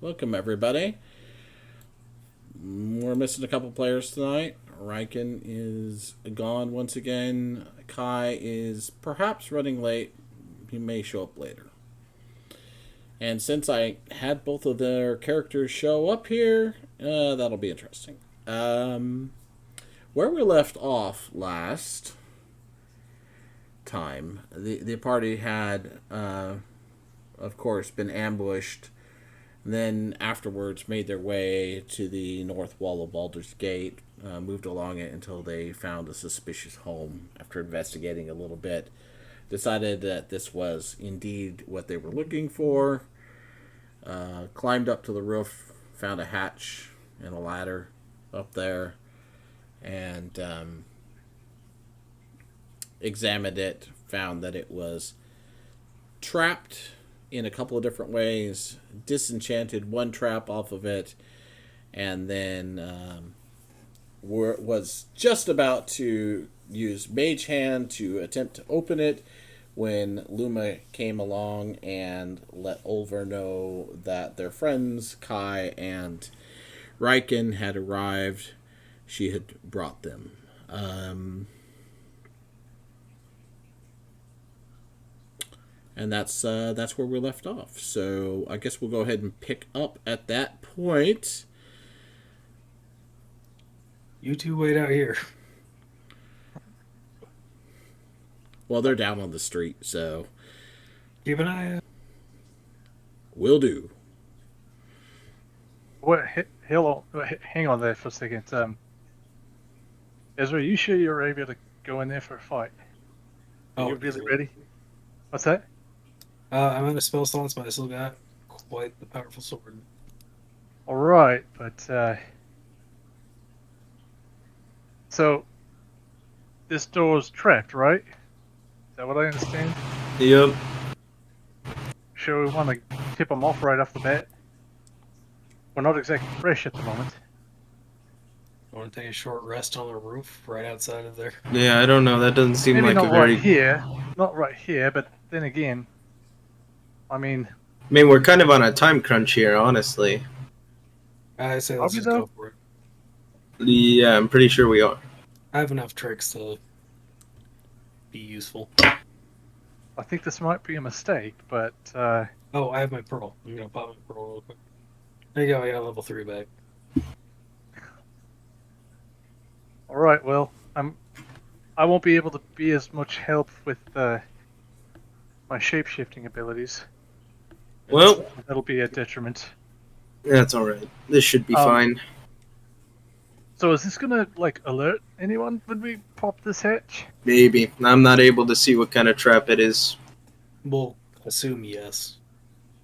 Welcome, everybody. We're missing a couple players tonight. Riken is gone once again. Kai is perhaps running late. He may show up later. And since I had both of their characters show up here, that'll be interesting. Where we left off last time, the party had, of course, been ambushed. Then afterwards made their way to the north wall of Baldur's Gate, moved along it until they found a suspicious home. After investigating a little bit, decided that this was indeed what they were looking for. Climbed up to the roof, found a hatch and a ladder up there, and examined it, found that it was trapped in a couple of different ways, disenchanted one trap off of it, and then was just about to use Mage Hand to attempt to open it when Luma came along and let Ulver know that their friends, Kai and Riken, had arrived. She had brought them. And that's where we left off. So I guess we'll go ahead and pick up at that point. You two wait out here. Well, they're down on the street, so Keep an eye out. will do. What? Hang on there for a second. Ezra, you sure you're able to go in there for a fight? Are you really ready? What's that? I'm out of spell slots, but I still got quite the powerful sword. All right, but so this door's trapped, right? Is that what I understand? Yep. Sure, we want to tip them off right off the bat. We're not exactly fresh at the moment. I want to take a short rest on the roof right outside of there. Yeah, I don't know. That doesn't seem Maybe like not a very... right here, not right here, but then again, I mean, we're kind of on a time crunch here, honestly. I say let's Are we just though? go for it. Yeah, I'm pretty sure we are. I have enough tricks to be useful. I think this might be a mistake, but Oh, I have my pearl. I'm gonna pop my pearl real quick. There you go. I got level 3 back. all right. Well, I won't be able to be as much help with my shape-shifting abilities. Well, That'll be a detriment. that's all right. This should be fine. So is this gonna alert anyone when we pop this hatch? Maybe. I'm not able to see what kind of trap it is. We'll assume yes.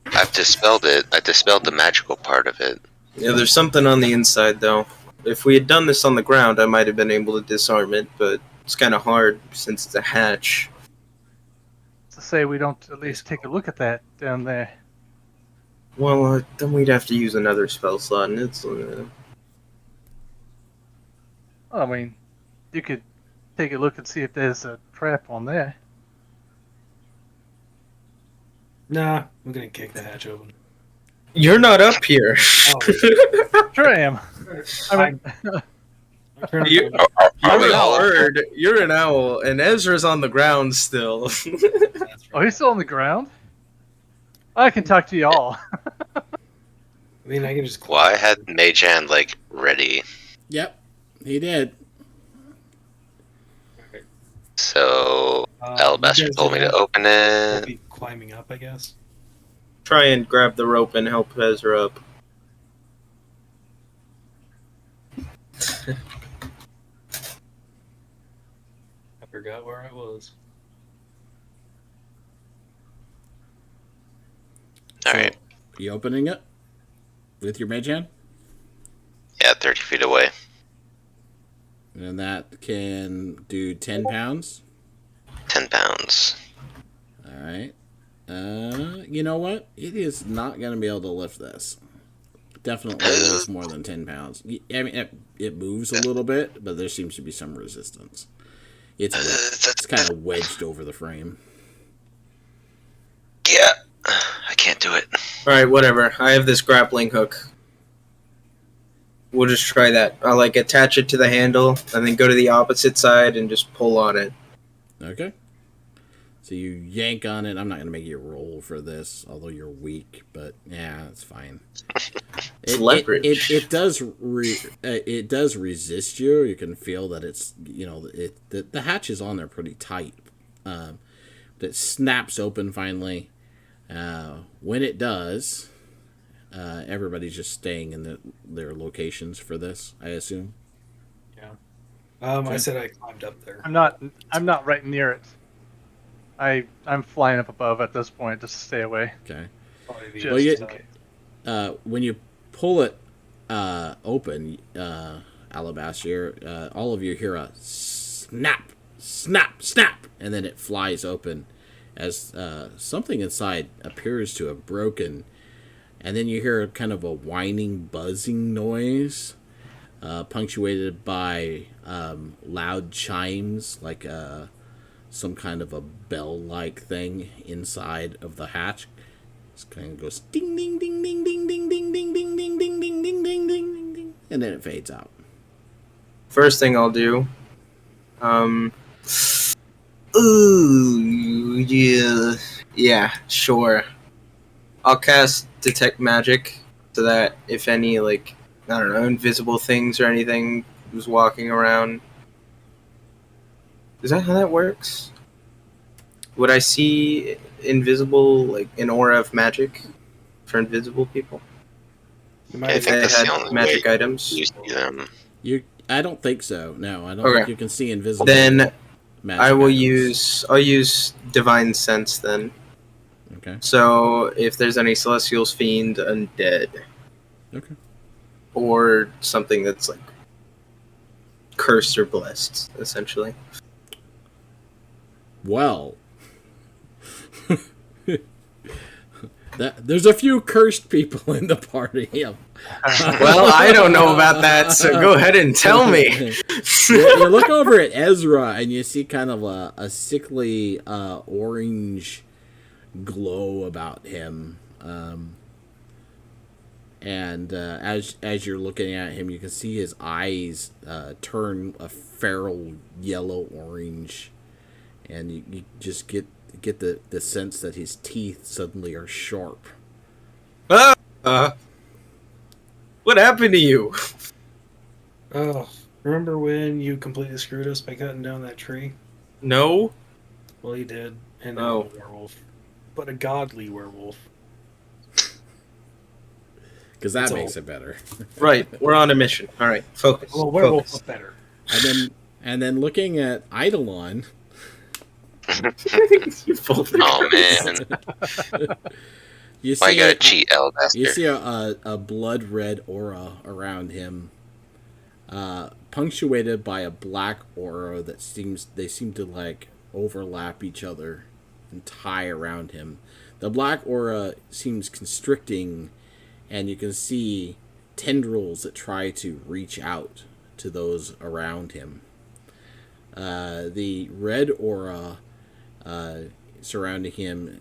I've dispelled it. I dispelled the magical part of it. Yeah, there's something on the inside, though. If we had done this on the ground, I might have been able to disarm it, but it's kind of hard since it's a hatch. To say we don't at least take a look at that down there. Well, then we'd have to use another spell slot, and it's... I mean, you could take a look and see if there's a trap on there. Nah, I'm gonna kick the hatch open. You're not up here. Oh, Sure I am. I mean, I'm turning You- around. Are we You're all a bird. You're an owl, and Ezra's on the ground still. That's oh, right. he's still on the ground? I can talk to y'all. I mean, I can just. Well, I had Mage Hand, ready. Yep, he did. So, You Alabaster guys told me will to open it. be climbing up, I guess. Try and grab the rope and help Ezra up. I forgot where I was. Alright. You opening it with your mage hand? Yeah, 30 feet away. And that can do 10 pounds. 10 pounds. All right. You know what? It is not going to be able to lift this. Definitely weighs more than 10 pounds. I mean, it moves a little bit, but there seems to be some resistance. It's kind of wedged over the frame. Yeah. I can't do it. Alright, whatever. I have this grappling hook. We'll just try that. I'll like attach it to the handle and then go to the opposite side and just pull on it. Okay. So you yank on it. I'm not going to make you roll for this, although you're weak, but yeah, it's fine. It's leverage. It does it does resist you. You can feel that it's, the hatch is on there pretty tight. It snaps open finally. When it does, everybody's just staying in their locations for this, I assume. Yeah. Okay. I said I climbed up there. I'm not right near it. I'm flying up above at this point just to stay away. Okay. Probably the Just you- in case. When you pull it open, Alabaster, all of you hear a snap, snap, snap, and then it flies open as something inside appears to have broken, and then you hear kind of a whining, buzzing noise, punctuated by loud chimes, like some kind of a bell-like thing inside of the hatch. It kind of goes ding, ding, ding, ding, ding, ding, ding, ding, ding, ding, ding, ding, ding, ding, ding, ding, and then it fades out. First thing I'll do. Ooh, yeah. Yeah, sure. I'll cast Detect Magic so that if any, like, I don't know, invisible things or anything was walking around. Is that how that works? Would I see invisible, like, an aura of magic for invisible people? You I might think They that's the had only magic way items. you see them. I don't think so. No, I don't Okay. think you can see invisible. Then magic I will items. I'll use Divine Sense then. Okay. So if there's any Celestials, Fiend, Undead, Okay. or something that's like cursed or blessed, essentially. Well, there's a few cursed people in the party. Well, I don't know about that, so go ahead and tell me. You look over at Ezra and you see kind of a sickly orange glow about him. And as you're looking at him, you can see his eyes turn a feral yellow orange, and you just get the sense that his teeth suddenly are sharp. What happened to you? Oh, remember when you completely screwed us by cutting down that tree? No? Well, you did. And now Oh. I'm a werewolf. But a godly werewolf. Because that It's makes all- it better. Right, we're on a mission. Alright, focus. Well, werewolf Focus. look better. And then looking at Eidolon, You both are Oh cursed. man, you why you see gotta cheat, Alabaster? you see a blood red aura around him, punctuated by a black aura that seem to like overlap each other and tie around him. The black aura seems constricting, and you can see tendrils that try to reach out to those around him. The red aura surrounding him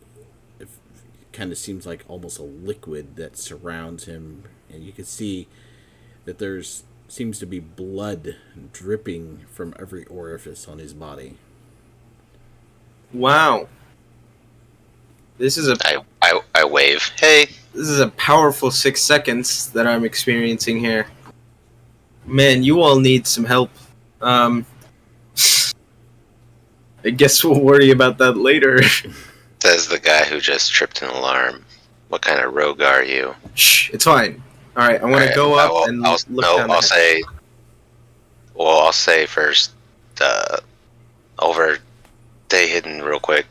kind of seems like almost a liquid that surrounds him, and you can see that seems to be blood dripping from every orifice on his body. Wow. This is I wave. Hey, this is a powerful 6 seconds that I'm experiencing here. Man, you all need some help. I guess we'll worry about that later. says the guy who just tripped an alarm. What kind of rogue are you? Shh, it's fine. Alright, I want to Alright, go up I'll- and I'll- look no, down the I'll hatch. say. Well, I'll say first. Over, stay hidden real quick.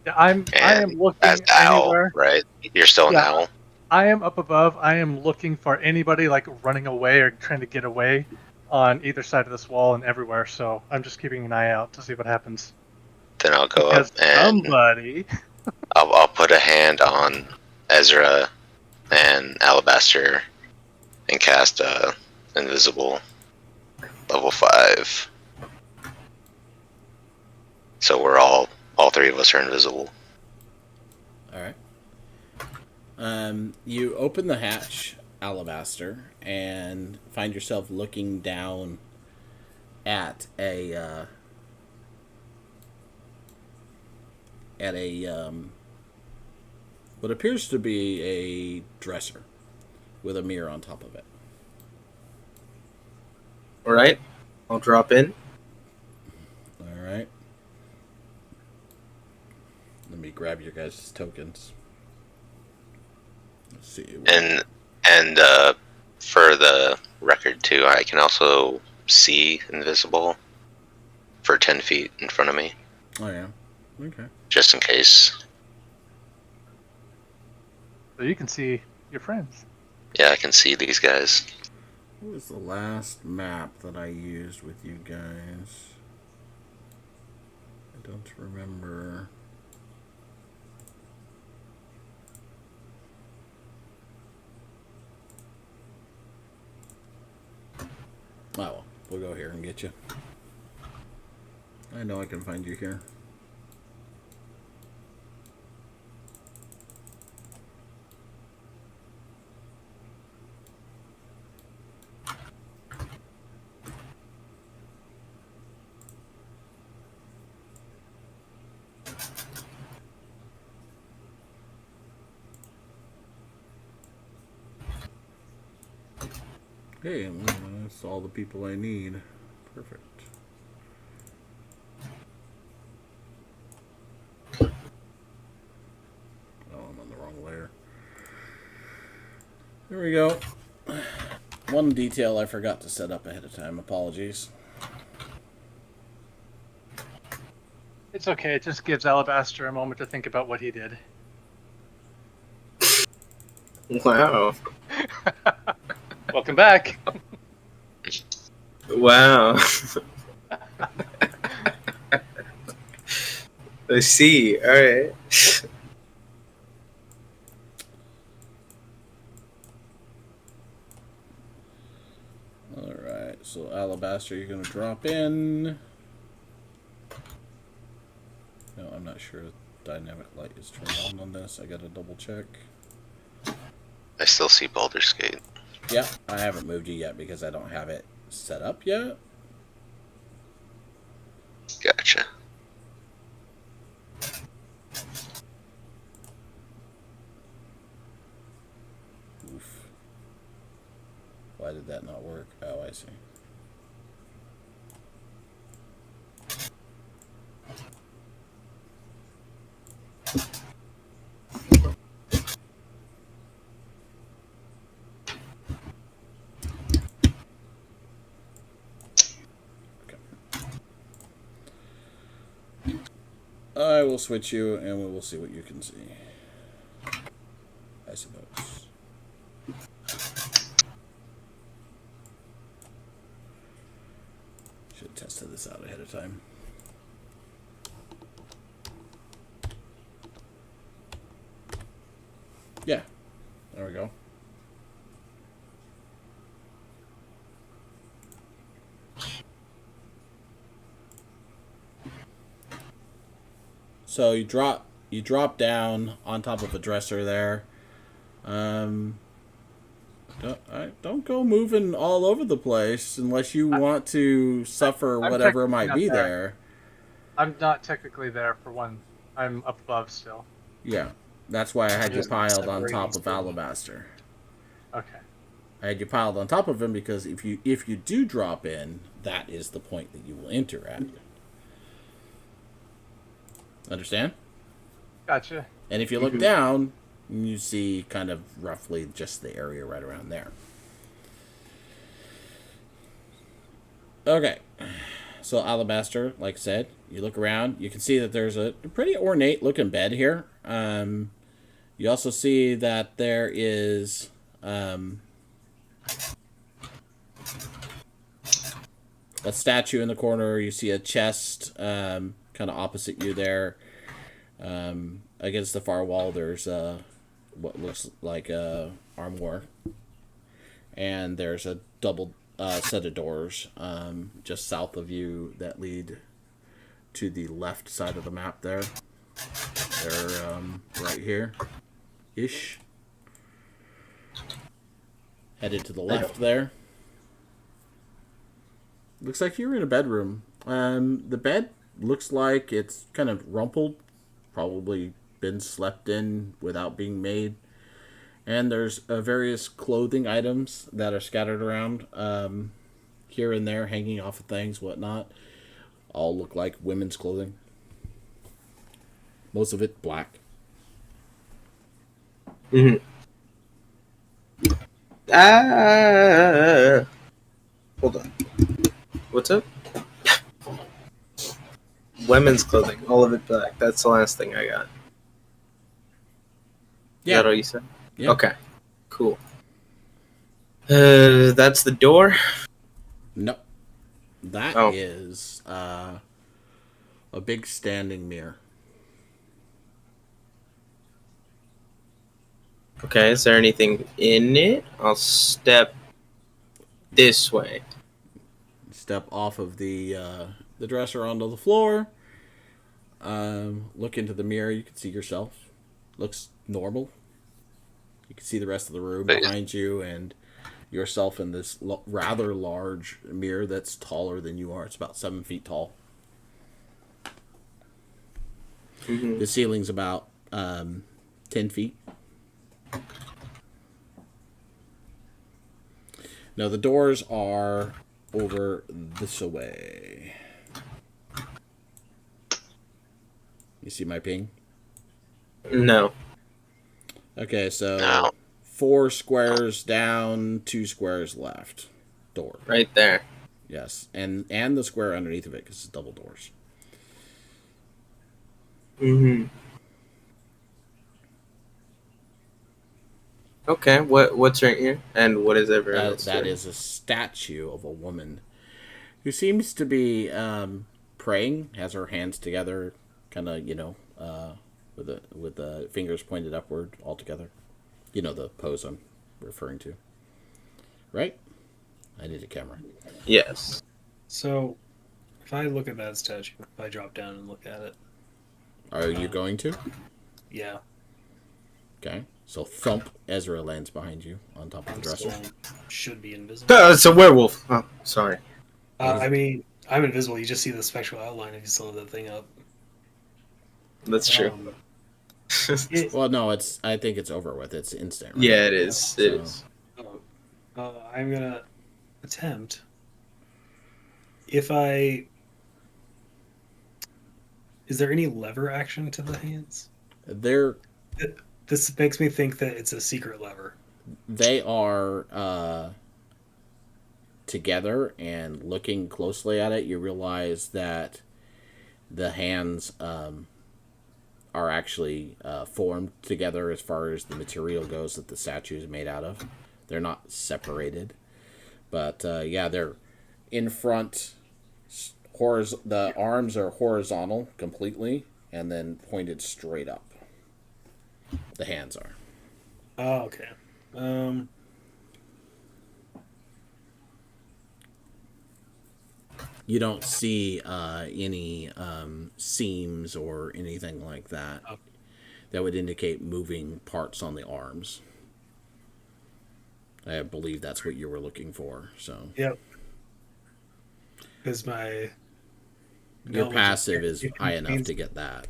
Yeah, I am And looking As owl, anywhere. right? You're still an Yeah. owl. I am up above. I am looking for anybody like running away or trying to get away on either side of this wall and everywhere. So I'm just keeping an eye out to see what happens. Then I'll go Because up and somebody. I'll put a hand on Ezra and Alabaster and cast invisible level 5. So we're all three of us are invisible. All right. You open the hatch, Alabaster, and find yourself looking down at a what appears to be a dresser with a mirror on top of it. All right, I'll drop in. All right. Let me grab your guys' tokens. Let's see. And for the record too, I can also see invisible for 10 feet in front of me, Oh yeah. Okay. just in case. So you can see your friends. Yeah, I can see these guys. What was the last map that I used with you guys? I don't remember. Oh, well, we'll go here and get you. I know I can find you here. Okay, well, that's all the people I need. Perfect. Oh, I'm on the wrong layer. There we go. One detail I forgot to set up ahead of time. Apologies. It's okay. It just gives Alabaster a moment to think about what he did. Wow. Welcome back. Wow. I see. All right. Alright, so Alabaster, you're going to drop in. No, I'm not sure if dynamic light is turned on this. I got to double check. I still see Baldur's Gate. Yeah, I haven't moved you yet because I don't have it set up yet. Gotcha. Oof. Why did that not work? Oh, I see. I will switch you, and we will see what you can see. I suppose. Should have tested this out ahead of time. Yeah, there we go. So you drop down on top of a dresser there. Don't go moving all over the place unless you want to suffer I'm whatever technically might not be there. there. I'm not technically there for one. I'm up above still. Yeah, that's why I had you Just piled on separating top of still. Alabaster. Okay. I had you piled on top of him because if you do drop in, that is the point that you will enter at. Understand? Gotcha. And if you look down, you see kind of roughly just the area right around there. Okay. So Alabaster, like I said, you look around, you can see that there's a pretty ornate looking bed here. You also see that there is a statue in the corner. You see a chest kind of opposite you there. Against the far wall, there's what looks like a armoire. And there's a double set of doors just south of you that lead to the left side of the map there. They're right here. Ish. Headed to the left there. Looks like you're in a bedroom. The bed looks like it's kind of rumpled, probably been slept in without being made. And there's various clothing items that are scattered around here and there, hanging off of things, whatnot. All look like women's clothing. Most of it black. Mm-hmm. Hold on. What's up? Women's clothing, all of it black. That's the last thing I got. Is that all you said? Yeah. Okay. Cool. That's the door. Nope. That Oh. is a big standing mirror. Okay, is there anything in it? I'll step this way. Step off of the dresser onto the floor. Look into the mirror. You can see yourself. Looks normal. You can see the rest of the room behind you and yourself in this rather large mirror that's taller than you are. It's about 7 feet tall. Mm-hmm. The ceiling's about 10 feet. No, the doors are over this way. You see my ping? No. Okay, so No. 4 squares down, 2 squares left. Door. Right there. Yes, and the square underneath of it because it's double doors. Mm-hmm. Okay, what's right here? And what is everyone else That doing? is a statue of a woman who seems to be praying, has her hands together, kind of, with the fingers pointed upward all together. You know the pose I'm referring to. Right? I need a camera. Yes. So, if I look at that statue, if I drop down and look at it, Are you going to? yeah, Okay. So thump, Ezra lands behind you on top of the I'm dresser. still should be invisible. It's a werewolf. Oh, sorry. I mean, I'm invisible. You just see the spectral outline if you still have that thing up. That's true. Well, no, I think it's over with. It's instant. Right? Yeah, it is. It So- is. I'm gonna attempt. If I, is there any lever action to the hands? They're This makes me think that it's a secret lever. they are together, and looking closely at it, you realize that the hands are actually formed together as far as the material goes that the statue is made out of. They're not separated, but yeah, they're in front. The arms are horizontal completely, and then pointed straight up. The hands are. Oh, okay. You don't see any seams or anything like that. Okay. That would indicate moving parts on the arms. I believe that's what you were looking for. So Yep. Because my your knowledge passive of- is high enough to get that.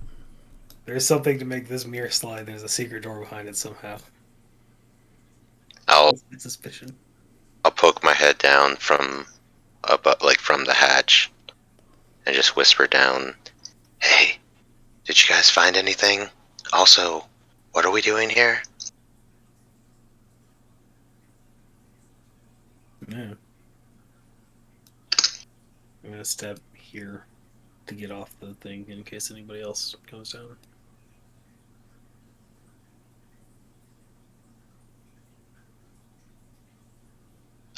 There's something to make this mirror slide. There's a secret door behind it somehow. I'll That's my suspicion. I'll poke my head down from from the hatch, and just whisper down, "Hey, did you guys find anything? Also, what are we doing here?" Yeah. I'm gonna step here to get off the thing in case anybody else goes down.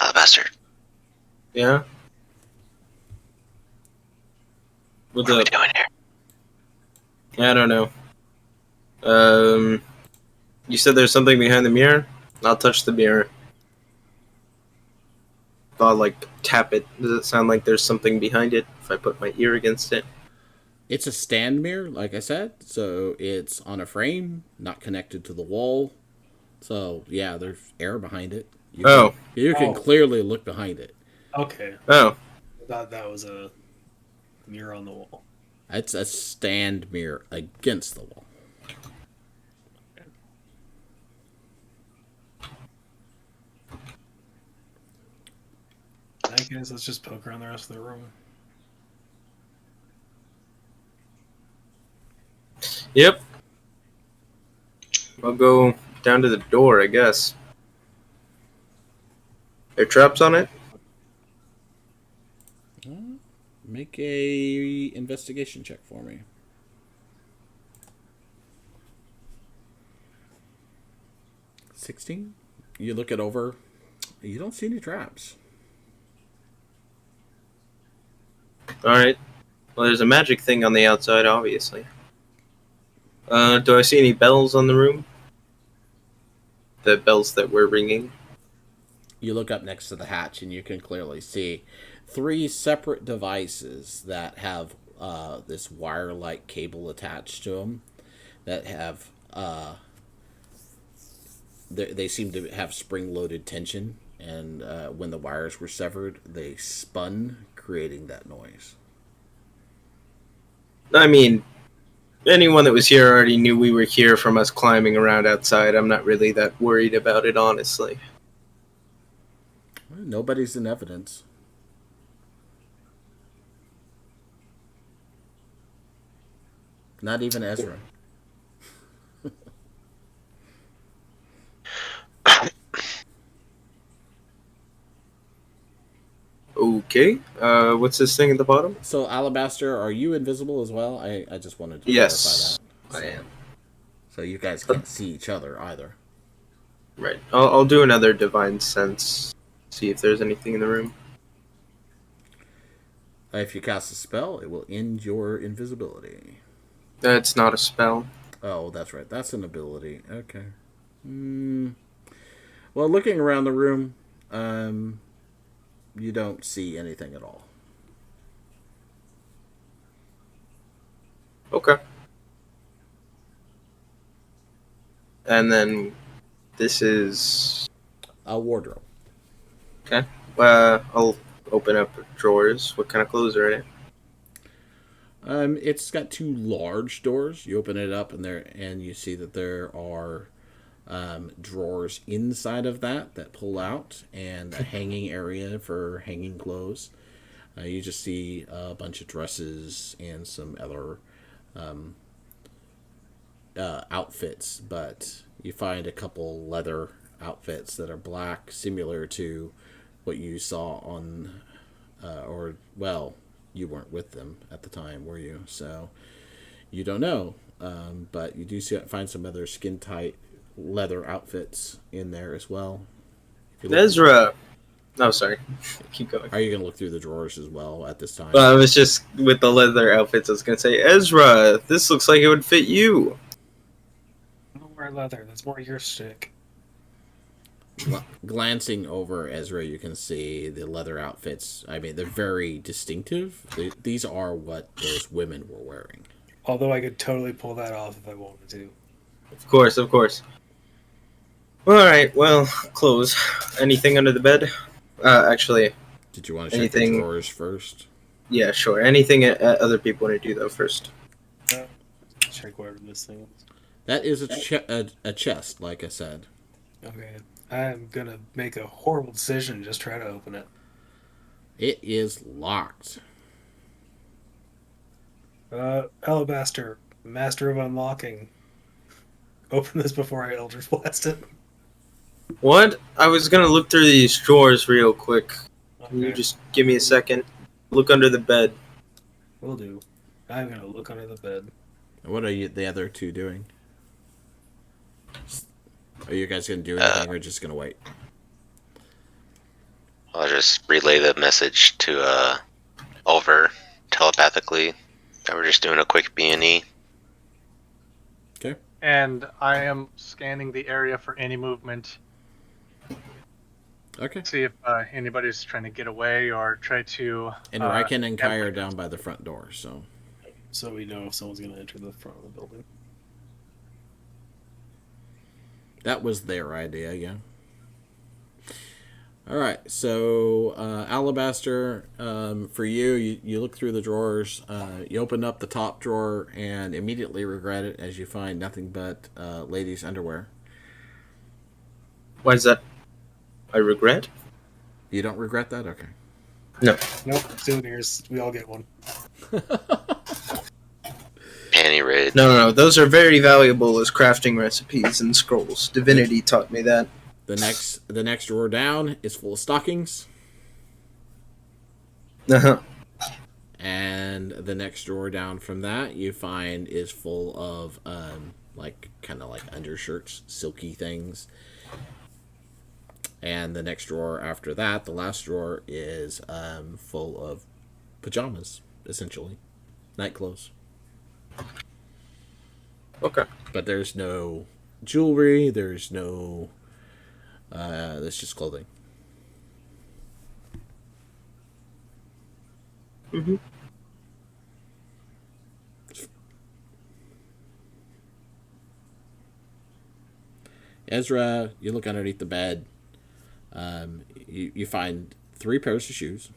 Alabaster, Yeah. What's what are we up? doing here? I don't know. You said there's something behind the mirror? I'll touch the mirror. I'll tap it. Does it sound like there's something behind it if I put my ear against it? It's a stand mirror, like I said, so it's on a frame, not connected to the wall. So yeah, there's air behind it. You Oh. can, you can Oh. clearly look behind it. Okay. Oh. I thought that was a mirror on the wall. It's a stand mirror against the wall. In that case, let's just poke around the rest of the room. Yep. I'll go down to the door, I guess. There traps on it? Make a investigation check for me. 16. You look it over. You don't see any traps. Alright. Well, there's a magic thing on the outside, obviously. Do I see any bells on the room? The bells that were ringing? You look up next to the hatch and you can clearly see 3 separate devices that have this wire-like cable attached to them that have they seem to have spring-loaded tension, and when the wires were severed, they spun, creating that noise. I mean, anyone that was here already knew we were here from us climbing around outside. I'm not really that worried about it, honestly. Well, nobody's in evidence. Not even Ezra. Okay. What's this thing at the bottom? So, Alabaster, are you invisible as well? I just wanted to Yes, clarify that. I am. So you guys can't see each other either. Right. I'll do another divine sense. See if there's anything in the room. If you cast a spell, it will end your invisibility. That's not a spell. Oh, that's right. That's an ability. Okay. Well, looking around the room, you don't see anything at all. Okay. And then this is A wardrobe. okay. I'll open up drawers. What kind of clothes are in it? It's got 2 large doors. You open it up, and you see that there are drawers inside of that pull out, and a hanging area for hanging clothes. You just see a bunch of dresses and some other outfits, but you find a couple leather outfits that are black, similar to what you saw on, you weren't with them at the time, were you? So you don't know, but you do find some other skin tight leather outfits in there as well. Ezra. No, sorry. Keep going. Are you going to look through the drawers as well at this time? Well, I was just with the leather outfits. I was gonna say, Ezra, this looks like it would fit you. I don't wear leather. That's more your stick. Glancing over Ezra, you can see the leather outfits. I mean, they're very distinctive. These are what those women were wearing. Although I could totally pull that off if I wanted to. Of course, of course. All right. Well, clothes. Anything under the bed? Actually, Did you want to check Anything- the drawers first? yeah, sure. Anything other people want to do though first. Check whatever this thing is. That is a chest, like I said. Okay. I'm gonna make a horrible decision and just try to open it. It is locked. Alabaster, master of unlocking. Open this before I Eldritch Blast it. What? I was gonna look through these drawers real quick. Can you Okay, just give me a second? Look under the bed. will do. I'm gonna look under the bed. What are the other 2 doing? Are you guys going to do anything or just going to wait? I'll just relay the message to Oliver telepathically that we're just doing a quick B&E. Okay. And I am scanning the area for any movement. Okay. See if anybody's trying to get away or try to. And Ryken and Kai are down by the front door, so. So we know if someone's gonna enter the front of the building. That was their idea, yeah. All right, so Alabaster, for you, you look through the drawers. You open up the top drawer and immediately regret it as you find nothing but ladies' underwear. Why is that? I regret? You don't regret that? Okay. No. Nope, souvenirs. We all get one. Panty raid. No. Those are very valuable as crafting recipes and scrolls. Divinity taught me that. The next drawer down is full of stockings, Uh-huh. and the next drawer down from that you find is full of like kind of like undershirts, silky things. And the next drawer after that, the last drawer, is full of pajamas, essentially, night clothes. Okay. But there's no jewelry. There's no. There's just clothing. Mm-hmm. Ezra, you look underneath the bed. You find 3 pairs of shoes.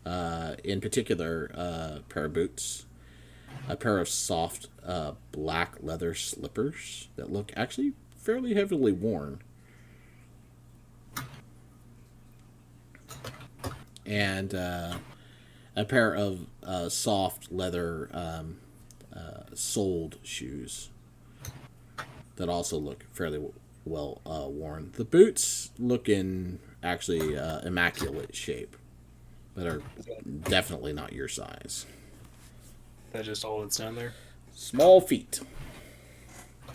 In particular, a pair of boots, a pair of soft black leather slippers that look actually fairly heavily worn, and a pair of soft leather soled shoes that also look fairly well worn. The boots look in actually immaculate shape, but are definitely not your size. That's just all that's down there. Small feet.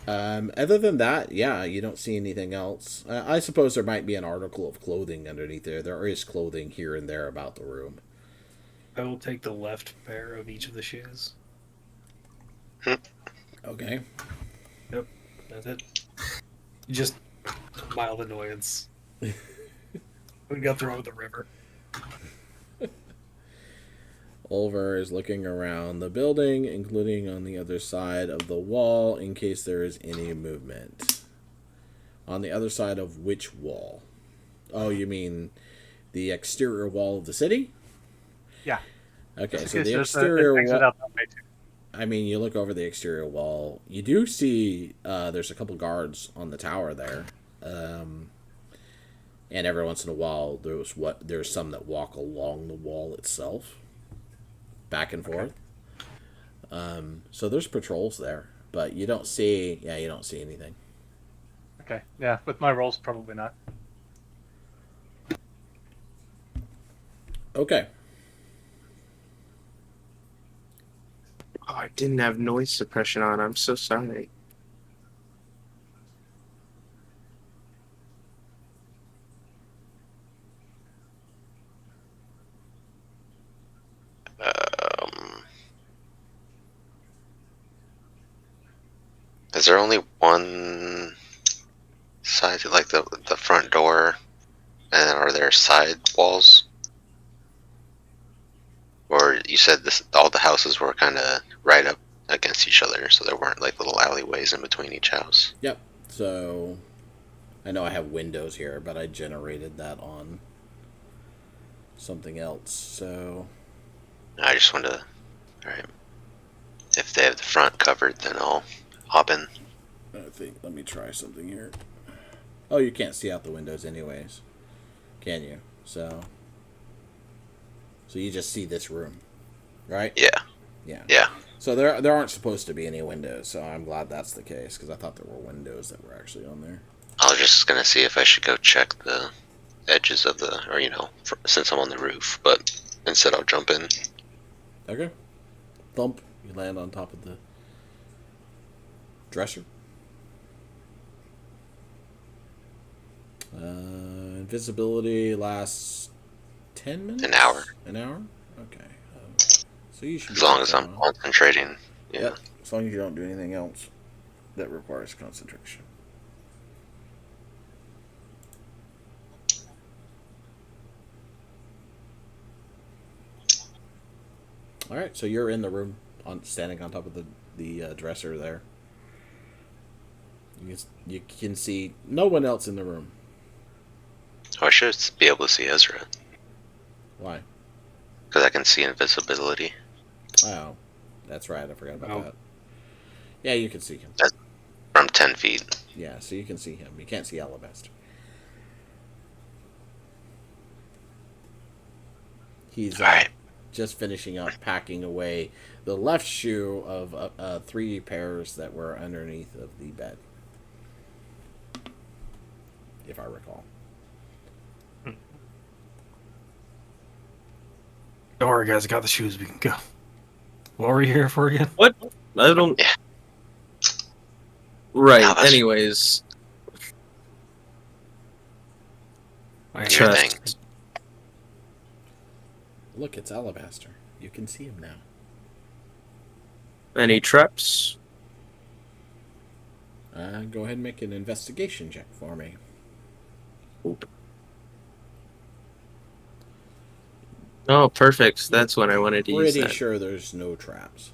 Other than that, yeah, you don't see anything else. I suppose there might be an article of clothing underneath there. There is clothing here and there about the room. I will take the left pair of each of the shoes. Okay. Yep, that's it. Just mild annoyance. We got thrown with the river. Oliver is looking around the building, including on the other side of the wall, in case there is any movement. On the other side of which wall? Oh, you mean the exterior wall of the city? Yeah. Okay, Just so in case the there's exterior an exit wall. out that way too. I mean, you look over the exterior wall. You do see there's a couple guards on the tower there, and every once in a while there's some that walk along the wall itself, back and forth. So there's patrols there, but you don't see anything. Okay. Yeah, with my rolls, probably not. Okay. Oh, I didn't have noise suppression on. I'm so sorry. Is there only one side, like the front door, and are there side walls? Or you said all the houses were kind of right up against each other, so there weren't like little alleyways in between each house. Yep. So I know I have windows here, but I generated that on something else. So I just wanted to. All right. If they have the front covered, then I'll hop in. let me try something here. Oh, you can't see out the windows anyways, can you? So you just see this room, right? Yeah. Yeah. Yeah. So there aren't supposed to be any windows, so I'm glad that's the case, because I thought there were windows that were actually on there. I was just gonna see if I should go check the edges of or since I'm on the roof, but instead I'll jump in. Okay. Thump. You land on top of the dresser. Invisibility lasts 10 minutes? An hour. An hour? Okay. So you should As long as I'm concentrating. Yeah. Yep. As long as you don't do anything else that requires concentration. All right, so you're in the room, standing on top of the dresser there. You can see no one else in the room. Oh, I should be able to see Ezra Why? because I can see invisibility. Oh, that's right. I forgot about Oh. that. Yeah, you can see him. That's from 10 feet. Yeah, so you can see him. You can't see Alabaster. He's All right. just finishing up packing away the left shoe of 3 pairs that were underneath of the bed, if I recall. Don't worry, guys. I got the shoes. We can go. What were you here for again? What? I don't. Yeah. Right. Now that's- Anyways, I Do your am- thing. chest. Look, it's Alabaster. You can see him now. Any traps? Go ahead and make an investigation check for me. Oh, perfect. That's what I wanted to use. Pretty That. sure there's no traps.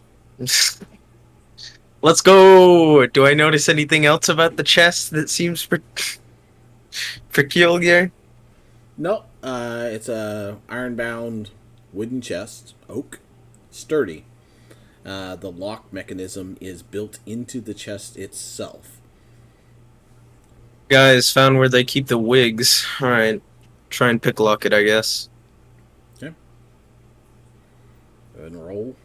Let's go. Do I notice anything else about the chest that seems peculiar? No, it's a iron-bound wooden chest, oak, sturdy. The lock mechanism is built into the chest itself. Guys, found where they keep the wigs. All right, try and pick lock it, I guess. Okay. Go ahead and roll.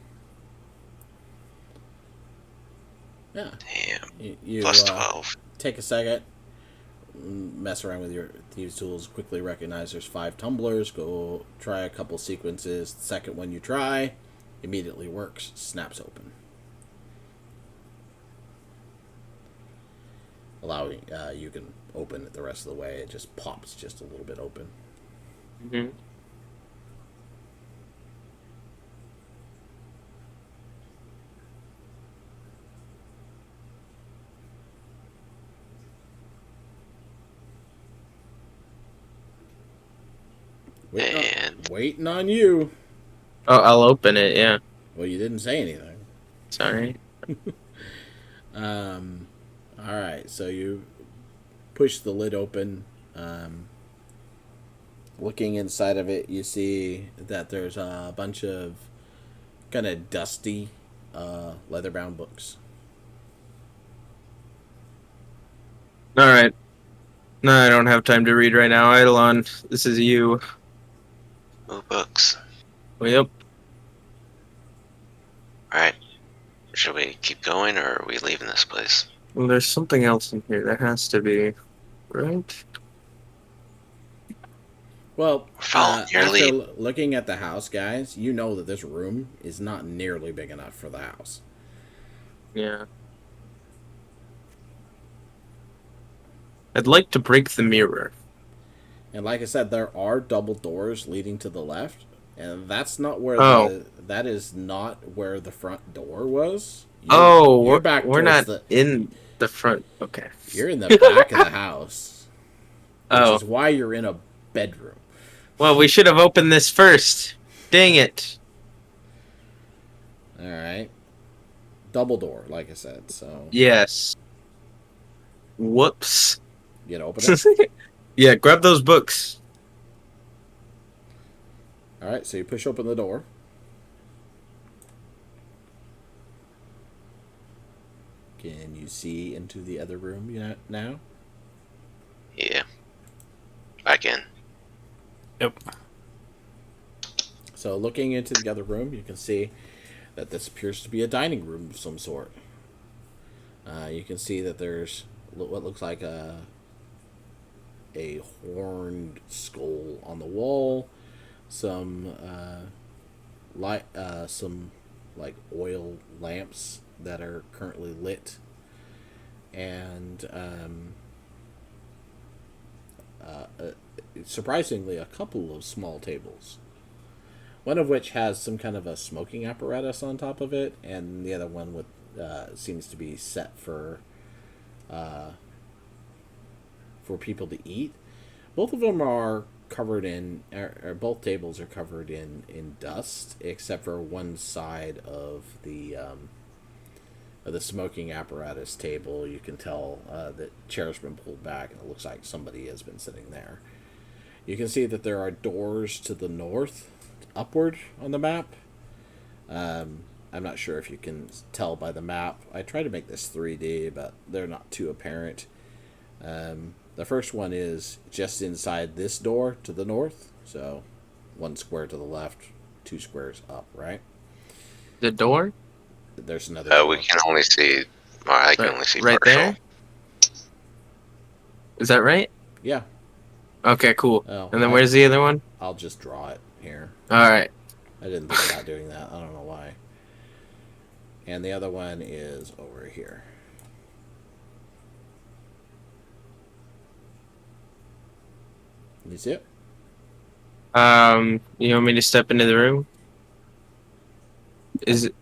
Yeah. Damn. You Plus 12. take a second, mess around with your thieves tools, quickly recognize there's 5 tumblers, go try a couple sequences. The second one you try immediately works, snaps open, allowing you can open it the rest of the way. It just pops just a little bit open. Mm-hmm. Waiting on you. Oh, I'll open it. Yeah. Well, you didn't say anything. Sorry. All right, so you push the lid open. Looking inside of it, you see that there's a bunch of kind of dusty leather-bound books. All right. No, I don't have time to read right now. Eidolon, this is you. Ooh, books. Oh, yep. Alright. Should we keep going or are we leaving this place? Well, there's something else in here. There has to be, right? Well, Following your after lead. looking at the house, guys, you know that this room is not nearly big enough for the house. Yeah. I'd like to break the mirror. And like I said, there are double doors leading to the left, and that's not where that is not where the front door was. You're back we're towards not in the front. Okay. You're in the back of the house, which Oh. is why you're in a bedroom. Well, we should have opened this first. Dang it. All right, double door, like I said. So Yes. Whoops. you gonna open it. Yeah, grab those books. All right, so you push open the door. Can you see into the other room now? Yeah. Back in. Yep. So looking into the other room, you can see that this appears to be a dining room of some sort. You can see that there's what looks like a horned skull on the wall, some like oil lamps that are currently lit, and surprisingly a couple of small tables. One of which has some kind of a smoking apparatus on top of it, and the other one with seems to be set for people to eat. Both of them are covered in, or both tables are covered in dust, except for one side of the smoking apparatus table. You can tell that chair's been pulled back, and it looks like somebody has been sitting there. You can see that there are doors to the north, upward on the map. I'm not sure if you can tell by the map. I try to make this 3D, but they're not too apparent. The first one is just inside this door to the north, so 1 square to the left, 2 squares up, right? The door? There's another door. We can only see. Or I can only see right partial. there? Is that right? Yeah. Okay, cool. Oh, And then where's the other one? I'll just draw it here. Alright. I didn't think about doing that. I don't know why. And the other one is over here. You see it? You want me to step into the room? Is it...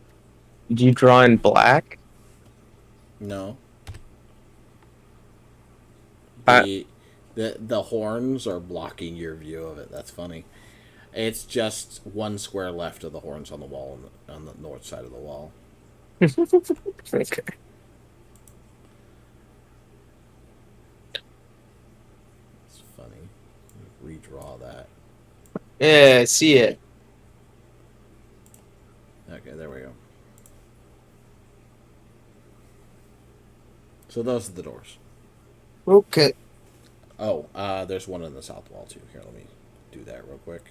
Do you draw in black? No. Uh, The horns are blocking your view of it. That's funny. It's just 1 square left of the horns on the wall on the north side of the wall. Okay. It's funny. Redraw that. Yeah, I see it. Okay, there we go. So those are the doors. Okay. Oh, there's one on the south wall too. Here, let me do that real quick.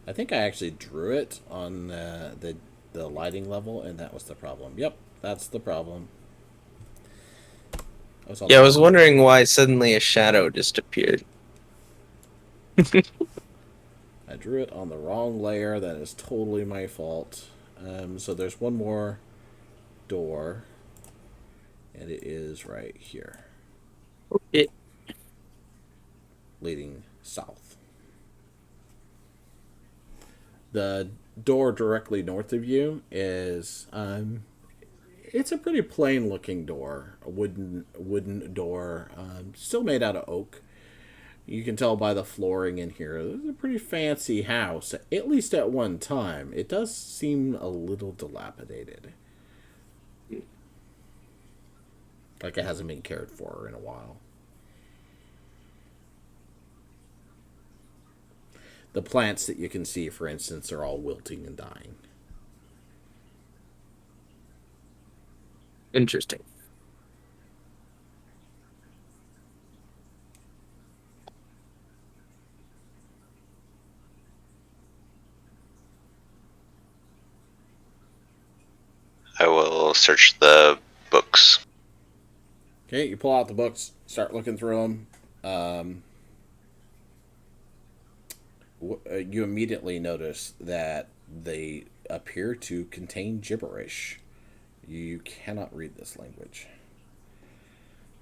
I think I actually drew it on the lighting level, and that was the problem. Yep, that's the problem. Yeah, I was wondering why suddenly a shadow just appeared. I drew it on the wrong layer. That is totally my fault. So there's one more door, and it is right here, Okay. leading south. The door directly north of you is it's a pretty plain looking door, a wooden door, still made out of oak. You can tell by the flooring in here. This is a pretty fancy house, at least at one time. It does seem a little dilapidated, like it hasn't been cared for in a while. The plants that you can see, for instance, are all wilting and dying. Interesting. I will search the books. Okay, you pull out the books, start looking through them. You immediately notice that they appear to contain gibberish. You cannot read this language.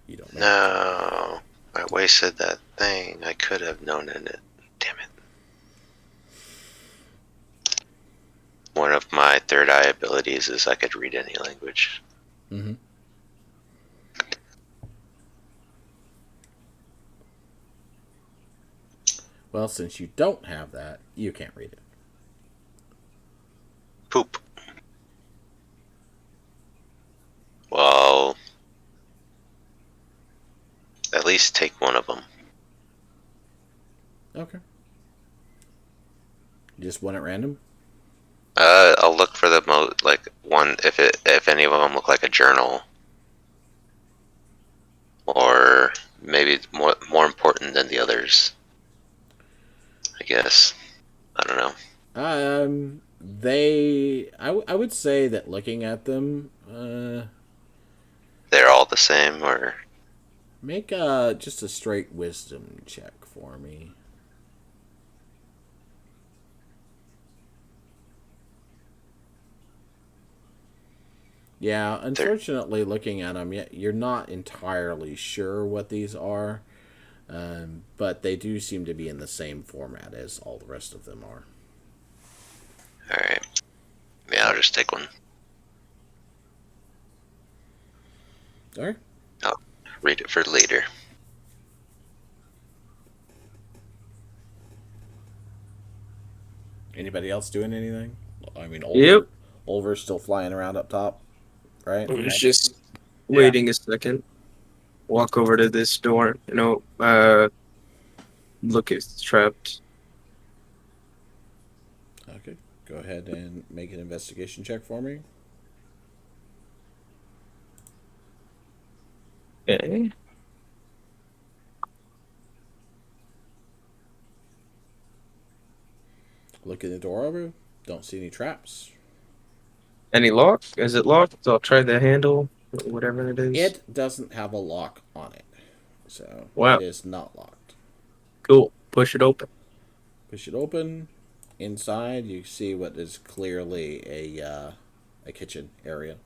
You don't know. No, I wasted that thing. I could have known it. Damn it. One of my third eye abilities is I could read any language. Mm-hmm. Well, since you don't have that, you can't read it. Poop. Well, at least take one of them. Okay. You just one at random? I'll look for the one if any of them look like a journal, or maybe more important than the others. I guess. I don't know. I would say that looking at them, They're all the same, or make just a straight wisdom check for me. Yeah, unfortunately, looking at them, you're not entirely sure what these are, but they do seem to be in the same format as all the rest of them are. alright. Yeah, I'll just take one. All right. I'll read it for later. Anybody else doing anything? I mean, Yep. Ulver's still flying around up top, right? I was just waiting a second. Walk over to this door. look if it's trapped. Okay. Go ahead and make an investigation check for me. Okay. Look in the door over. Don't see any traps. Any lock? Is it locked? I'll try the handle, whatever it is. It doesn't have a lock on it, so it Wow. is not locked. Cool. Push it open. Push it open. Inside, you see what is clearly a kitchen area.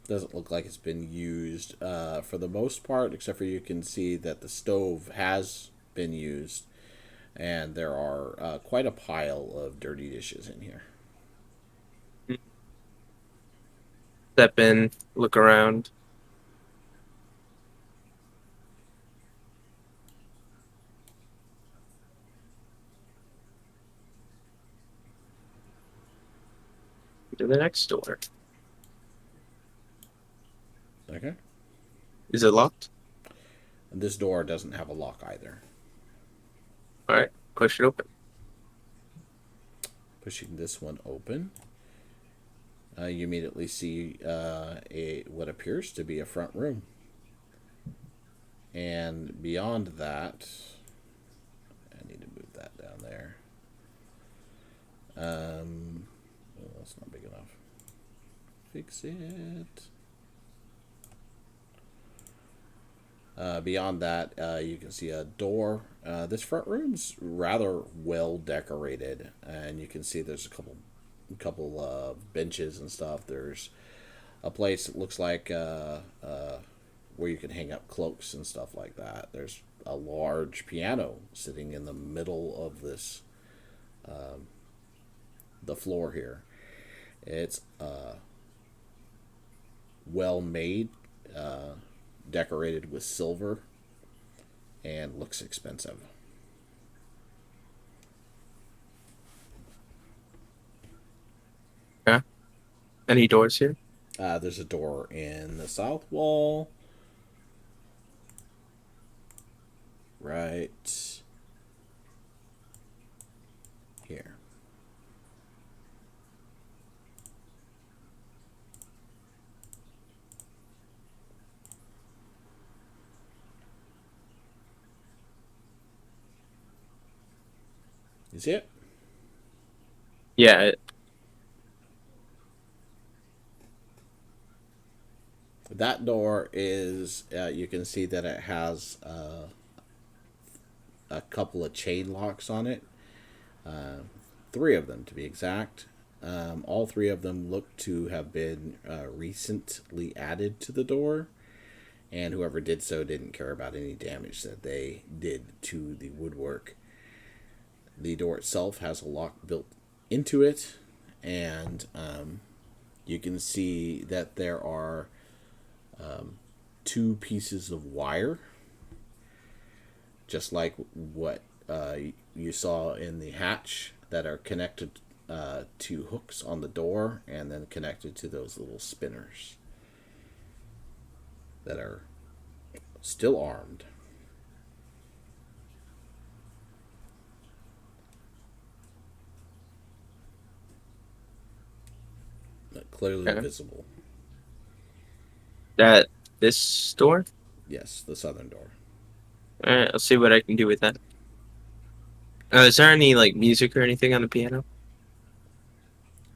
Doesn't look like it's been used for the most part, except for you can see that the stove has been used, and there are quite a pile of dirty dishes in here. Step in, look around. To the next door. Okay. Is it locked? And this door doesn't have a lock either. All right. Push it open. Pushing this one open, you immediately see a what appears to be a front room. And beyond that, I need to move that down there. Oh, that's not big enough. Fix it. Beyond that, you can see a door. This front room's rather well decorated, and you can see there's a couple of benches and stuff. There's a place that looks like where you can hang up cloaks and stuff like that. There's a large piano sitting in the middle of this the floor here. It's well made, decorated with silver, and looks expensive. Yeah. Any doors here? There's a door in the south wall. Right here. You see it? Yeah. It, That door is, you can see that it has a couple of chain locks on it. Three of them, to be exact. All three of them look to have been recently added to the door, and whoever did so didn't care about any damage that they did to the woodwork. The door itself has a lock built into it, and you can see that there are two pieces of wire, just like what you saw in the hatch, that are connected to hooks on the door and then connected to those little spinners that are still armed. But clearly Okay. visible. that this door? Yes, the southern door. All right. I'll see what I can do with that. Is there any like music or anything on the piano?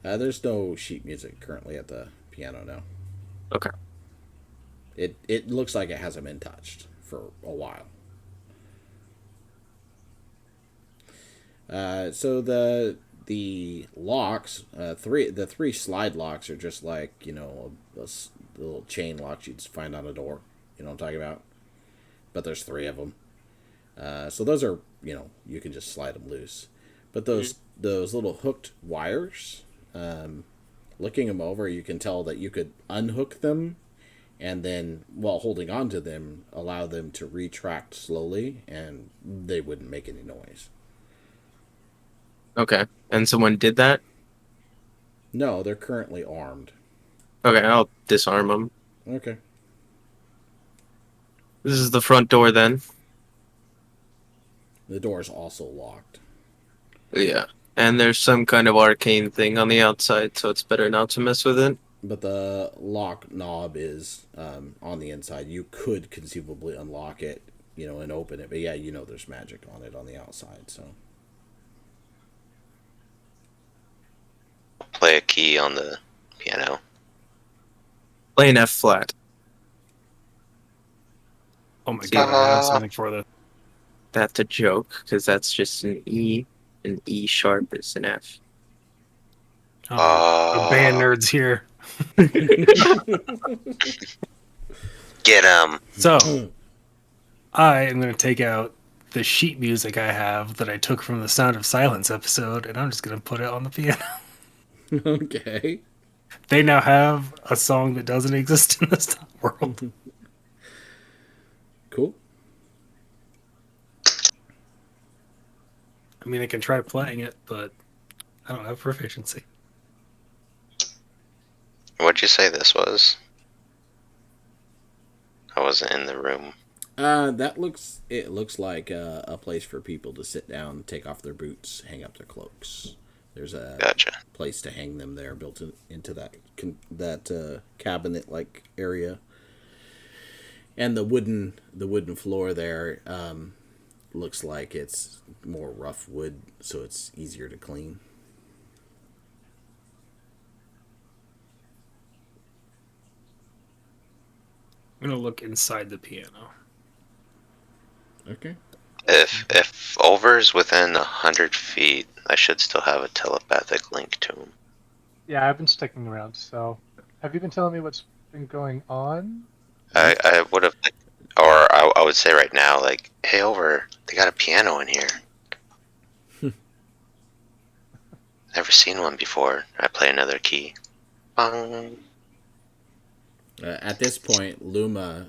There's no sheet music currently at the piano now. Okay. It looks like it hasn't been touched for a while. So the locks, the three slide locks are just like, the little chain locks you'd find on a door. You know what I'm talking about? But there's three of them. So those are, you can just slide them loose. But those little hooked wires, looking them over, you can tell that you could unhook them, and then, while holding on to them, allow them to retract slowly, and they wouldn't make any noise. Okay. And someone did that? No, they're currently armed. Okay. I'll disarm them. Okay. This is the front door then. The door is also locked. Yeah. And there's some kind of arcane thing on the outside, so it's better not to mess with it. But the lock knob is on the inside. You could conceivably unlock it, and open it. But yeah, there's magic on it on the outside. So Play a key on the piano. Play an F flat. Oh my god, I have something for that. That's a joke, because that's just an E. An E sharp is an F. Oh, the band nerds here. Get him. So, I am going to take out the sheet music I have that I took from the Sound of Silence episode, and I'm just going to put it on the piano. okay. They now have a song that doesn't exist in this world. Cool. I mean, I can try playing it, but I don't have proficiency. What'd you say this was? I wasn't in the room. It looks like a place for people to sit down, take off their boots, hang up their cloaks. There's a Gotcha. place to hang them there, built into that cabinet like area. And the wooden floor there looks like it's more rough wood, so it's easier to clean. I'm going to look inside the piano. Okay. If Over's within 100 feet, I should still have a telepathic link to him. Yeah, I've been sticking around. So, have you been telling me what's been going on? I would have, or I would say right now, like, hey, Over, they got a piano in here. Never seen one before. I play another key. Bong. At this point, Luma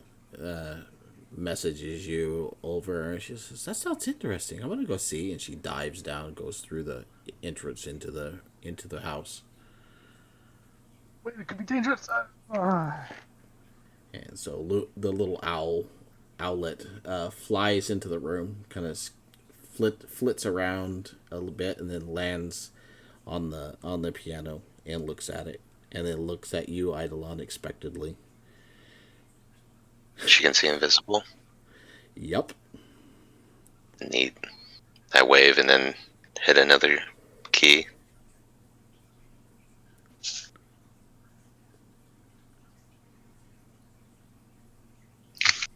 messages you over, and she says, "That sounds interesting. I want to go see." And she dives down, and goes through the entrance into the house. Wait, it could be dangerous. And so the little owlet flies into the room, kind of flits around a little bit, and then lands on the piano and looks at it, and then looks at you, Eidolon, unexpectedly. She can see invisible. Yup. Neat. I wave and then hit another key.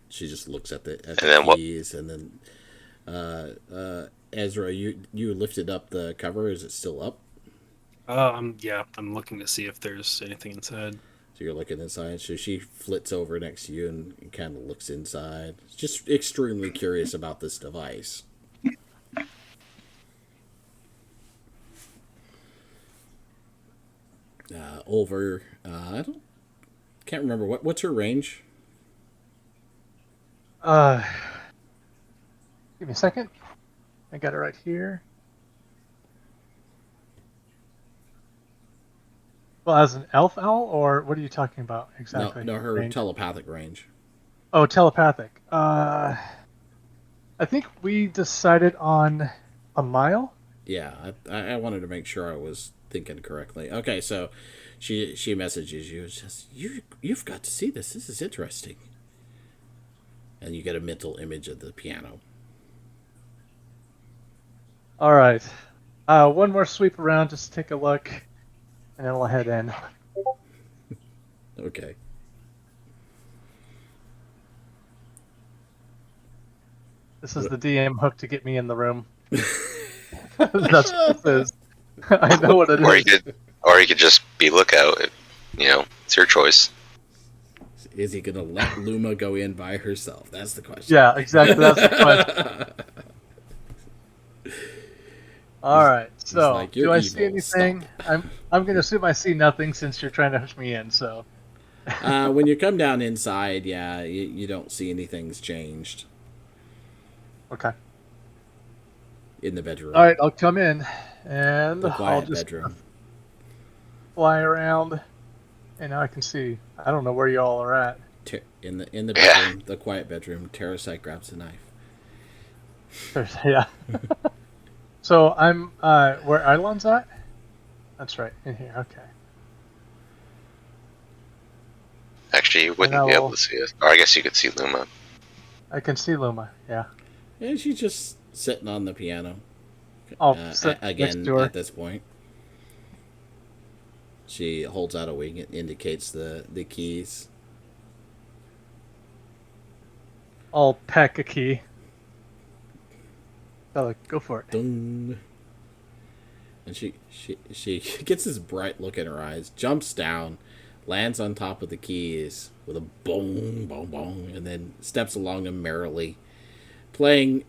She just looks at the keys, and then Ezra, you lifted up the cover. Is it still up? Yeah, I'm looking to see if there's anything inside. So you're looking inside. So she flits over next to you and kind of looks inside. Just extremely curious about this device. Over, can't remember what's her range. Give me a second. I got it right here. Well, as an elf owl, or what are you talking about exactly? No, her range? telepathic range. Oh, telepathic. I think we decided on a mile. Yeah, I wanted to make sure I was thinking correctly. Okay, so she messages you and says, You've got to see this. This is interesting. And you get a mental image of the piano. All right. One more sweep around, just take a look, and then we'll head in. Okay. This is the DM hook to get me in the room. That's what this is. I know what it is. Or you could just be lookout. It's your choice. Is he gonna let Luma go in by herself? That's the question. Yeah, exactly. That's the question. All right. So, like, do "You're I evil. see anything? Stop." I'm going to assume I see nothing since you're trying to push me in. So, When you come down inside, yeah, you don't see anything's changed okay. in the bedroom. All right, I'll come in, and The I'll quiet just bedroom. fly around, and now I can see. I don't know where you all are at. In the Yeah. bedroom, the quiet bedroom, Terrasite grabs a knife. Yeah. So I'm where Eilon's at? That's right, in here. Okay. Actually, you And wouldn't I be able will. to see us. Or I guess you could see Luma. I can see Luma. Yeah. And she's just sitting on the piano. I'll sit next Again, to her. at this point, she holds out a wing. It indicates the keys. I'll peck a key. Bella, go for it. Dung. And she gets this bright look in her eyes, jumps down, lands on top of the keys with a bong, bong, bong, and then steps along them merrily, playing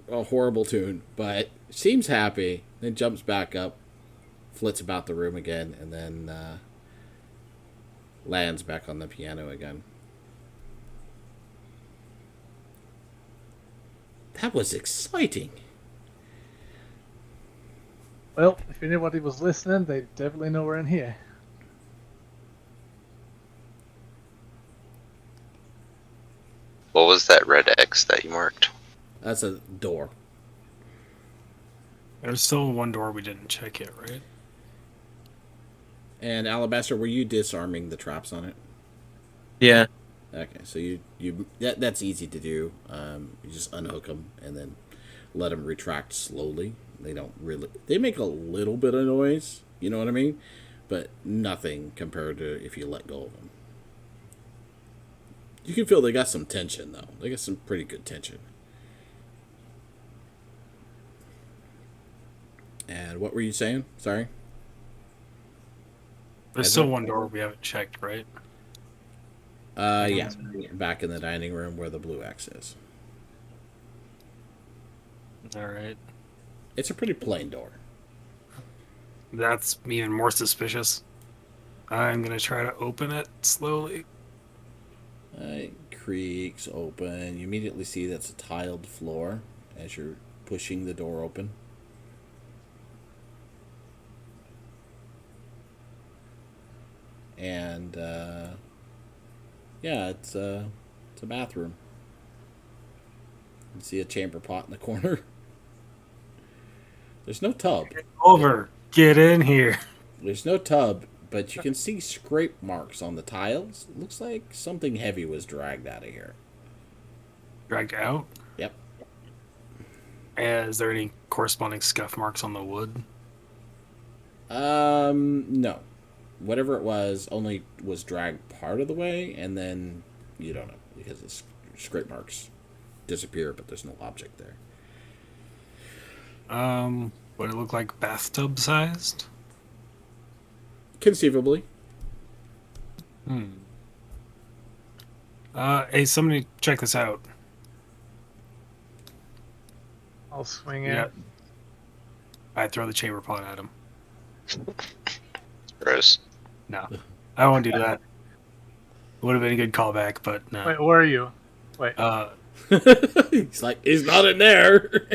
a horrible tune, but seems happy. Then jumps back up, flits about the room again, and then lands back on the piano again. That was exciting. Well, if anybody was listening, they definitely know we're in here. What was that red X that you marked? That's a door. There's still one door we didn't check yet, right? And Alabaster, were you disarming the traps on it? Yeah. Okay, so that's easy to do. You just unhook them and then let them retract slowly. They make a little bit of noise, you know what I mean? But nothing compared to if you let go of them. You can feel they got some tension, though. They got some pretty good tension. And what were you saying? Sorry? There's still one door we haven't checked, right? Yeah. Back in the dining room where the blue X is. All right. It's a pretty plain door. That's even more suspicious. I'm gonna try to open it slowly. It creaks open. You immediately see that's a tiled floor as you're pushing the door open. And yeah, it's a bathroom. You see a chamber pot in the corner. There's no tub. Over. Get in here. There's no tub, but you can see scrape marks on the tiles. Looks like something heavy was dragged out of here. Dragged out. Yep. Is there any corresponding scuff marks on the wood? No. Whatever it was only was dragged part of the way, and then you don't know because the scrape marks disappear, but there's no object there. Would it look like bathtub sized? Conceivably. Hey, somebody check this out. I'll swing in. Yeah. I throw the chamber pot at him. Rose. No, I won't do that. Would have been a good callback, but no. Wait, where are you? Wait. He's like, he's not in there.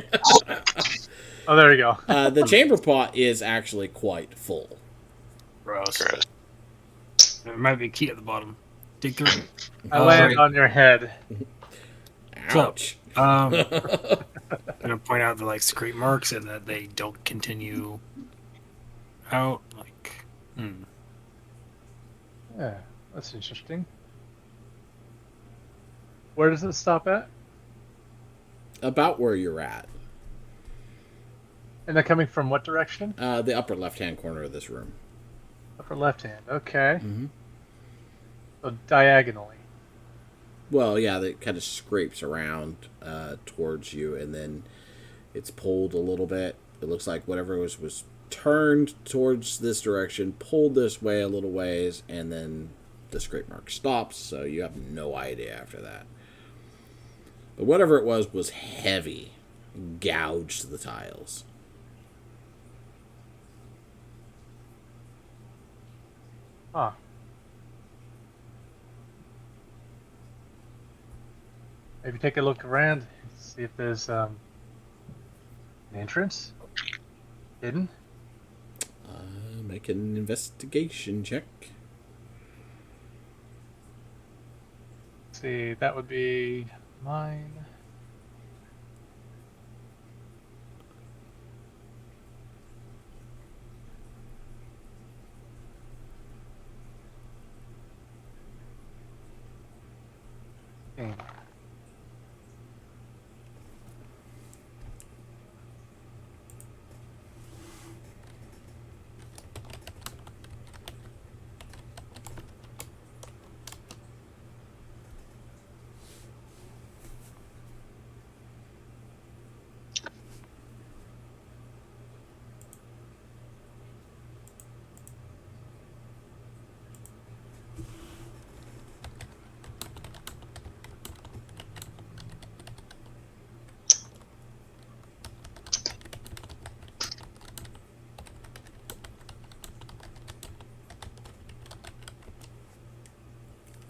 Oh, there you go. The chamber pot is actually quite full. Gross. Gross. There might be a key at the bottom. Dig through it. I land on your head. Ouch. I'm gonna point out the scrape marks and that they don't continue out. Yeah, that's interesting. Where does it stop at? About where you're at. And they're coming from what direction? The upper left-hand corner of this room. Upper left hand. Okay. Mm-hmm. So diagonally. Well, yeah, that kind of scrapes around towards you, and then it's pulled a little bit. It looks like whatever was turned towards this direction, pulled this way a little ways, and then the scrape mark stops, so you have no idea after that. But whatever it was heavy, gouged the tiles. Huh. Maybe take a look around, see if there's an entrance hidden. Make an investigation check. see, that would be mine. Hmm.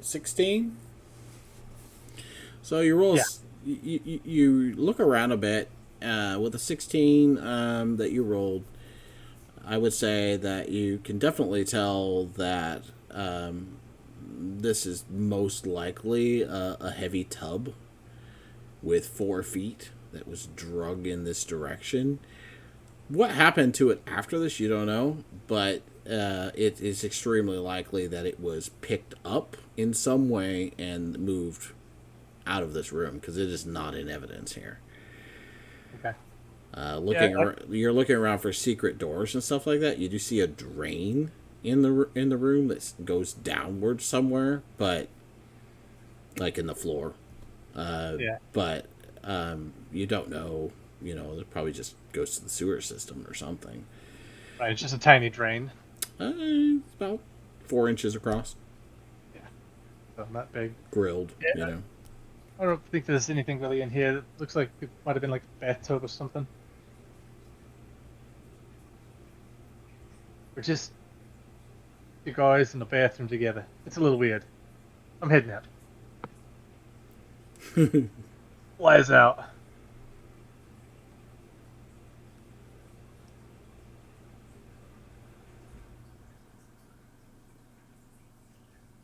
$16. So you roll. Yeah. You look around a bit with a 16 that you rolled. I would say that you can definitely tell that this is most likely a heavy tub with 4 feet that was drug in this direction. What happened to it after this, you don't know, but it is extremely likely that it was picked up in some way and moved out of this room because it is not in evidence here. Okay. You're looking around for secret doors and stuff like that. You do see a drain in the room that goes downward somewhere, but like in the floor. Yeah. But you don't know. You know, it probably just goes to the sewer system or something. Right. It's just a tiny drain. It's about 4 inches across, So not big. grilled. Yeah. You know. I don't think there's anything really in here. It looks like it might have been like a bathtub or something. Or just you guys in the bathroom together. It's a little weird. I'm heading out. Flies out.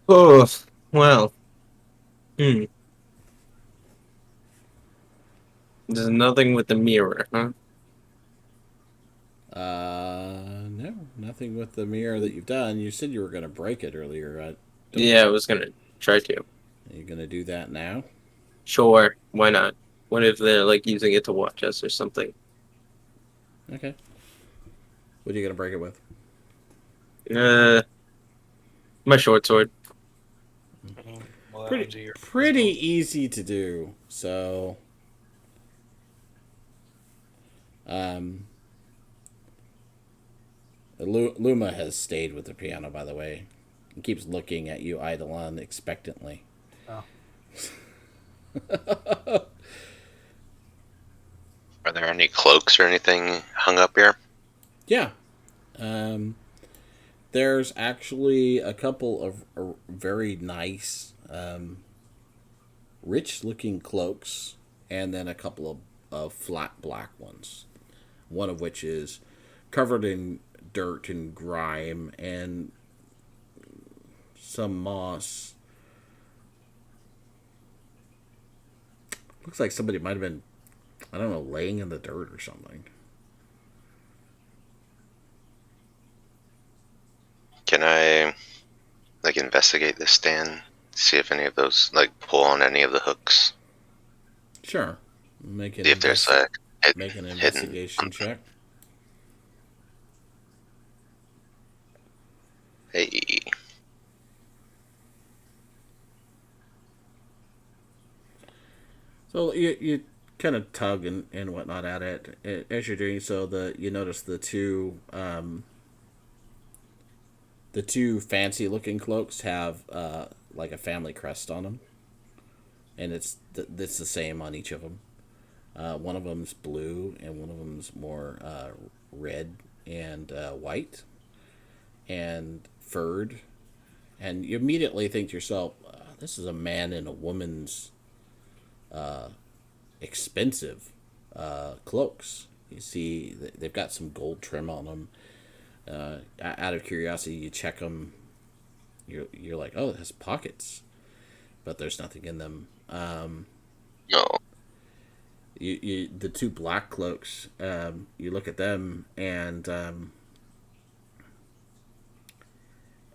Oh, well. Hmm. There's nothing with the mirror, huh? No, nothing with the mirror that you've done. You said you were going to break it earlier. Yeah, I was gonna try to. Are you going to do that now? Sure, why not? What if they're like using it to watch us or something? Okay. What are you going to break it with? My short sword. Well, Pretty easy to do. So, um, Luma has stayed with the piano, by the way. He keeps looking at you, Eidolon, expectantly. Oh. Are there any cloaks or anything hung up here? Yeah. There's actually a couple of very nice, rich-looking cloaks, and then a couple of flat black ones. One of which is covered in dirt and grime and some moss. Looks like somebody might have been, I don't know, laying in the dirt or something. Can I like investigate this stand? See if any of those like pull on any of the hooks. Sure. Make an, See if there's make an hidden. investigation check. Hey, So you kind of tug and whatnot at it. As you're doing so, you notice the two fancy looking cloaks have like a family crest on them, and it's the same on each of them. One of them's blue, and one of them's more red and white and furred. And you immediately think to yourself, "This is a man and a woman's expensive cloaks." You see, they've got some gold trim on them. Out of curiosity, you check them. You're like, "Oh, it has pockets." but there's nothing in them. No. The two black cloaks, you look at them, and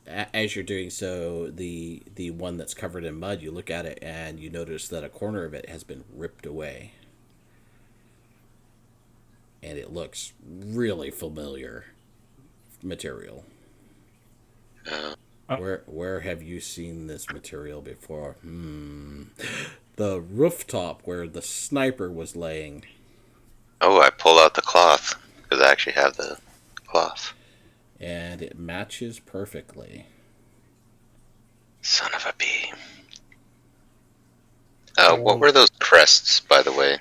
as you're doing so, the one that's covered in mud, you look at it and you notice that a corner of it has been ripped away, and it looks really familiar material. Where have you seen this material before? The rooftop where the sniper was laying. Oh, I pull out the cloth because I actually have the cloth. And it matches perfectly. Son of a bee. What were those crests, by the way,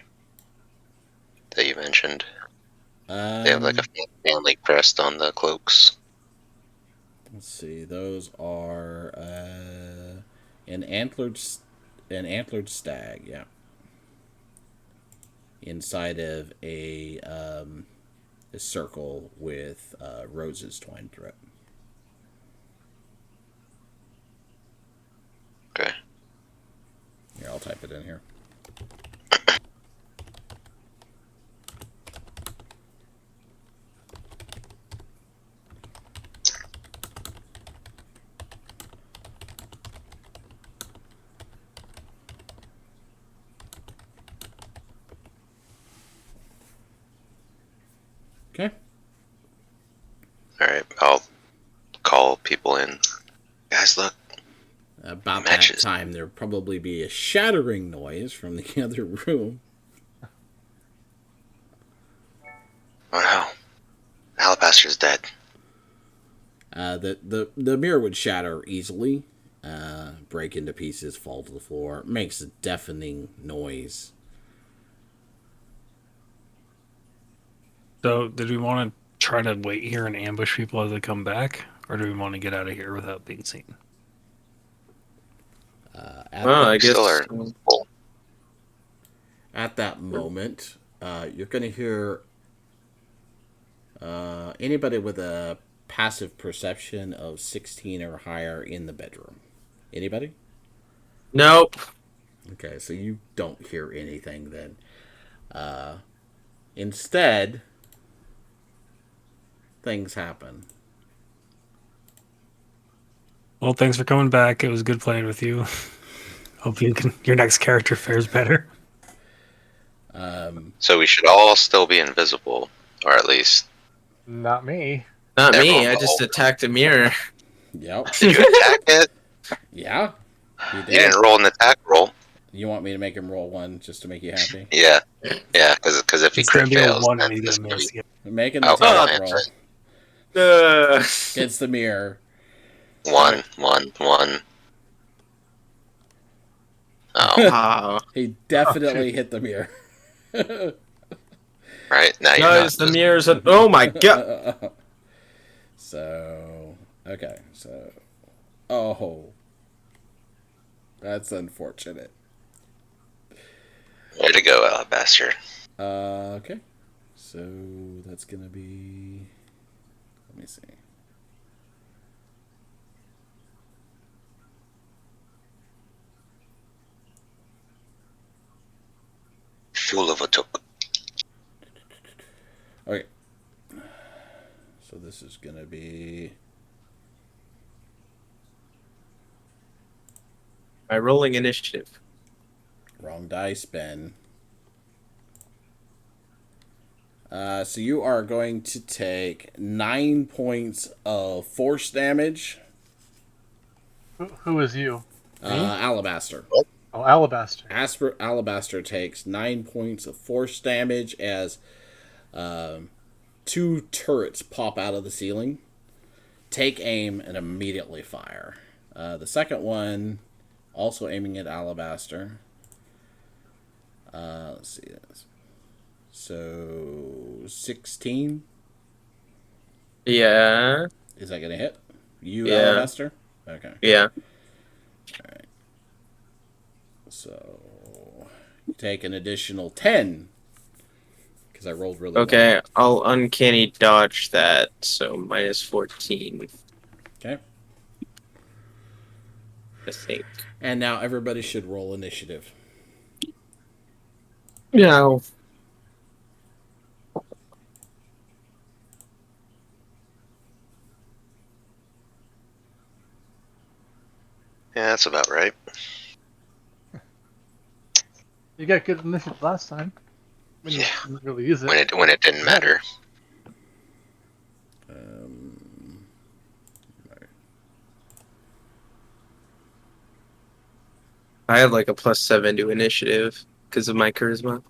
that you mentioned? They have like a family crest on the cloaks. Let's see. Those are an antlered stag. Yeah. Inside of a circle with roses twined through it. Okay. Here, I'll type it in here. Okay. Alright, I'll call people in. Guys, look. About Matches. that time, there'll probably be a shattering noise from the other room. Oh no. Alabaster's dead. The mirror would shatter easily, break into pieces, fall to the floor. It makes a deafening noise. So, did we want to try to wait here and ambush people as they come back? Or do we want to get out of here without being seen? I guess. Still are full. At that moment, you're going to hear anybody with a passive perception of 16 or higher in the bedroom. Anybody? Nope. Okay, so you don't hear anything then. Instead, things happen. Well, thanks for coming back. It was good playing with you. Hope your next character fares better. So we should all still be invisible, or at least. Not me. Not me. Everyone I just attacked a mirror. Yep. Did you attack it? Yeah. You You did. didn't roll an attack roll. You want me to make him roll one just to make you happy? Yeah, because if he It's going crit to be a fails, 1 then and he's it's going to miss. Yeah. Make an Oh, attack man. roll. Uh, Against the mirror. one. Oh, wow. He definitely hit the mirror. right now you're Guys, not. the mirror's a... Oh my god. So, okay, so, oh, that's unfortunate. Way to go, Alabaster. Okay, so that's gonna be, let me see. Fool of a took. Okay, so this is gonna be, By rolling initiative. wrong dice, Ben. So you are going to take 9 points of force damage. Who is you? Alabaster. Oh, Alabaster. Alabaster takes 9 points of force damage as 2 turrets pop out of the ceiling, take aim, and immediately fire. The second one, also aiming at Alabaster. Let's see this. So 16. Yeah. Is that gonna hit you, Yeah. Alabaster? Okay. Yeah. So you take an additional 10 because I rolled really Okay, well. I'll uncanny dodge that. So minus 14. Okay. I think. And now everybody should roll initiative. Yeah. Yeah, that's about right. You got good initiative last time. When you Yeah. didn't really use it. When it didn't matter. I have like a +7 to initiative because of my charisma.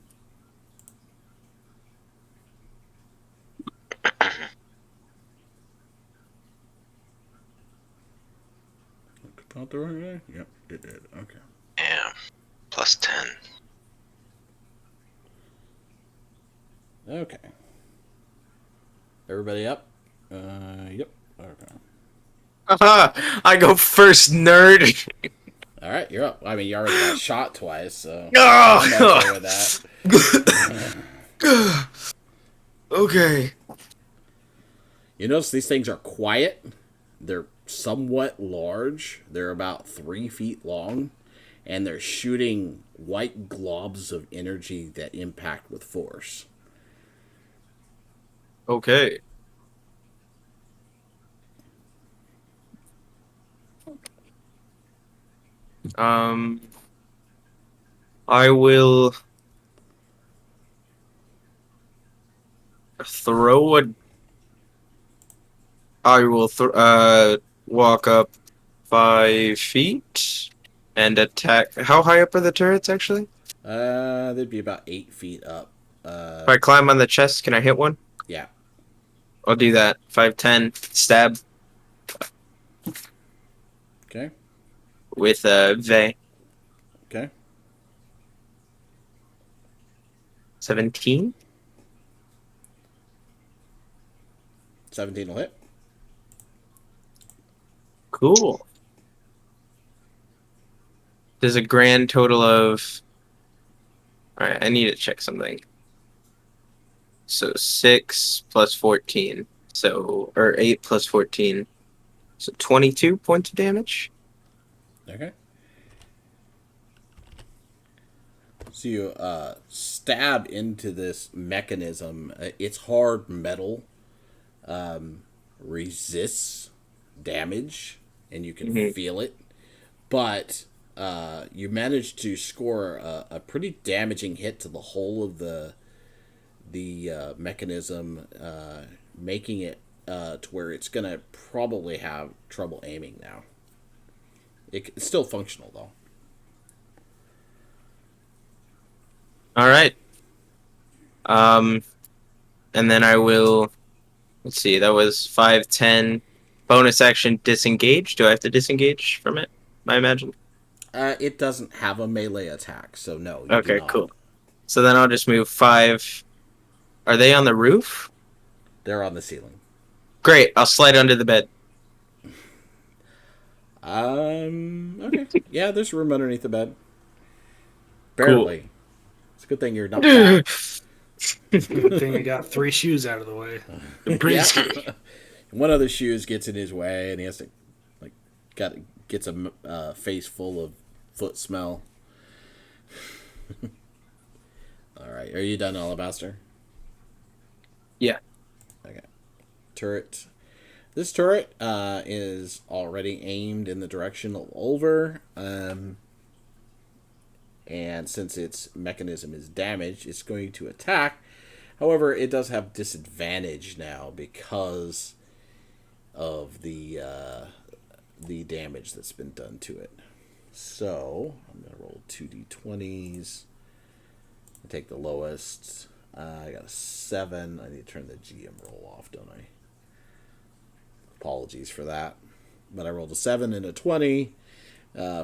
Not the right way? Yep, it did. Okay. Yeah. +10. Okay. Everybody up? Yep. Okay. Aha! I go first, nerd. All right, you're up. I mean, you already got shot twice, so I'm Oh! okay with that. Okay. You notice these things are quiet. They're somewhat large. They're about 3 feet long, and they're shooting white globs of energy that impact with force. Okay. I will throw a. I will walk up 5 feet and attack. How high up are the turrets actually? They'd be about 8 feet up. If I climb on the chest, can I hit one? Yeah. I'll do that. 5, 10, stab Okay. with V. Okay. 17. 17 will hit. Cool. There's a grand total of. All right, I need to check something. So 6 plus 14. So, or 8 plus 14. So 22 points of damage. Okay. So you stab into this mechanism. It's hard metal, resists damage, and you can feel it. But you manage to score a pretty damaging hit to the whole of the mechanism, making it to where it's going to probably have trouble aiming now. It's still functional, though. All right. And then I will. Let's see. That was 5, 10. Bonus action disengage. Do I have to disengage from it? I imagine. It doesn't have a melee attack, so no, you do Okay, not. cool. So then I'll just move 5. Are they on the roof? They're on the ceiling. Great. I'll slide under the bed. Okay. Yeah, there's room underneath the bed. Cool. Barely. It's a good thing you're not fat. Good thing I got 3 shoes out of the way. Yeah. One of the shoes gets in his way, and he has to, like, gets a face full of foot smell. All right. Are you done, Alabaster? Yeah. Okay. Turret. This turret is already aimed in the direction of Ulver. And since its mechanism is damaged, it's going to attack. However, it does have disadvantage now because of the damage that's been done to it. So I'm going to roll 2d20s. I take the lowest. I got a 7. I need to turn the GM roll off, don't I? Apologies for that. But I rolled a 7 and a 20.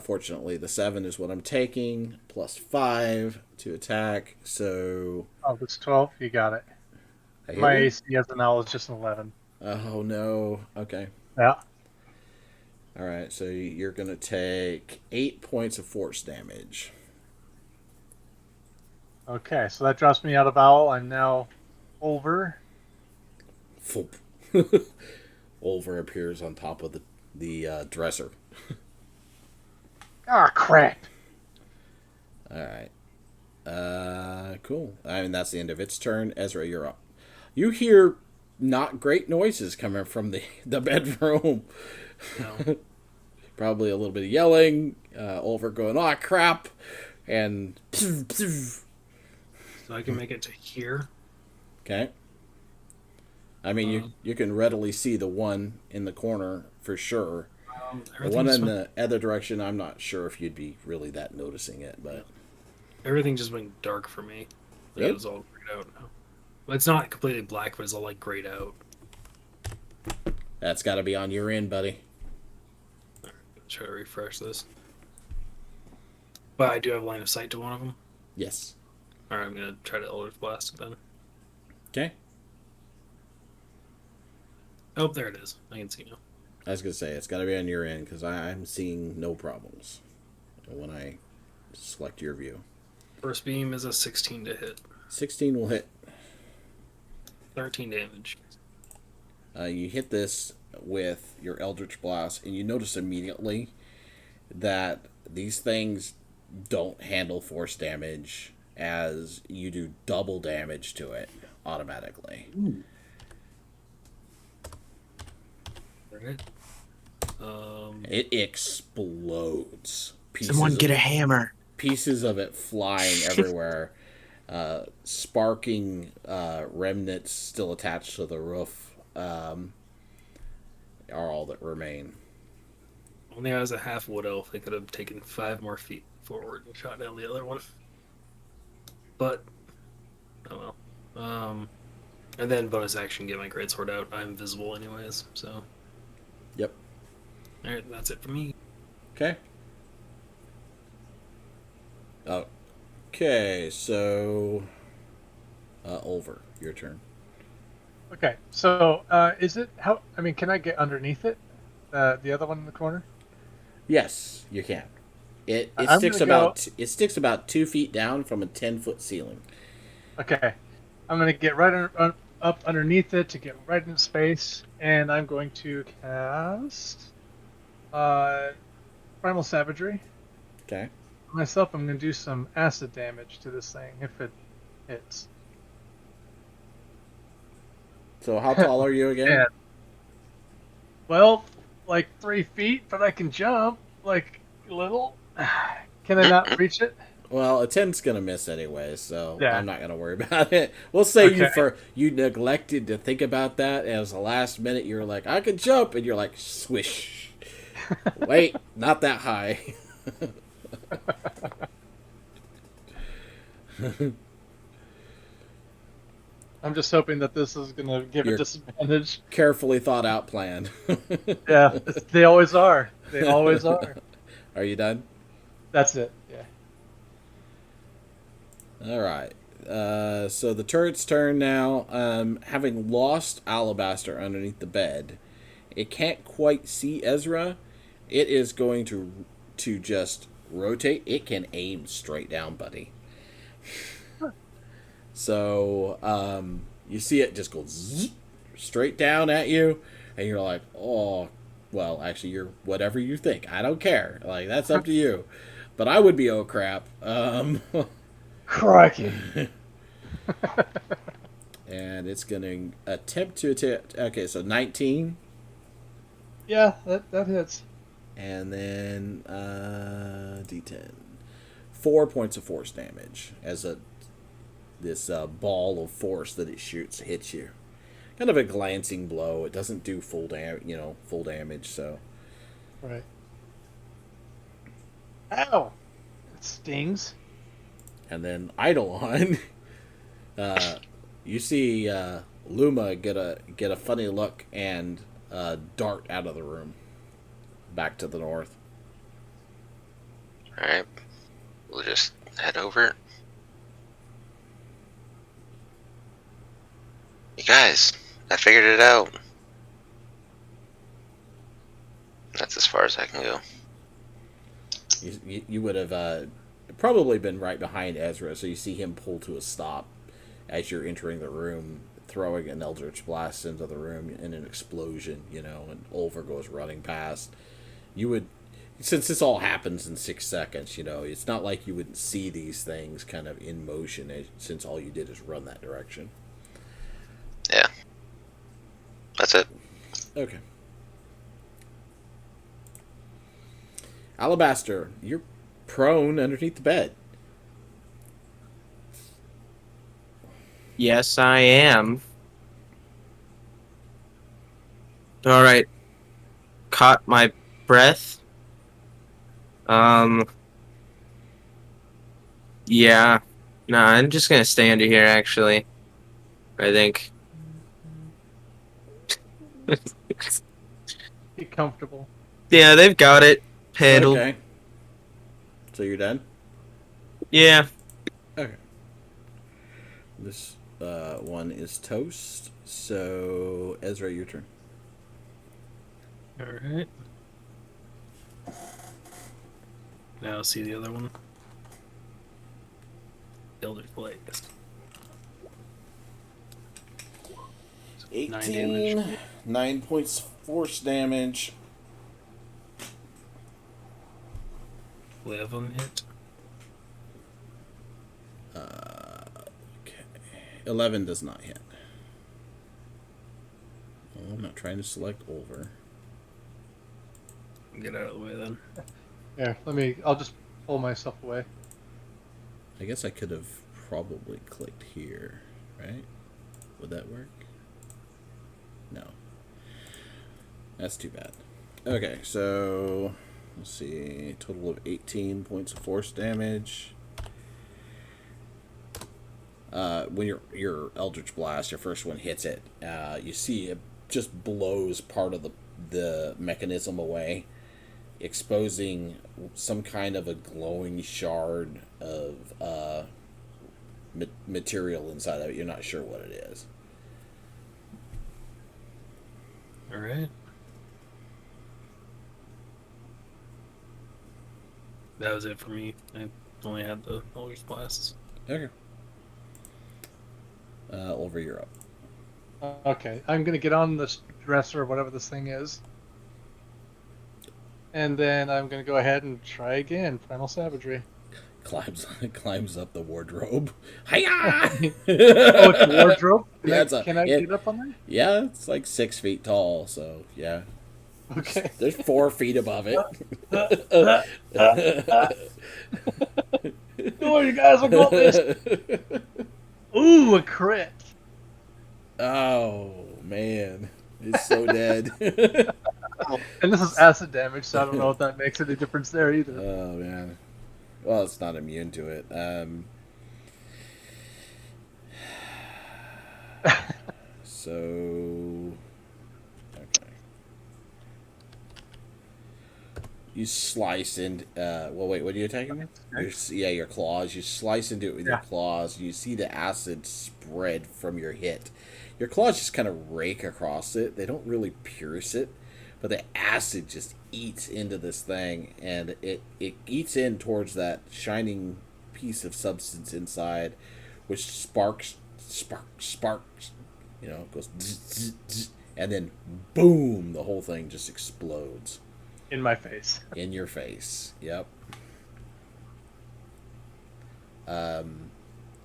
Fortunately, the 7 is what I'm taking, plus 5 to attack. So. Oh, it's 12. You got it. My AC as of now is just an 11. Oh, no. Okay. Yeah. All right, so you're going to take 8 points of force damage. Okay, so that drops me out of Owl. I'm now over. Foop. Ulver appears on top of the dresser. Ah, crap. All right. Cool. I mean, that's the end of its turn. Ezra, you're up. You hear not great noises coming from the bedroom. No. Probably a little bit of yelling. Over going, oh crap, and So I can make it to here. okay. I mean, you can readily see the one in the corner for sure. The one Everything's in fine. the other direction, I'm not sure if you'd be really that noticing it, but Everything just went dark for me. It Yep. was all grayed out now. Well, it's not completely black, but it's all like grayed out. that's got to be on your end, buddy. Try to refresh this. But I do have line of sight to one of them. Yes. Alright, I'm gonna try to Eldritch Blast it then. Okay. Oh, there it is. I can see now. I was gonna say it's got to be on your end because I'm seeing no problems when I select your view. First beam is a 16 to hit. 16 will hit. 13 damage. You hit this with your Eldritch Blast, and you notice immediately that these things don't handle force damage as you do double damage to it automatically. Alright. It explodes. Someone get a hammer. Pieces of it flying everywhere. Sparking remnants still attached to the roof are all that remain. Only I was a half wood elf, they could have taken 5 more feet forward and shot down the other one. But, oh well. And then bonus action, get my greatsword out. I'm visible anyways, so. Yep. Alright, that's it for me. Okay. Okay, so Ulver, your turn. Okay, so is it how? I mean, can I get underneath it? The other one in the corner. Yes, you can. It I'm sticks gonna go- about it sticks about 2 feet down from a 10-foot ceiling. Okay, I'm gonna get up underneath it to get right in space, and I'm going to cast Primal Savagery. Okay. Myself, I'm gonna do some acid damage to this thing if it hits. So how tall are you again? Yeah. Well, like 3 feet, but I can jump like a little. Can I not reach it? Well, a 10's gonna miss anyway, so Yeah. I'm not gonna worry about it. We'll say Okay. you neglected to think about that, and as the last minute you're like, I can jump, and you're like, swish. Wait, not that high. I'm just hoping that this is gonna give You're- a disadvantage. Carefully thought out plan. Yeah, they always are. They always are. Are you done? That's it. Yeah. All right. So the turret's turn now. Having lost Alabaster underneath the bed, it can't quite see Ezra. It is going to just rotate. It can aim straight down, buddy. So you see it just go zzz, straight down at you, and you're like, oh, well, actually, you're whatever you think. I don't care. Like that's up to you. But I would be oh crap. Crikey. And it's going to attempt to attack. Okay, so 19. Yeah, that hits. And then D10. 4 points of force damage as this ball of force that it shoots hits you. Kind of a glancing blow. It doesn't do full damage. So Right. Ow! It stings. and then Eidolon, you see Luma get a funny look and dart out of the room, back to the north. Alright. We'll just head over. You guys, I figured it out. That's as far as I can go. You would have probably been right behind Ezra, so you see him pull to a stop as you're entering the room, throwing an Eldritch Blast into the room in an explosion, and Ulver goes running past. You since this all happens in 6 seconds, it's not like you wouldn't see these things kind of in motion since all you did is run that direction. Yeah. That's it. Okay. Alabaster, you're prone underneath the bed. Yes, I am. All right. Caught my breath. Yeah. No, I'm just gonna stay under here. Actually, I think. Be comfortable. Yeah, they've got it handled. Okay. So you're done? Yeah. Okay. This one is toast. So, Ezra, your turn. All right. Now see the other one. Elder Blades. 18. 9 damage. 9 points force damage. 11 hit. Okay. 11 does not hit. Oh, I'm not trying to select over. Get out of the way then. Here, I'll just pull myself away. I guess I could have probably clicked here, right? Would that work? No. That's too bad. Okay, so let's see. Total of 18 points of force damage. When your Eldritch Blast, your first one hits it, you see it just blows part of the mechanism away, exposing some kind of a glowing shard of material inside of it. You're not sure what it is. All right. That was it for me. I only had the Eldritch Blasts. Okay. Over, you're up. Okay, I'm gonna get on this dresser or whatever this thing is. And then I'm gonna go ahead and try again. Primal Savagery. Climbs up the wardrobe. Hiya! Oh, it's a wardrobe? Can I Yeah. get up on there? Yeah, it's like 6 feet tall, so yeah. Okay. There's 4 feet above it. Oh, you guys will go up this. Ooh, a crit. Oh man, it's so dead. And this is acid damage, so I don't know if that makes any difference there either. Oh man. Well, it's not immune to it. So okay. You slice in. Well, wait. What are you attacking with? Your claws. You slice into it with your claws. And you see the acid spread from your hit. Your claws just kind of rake across it. They don't really pierce it, but the acid just eats into this thing, and it eats in towards that shining piece of substance inside, which sparks. Goes zzz, zzz, zzz, and then boom, the whole thing just explodes. In my face. In your face. Yep.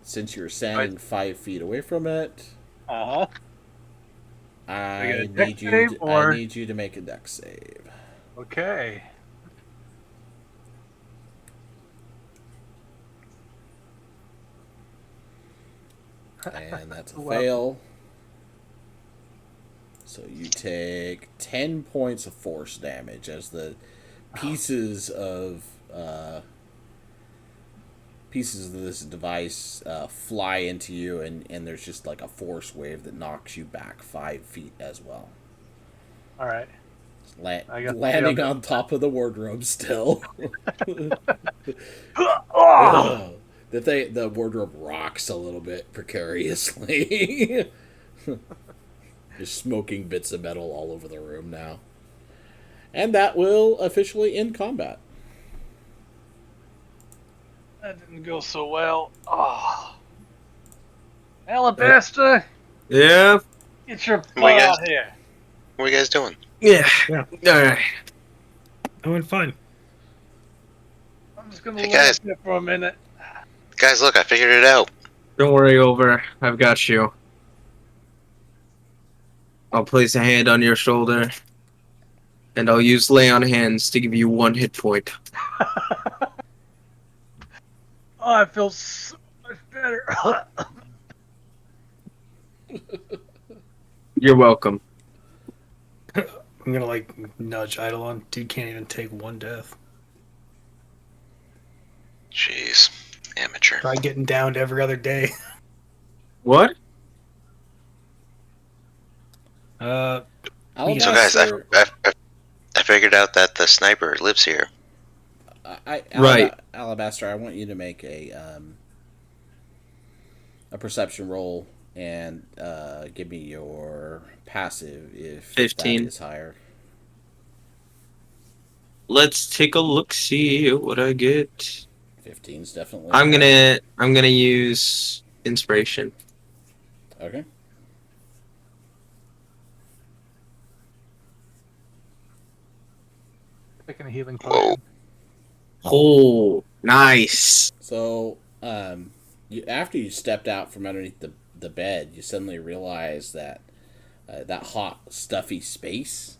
Since you're standing 5 feet away from it, I need you to make a dex save. Okay. And that's a fail. So you take 10 points of force damage as the pieces of this device fly into you, and there's just like a force wave that knocks you back 5 feet as well. All right. Landing on top of the wardrobe still. The wardrobe rocks a little bit precariously. There's smoking bits of metal all over the room now. And that will officially end combat. That didn't go so well. Oh. Alabaster, Yeah. get your butt Well, out here. What are you guys doing? Yeah. Yeah. All right. I went fine. I'm just gonna Hey, lay guys. up here for a minute. Guys, look, I figured it out. Don't worry, Over. I've got you. I'll place a hand on your shoulder, and I'll use lay on hands to give you 1 hit point. Oh, I feel so much better. You're welcome. I'm gonna like nudge Eidolon. Dude can't even take 1 death. Jeez. Amateur. Try getting downed every other day. What? So, guys, Alabaster, I figured out that the sniper lives here. Right. Alabaster, I want you to make a perception roll and give me your passive if 15. that is higher. Let's take a look. See what I get. 15's definitely. I'm higher. gonna use inspiration. Okay. Taking a healing Whoa. potion. Oh, nice. So, after you stepped out from underneath the bed, you suddenly realize that that hot, stuffy space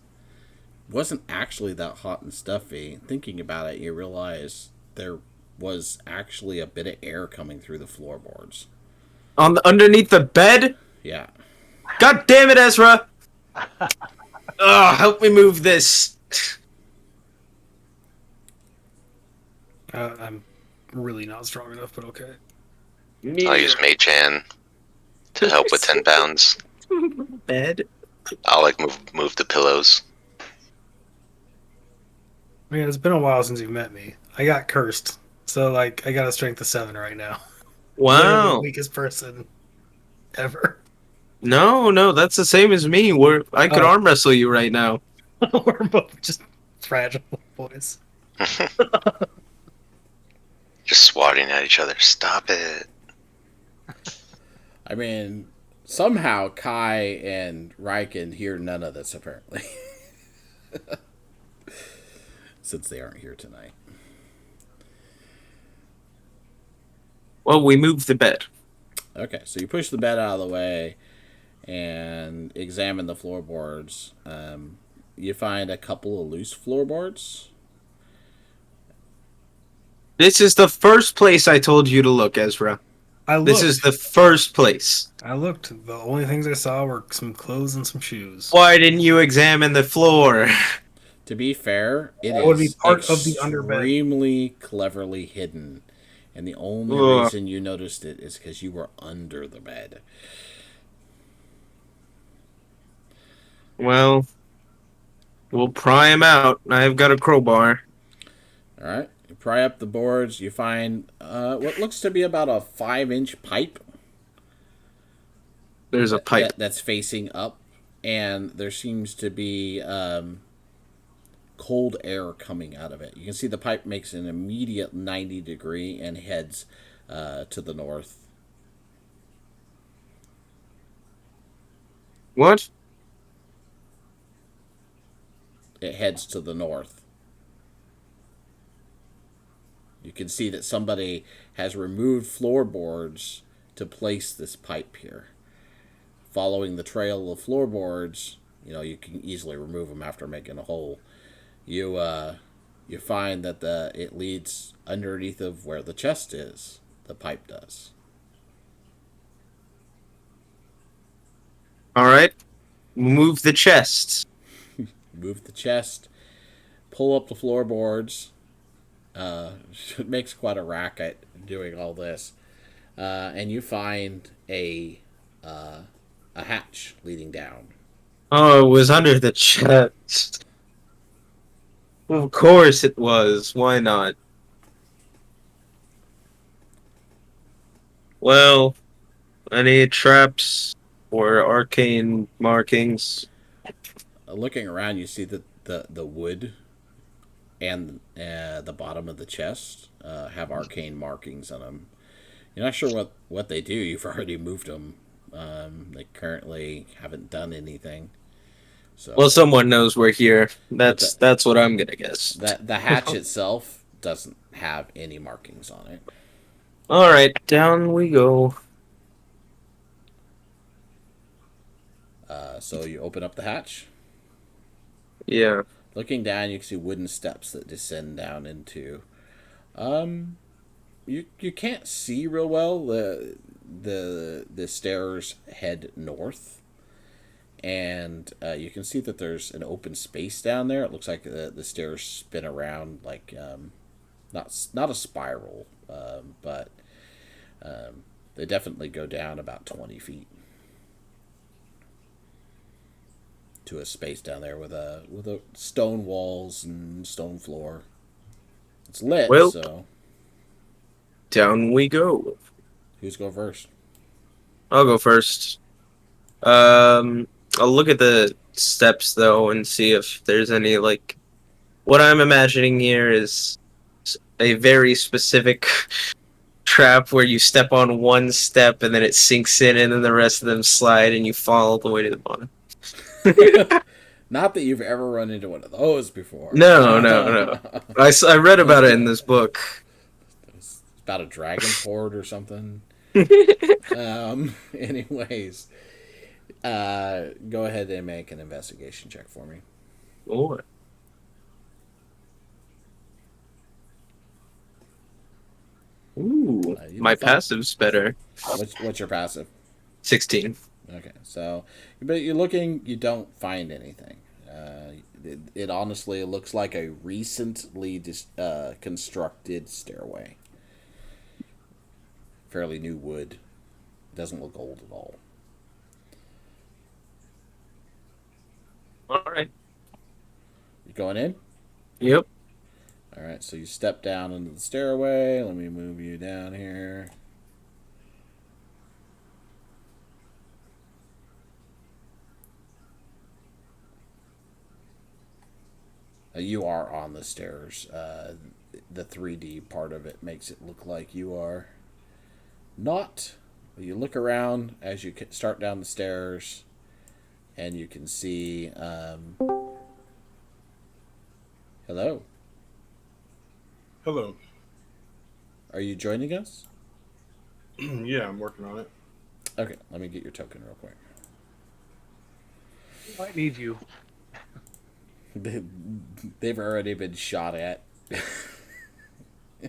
wasn't actually that hot and stuffy. Thinking about it, you realize there was actually a bit of air coming through the floorboards. Underneath the bed. Yeah. God damn it, Ezra! Help me move this. I'm really not strong enough, but okay. I'll use Mage Hand to help with 10 pounds. Bed. I'll like move the pillows. Man, it's been a while since you've met me. I got cursed, so like I got a strength of 7 right now. Literally the Wow. weakest person ever. No, that's the same as me. I could Oh. arm wrestle you right now. We're both just fragile boys. Just swatting at each other. Stop it. I mean, somehow Kai and Riken hear none of this, apparently. Since they aren't here tonight. Well, we moved the bed. Okay, so you push the bed out of the way and examine the floorboards. You find a couple of loose floorboards. This is the first place I told you to look, Ezra. I looked. This is the first place. I looked. The only things I saw were some clothes and some shoes. Why didn't you examine the floor? To be fair, it That would be is part of the underbed. extremely cleverly hidden. And the only Ugh. reason you noticed it is because you were under the bed. Well, we'll pry him out. I've got a crowbar. All right. You pry up the boards. You find what looks to be about a 5-inch pipe. There's a pipe. That's facing up. And there seems to be cold air coming out of it. You can see the pipe makes an immediate 90 degree and heads to the north. What? It heads to the north. You can see that somebody has removed floorboards to place this pipe here. Following the trail of floorboards, you can easily remove them after making a hole. You find that it leads underneath of where the chest is. The pipe does. All right. Move the chest. Move the chest. Pull up the floorboards. It makes quite a racket doing all this. And you find a hatch leading down. Oh, it was under the chest. Of course it was. Why not? Well, any traps or arcane markings? Looking around, you see that the wood and the bottom of the chest have arcane markings on them. You're not sure what they do. You've already moved them. They currently haven't done anything. So Well, someone knows we're here. That's what I'm gonna guess. the hatch itself doesn't have any markings on it. All right, down we go. So you open up the hatch. Yeah. Looking down, you can see wooden steps that descend down into. You can't see real well. The stairs head north, and you can see that there's an open space down there. It looks like the stairs spin around like not a spiral, but they definitely go down about 20 feet to a space down there with a stone walls and stone floor. It's lit, Well, so down we go. who's going first? I'll go first. I'll look at the steps though and see if there's any like. What I'm imagining here is a very specific trap where you step on one step and then it sinks in and then the rest of them slide and you fall all the way to the bottom. Not that you've ever run into one of those before. No. I read about it in this book. It's about a dragon port or something. Anyways, go ahead and make an investigation check for me. Oh. Ooh, my passive's better. What's your passive? 16. Okay, so but you're looking, you don't find anything. It honestly looks like a recently constructed stairway. Fairly new wood. It doesn't look old at all. All right. You going in? Yep. All right, so you step down into the stairway. Let me move you down here. You are on the stairs. The 3D part of it makes it look like you are not. You look around as you start down the stairs, and you can see. Hello. Hello. Are you joining us? Yeah, I'm working on it. Okay, let me get your token real quick. Might need you. They've already been shot at.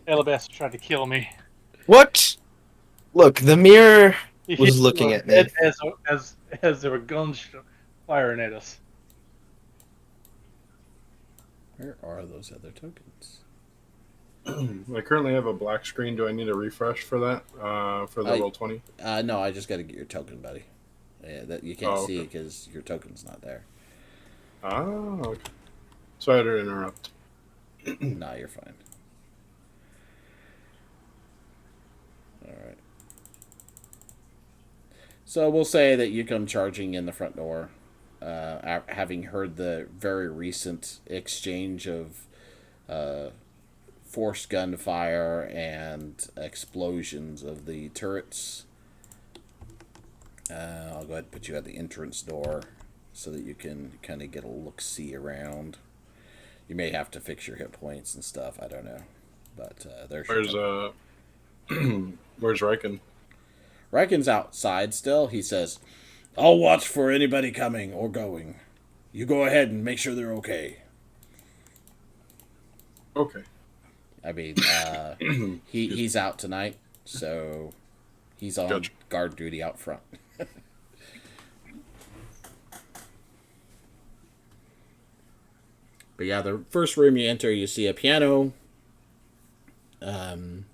Elabas tried to kill me. What? Look, the mirror He was hit looking me at me. as there were guns firing at us. Where are those other tokens? I currently have a black screen. Do I need a refresh for that? For the Roll20? No, I just got to get your token, buddy. Yeah, that you can't see it because your token's not there. Oh, okay. Sorry to interrupt. Nah, you're fine. All right. So we'll say that you come charging in the front door, having heard the very recent exchange of forced gunfire and explosions of the turrets. I'll go ahead and put you at the entrance door so that you can kind of get a look-see around. You may have to fix your hit points and stuff. I don't know, but there's. Where's Riken? Riken's outside still. He says, "I'll watch for anybody coming or going. You go ahead and make sure they're okay." Okay. I mean, he's out tonight, so he's on guard duty out front. But yeah, the first room you enter, you see a piano. The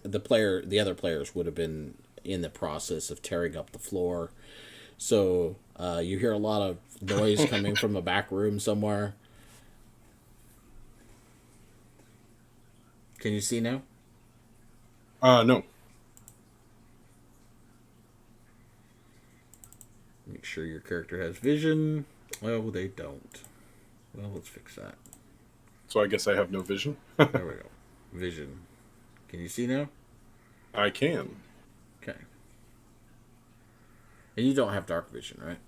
other players would have been in the process of tearing up the floor, so you hear a lot of noise coming from a back room somewhere. Can you see now? No. Make sure your character has vision. Well, they don't. Well, let's fix that. So I guess I have no vision. There we go. Vision. Can you see now? I can. Okay. And you don't have dark vision, right?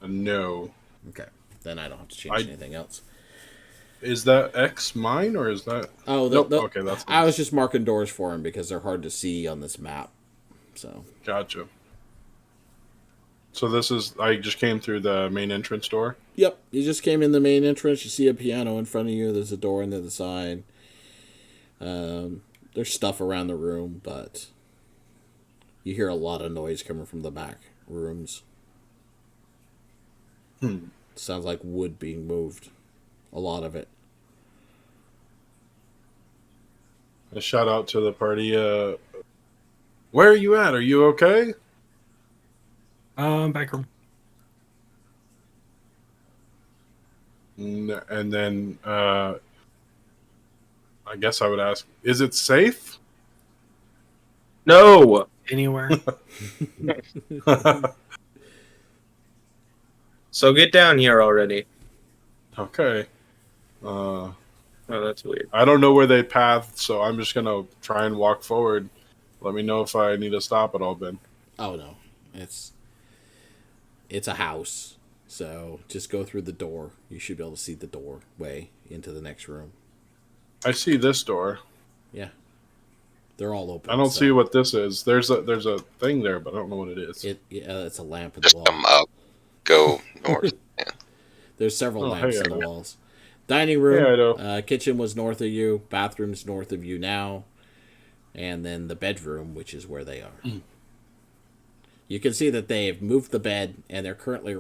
No. Okay. Then I don't have to change anything else. Is that X mine or is that? Oh, Nope. Okay, that's. I was just marking doors for him because they're hard to see on this map. So Gotcha. So this is. I just came through the main entrance door. yep, you just came in the main entrance. You see a piano in front of you. There's a door on the other side. There's stuff around the room, but you hear a lot of noise coming from the back rooms. Sounds like wood being moved. A lot of it. A shout out to the party. Where are you at? Are you okay? Back room. And then I guess I would ask, is it safe? No. Anywhere. So get down here already. Okay. Oh, that's weird. I don't know where they pathed, so I'm just gonna try and walk forward. Let me know if I need to stop at all, Ben. Oh no, it's a house, so just go through the door. You should be able to see the doorway into the next room. I see this door. Yeah, they're all open. I don't so see what this is. There's a thing there, but I don't know what it is. it's a lamp in the Just wall. come up, go north. There's several Oh, lamps hey, in the Ido. walls. Dining room, Hey, Ido. kitchen was north of you, bathroom's north of you now, and then the bedroom, which is where they are. You can see that they've moved the bed, and they're currently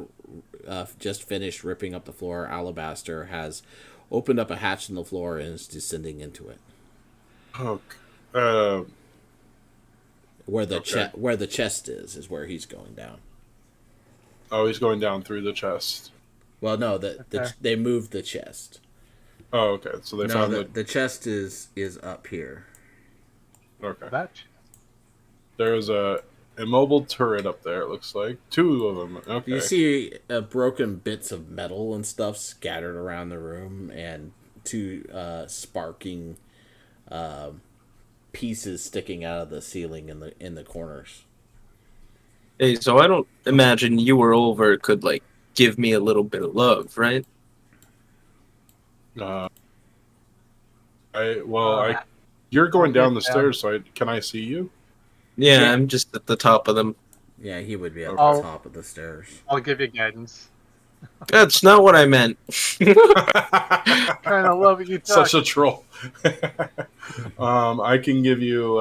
just finished ripping up the floor. Alabaster has opened up a hatch in the floor and is descending into it. Okay. Where the Okay. where the chest is where he's going down. Oh, he's going down through the chest. Well, no, Okay. they moved the chest. Oh, okay. So they found the chest is up here. Okay. That. There's a immobile turret up there. It looks like 2 of them. Okay. You see broken bits of metal and stuff scattered around the room, and 2 sparking pieces sticking out of the ceiling in the corners. Hey, so I don't imagine you or Over could like give me a little bit of love, right? You're going down the get down. stairs, so can I see you? Yeah, Yeah. I'm just at the top of them. Yeah, he would be at Okay. the top of the stairs. I'll give you guidance. That's not what I meant. Kind of love you. Such a troll. I can give you.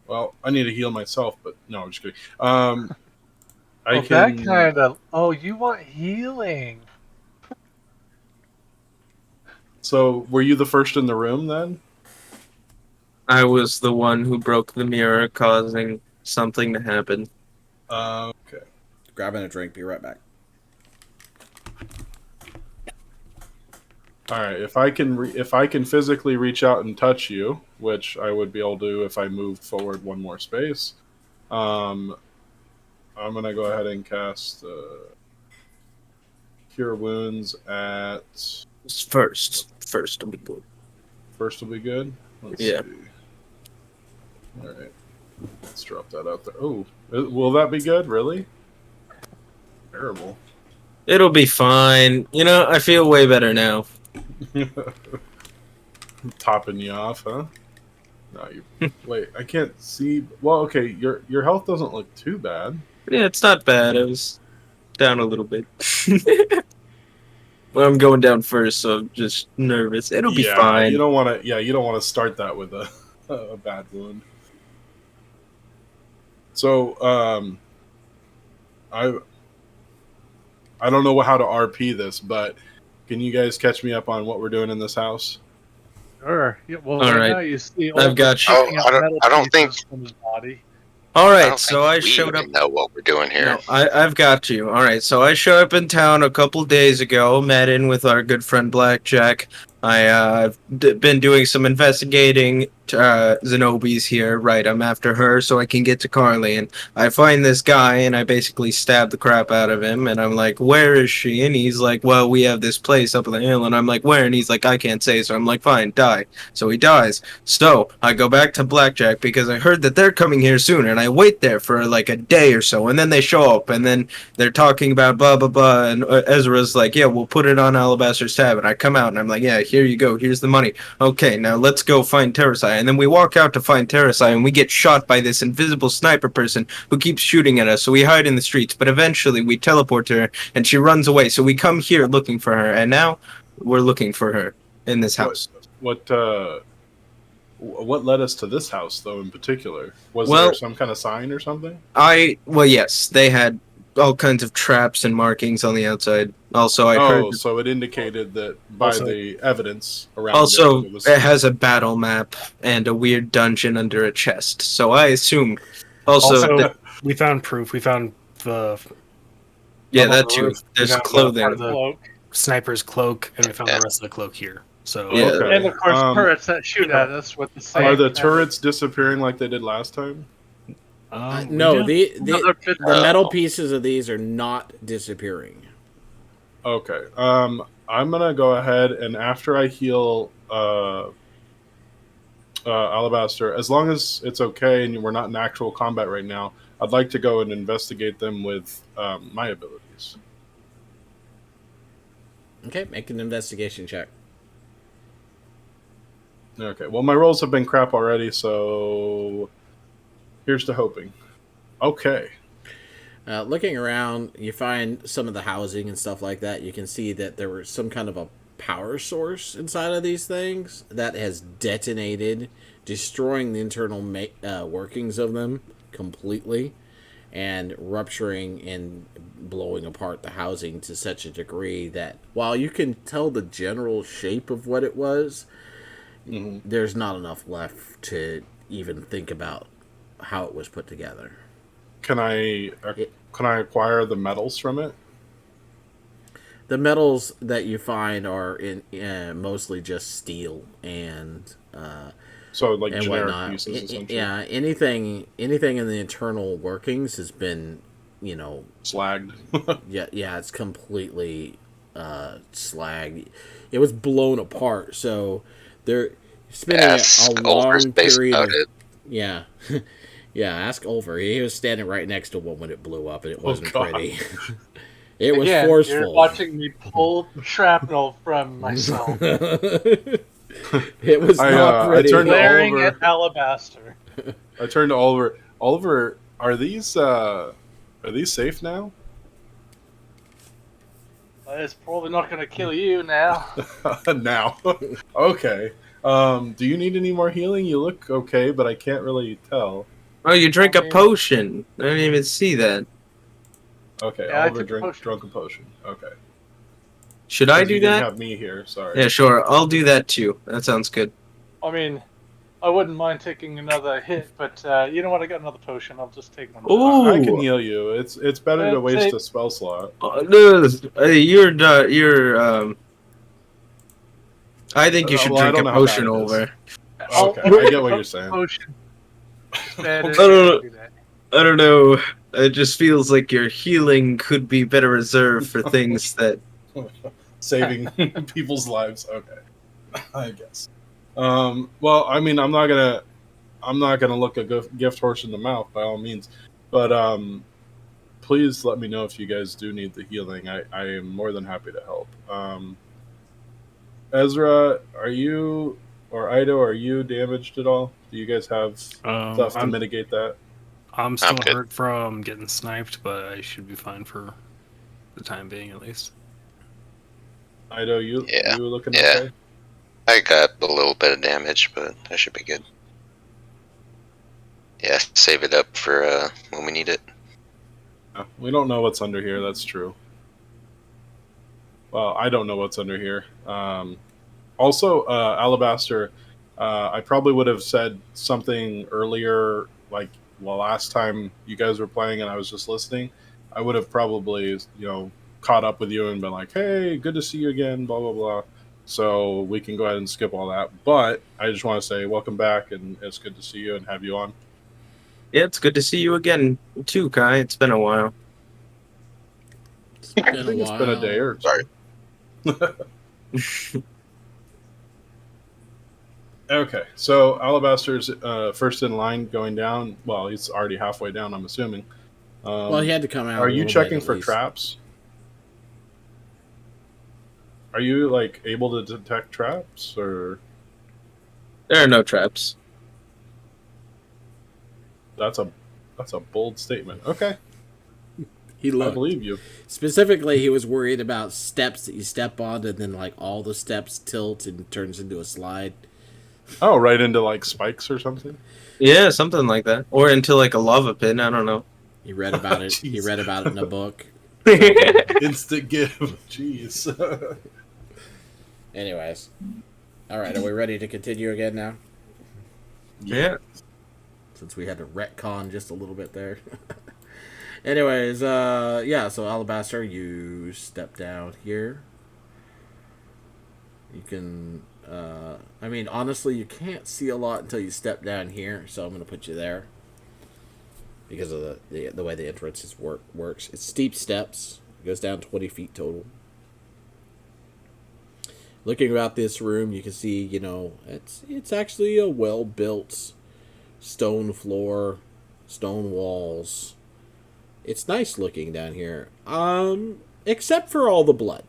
Well, I need to heal myself, but no, I'm just kidding. I Well, can. that kind of. Oh, you want healing? So, were you the first in the room then? I was the one who broke the mirror, causing something to happen. Okay. Grabbing a drink. Be right back. All right. If I can physically reach out and touch you, which I would be able to do if I moved forward one more space, I'm gonna go ahead and cast Cure Wounds at First will be good. first. Will be good. Let's Yeah. see. All right. Let's drop that out there. Oh, will that be good? Really? Terrible. It'll be fine. You know, I feel way better now. Topping you off, huh? No, you. Wait, I can't see. Well, okay, your health doesn't look too bad. Yeah, it's not bad. I was down a little bit. Well, I'm going down first, so I'm just nervous. It'll be fine. You don't want to. Yeah, you don't want to start that with a bad wound. So, I don't know how to RP this, but can you guys catch me up on what we're doing in this house? Sure. Yeah, well, All right right. now you see. I've got you. Picking up I don't- metal I don't think- pieces from his body. All I right, don't so think I we showed up. even know what we're doing here. No, I've got you. All right, so I showed up in town a couple days ago, met in with our good friend Blackjack. I've been doing some investigating Zenobie's here. Right, I'm after her so I can get to Carly. And I find this guy and I basically stab the crap out of him. And I'm like, where is she? And he's like, well, we have this place up on the hill. And I'm like, where? And he's like, I can't say. So I'm like, fine, die. So he dies. So I go back to Blackjack because I heard that they're coming here soon. And I wait there for like a day or so. And then they show up. And then they're talking about blah, blah, blah. And Ezra's like, yeah, we'll put it on Alabaster's tab. And I come out and I'm like, yeah, here you go. Here's the money. Okay, now let's go find Terrasai. And then we walk out to find Terrasai, and we get shot by this invisible sniper person who keeps shooting at us. So we hide in the streets, but eventually we teleport to her, and she runs away. So we come here looking for her, and now we're looking for her in this house. What led us to this house, though, in particular? Was Well- there some kind of sign or something? Well, yes, they had all kinds of traps and markings on the outside. Also, I heard. So it indicated that by Also- the evidence around Also, it was... it has a battle map and a weird dungeon under a chest. So I assume. Also, We found proof. We found the yeah, up on that the too. roof. There's We found clothing. part of the Cloak. sniper's cloak, and we found the rest of the cloak here. So Yeah. Okay. And of course, turrets that shoot at us with the same. Are the turrets disappearing like they did last time? No, we Another bit- the metal pieces of these are not disappearing. Okay. I'm gonna go ahead and after I heal Alabaster, as long as it's okay and we're not in actual combat right now, I'd like to go and investigate them with my abilities. Okay, make an investigation check. Okay. Well, my rolls have been crap already, so here's to hoping. Okay. Looking around, you find some of the housing and stuff like that. You can see that there was some kind of a power source inside of these things that has detonated, destroying the internal workings of them completely, and rupturing and blowing apart the housing to such a degree that while you can tell the general shape of what it was, there's not enough left to even think about how it was put together. Can I acquire the metals from it? The metals that you find are in mostly just steel and So like and generic whatnot. pieces, essentially. Yeah, anything in the internal workings has been, Slagged. yeah, it's completely slagged. It was blown apart, so they're spending Ask a Ulver's long face period. about it. Yeah. Yeah, ask Ulver. He was standing right next to one when it blew up, and it wasn't God. pretty. It was Again, forceful. You're watching me pull shrapnel from myself, It was I not pretty. turned to glaring Oliver. at Alabaster. I turned to Oliver. Oliver, are these safe now? It's probably not going to kill you now. Now. Okay. Do you need any more healing? You look okay, but I can't really tell. Oh, you drink a potion. I didn't even see that. Okay, Yeah, I Oliver took a potion. drunk a potion. Okay. Should I 'Cause do you didn't that? have me here. Sorry. Yeah, sure. I'll do that too. That sounds good. I mean, I wouldn't mind taking another hit, but you know what? I got another potion. I'll just take one. Ooh. I can heal you. It's better to waste Take- a spell slot. No, you're. I think you should Well, I drink don't a know how potion bad it is. over. Okay, I get what you're saying. Potion. Better I don't do that. I don't know. It just feels like your healing could be better reserved for things that. Saving people's lives. Okay, I guess. Well, I mean, I'm not gonna look a gift horse in the mouth by all means, but please let me know if you guys do need the healing. I am more than happy to help. Ezra, are you or Ido, are you damaged at all? Do you guys have stuff to mitigate that? I'm still good. hurt from getting sniped, but I should be fine for the time being, at least. Ido, you looking Yeah. okay? I got a little bit of damage, but I should be good. Yeah, save it up for when we need it. Yeah, we don't know what's under here. That's true. Well, I don't know what's under here. Also, Alabaster, I probably would have said something earlier, like last time you guys were playing and I was just listening. I would have probably, caught up with you and been like, "Hey, good to see you again." Blah blah blah. So we can go ahead and skip all that. But I just want to say welcome back, and it's good to see you and have you on. Yeah, it's good to see you again too, Kai. It's been a while. It's I been a think it's been a day while. or two. Sorry. Okay, so Alabaster's first in line going down. Well, he's already halfway down, I'm assuming. Well, he had to come out. Are a you little checking bit, at for least. traps? Are you like able to detect traps, or There are no traps. that's a bold statement. Okay, He I looked. believe you. Specifically, he was worried about steps that you step on, and then like all the steps tilt and turns into a slide. Oh, right into like spikes or something. Yeah, something like that. Or into like a lava pit. I don't know. He read about it. He Jeez. read about it in a book. Instant give. Jeez. Anyways, all right. Are we ready to continue again now? Yeah. Since we had to retcon just a little bit there. Anyways, yeah. So Alabaster, you step down here. You can. I mean, honestly, you can't see a lot until you step down here. So I'm gonna put you there because of the way the entrance works. It's steep steps. It goes down 20 feet total. Looking about this room, you can see, you know, it's actually a well built stone floor, stone walls. It's nice looking down here. Except for all the blood.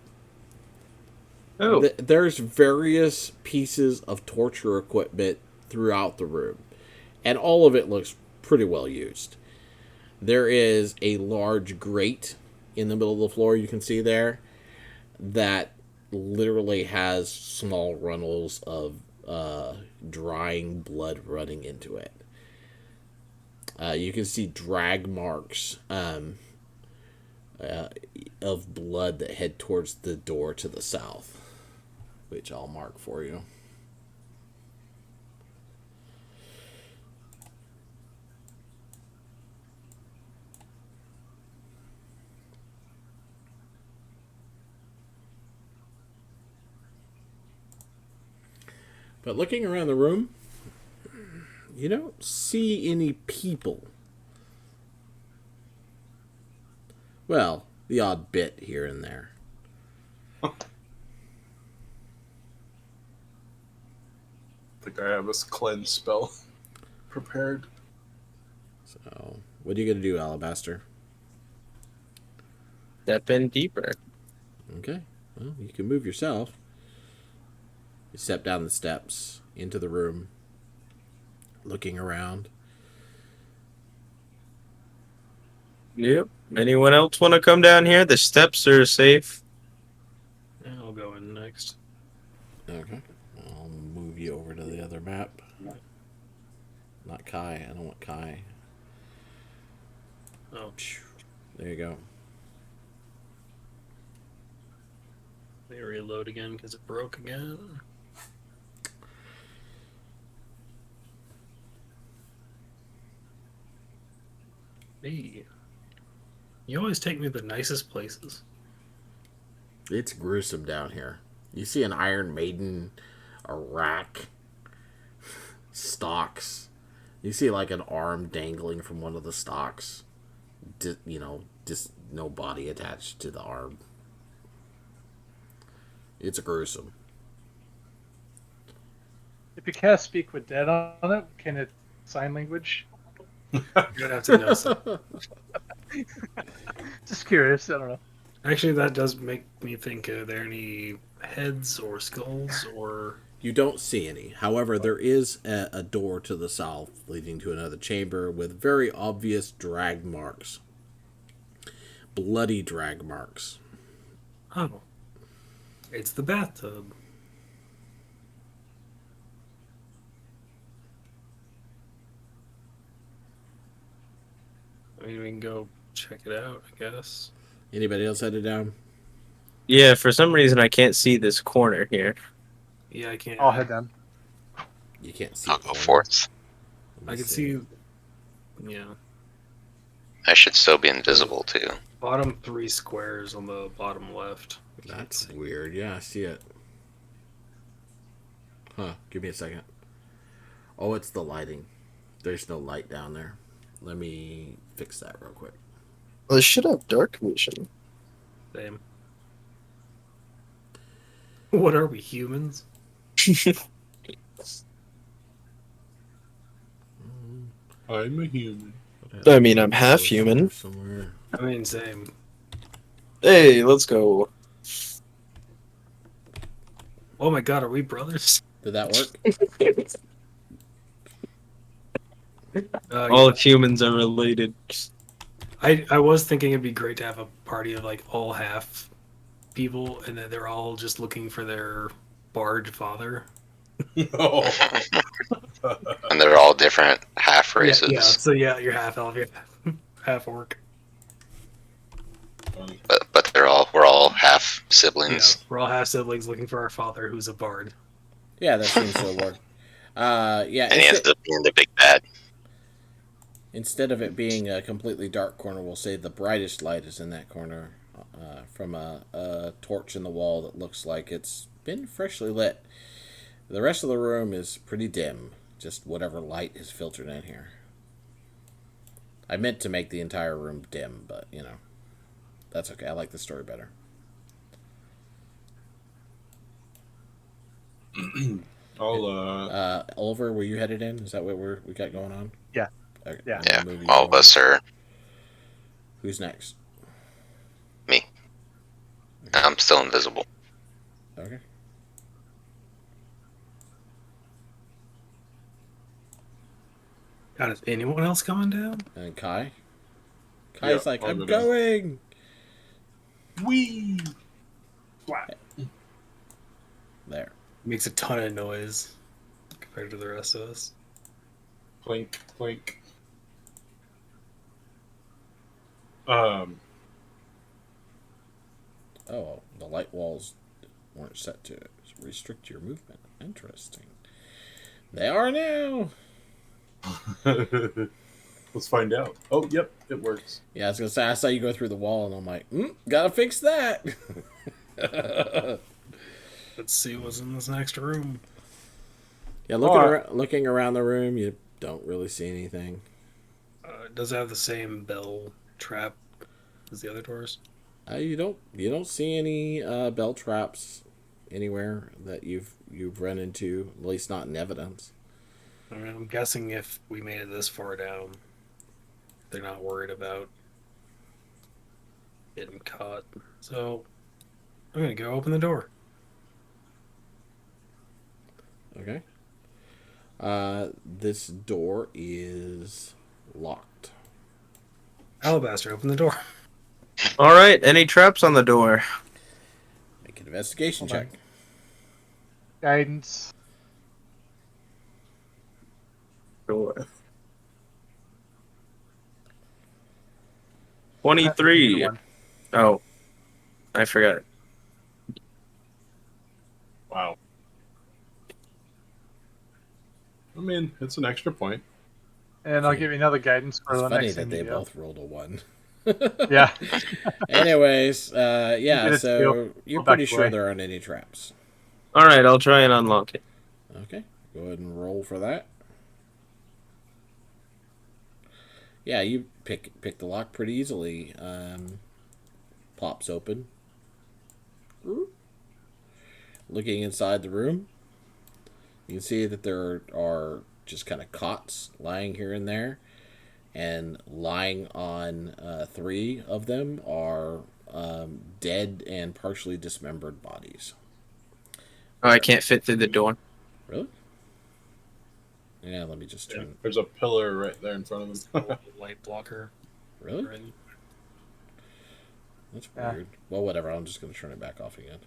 Oh. There's various pieces of torture equipment throughout the room, and all of it looks pretty well used. There is a large grate in the middle of the floor, you can see there, that literally has small runnels of drying blood running into it. You can see drag marks of blood that head towards the door to the south, which I'll mark for you. But looking around the room, you don't see any people. Well, the odd bit here and there. I think I have this cleanse spell prepared. So, what are you going to do, Alabaster? Step in deeper. Okay. Well, you can move yourself. You step down the steps into the room, looking around. Yep. Anyone else want to come down here? The steps are safe. Yeah, I'll go in next. Okay. I'll move you over to the other map. Not Kai. I don't want Kai. Oh, There you go. let me reload again because it broke again. Hey, you always take me to the nicest places. It's gruesome down here. You see an Iron Maiden, a rack, stalks. You see like an arm dangling from one of the stalks. Just no body attached to the arm. It's gruesome. If you cast Speak with Dead on it, can it sign language? You're gonna have to know something. Just curious. I don't know. Actually, that does make me think: are there any heads or skulls or? You don't see any. However, there is a door to the south leading to another chamber with very obvious drag marks. Bloody drag marks. Oh, it's the bathtub. I mean, we can go check it out, I guess. Anybody else headed down? Yeah, for some reason I can't see this corner here. Yeah, I can't. I'll head down. You can't see. I'll a go corner. fourth. Let me I can see. Yeah, I should still be invisible too. bottom 3 squares on the bottom left. That's weird. Yeah, I see it. Huh. Give me a second. Oh, it's the lighting. There's no light down there. Let me fix that real quick. Well, it should have dark vision. Same. What are we, humans? I'm a human. I mean, I'm half human. Somewhere. I mean, same. Hey, let's go. Oh my god, are we brothers? Did that work? All humans are related. I was thinking it'd be great to have a party of like all half people, and then they're all just looking for their bard father. Oh. And they're all different half races. Yeah, so yeah, you're half elf, you're half orc. Funny. But we're all half Yeah, siblings. we're all half siblings looking for our father, who's a bard. Yeah, that seems to work. Yeah. And he ends up being the big bad. Instead of it being a completely dark corner, we'll say the brightest light is in that corner from a torch in the wall that looks like it's been freshly lit. The rest of the room is pretty dim, just whatever light is filtered in here. I meant to make the entire room dim, but, you know, that's okay. I like the story better. Oliver, were you headed in? Is that what we got going on? Yeah. Okay. Yeah. Yeah, Move you all of forward. us are Who's next? me. I'm still invisible. Okay. God, is anyone else coming down? And Kai? Kai's Yeah, like, I'll I'm go down. going! Wee. Flat. There. Makes a ton of noise compared to the rest of us. Clink, clink. Oh, the light walls weren't set to restrict your movement. Interesting. They are now! Let's find out. Oh, yep, it works. Yeah, I was gonna say, I saw you go through the wall, and I'm like, gotta fix that! Let's see what's in this next room. Yeah, looking around the room, you don't really see anything. It does have the same bell trap as the other doors. You don't see any bell traps anywhere that you've run into, at least not in evidence. I mean, I'm guessing if we made it this far down, they're not worried about getting caught. So I'm gonna go open the door. Okay. This door is locked. Alabaster, open the door. All right, any traps on the door? Make an investigation Hold check. on. Guidance. Door. 23. One. Oh, I forgot. Wow. I mean, it's an extra point. And I'll give you another guidance for It's the funny next that time they you go. both rolled a 1. Yeah. Anyways, yeah, get it, so Steele. you're Go back pretty sure away. there aren't any traps. All right, I'll try and unlock it. Okay, go ahead and roll for that. Yeah, you pick the lock pretty easily. Pops open. Looking inside the room, you can see that there are just kind of cots lying here and there, and lying on 3 of them are dead and partially dismembered bodies. Oh, I can't fit through the door. Really? Yeah, let me just Yeah, turn. there's a pillar right there in front of them. Light blocker. Really? Right. That's Yeah. weird. Well, whatever. I'm just going to turn it back off again.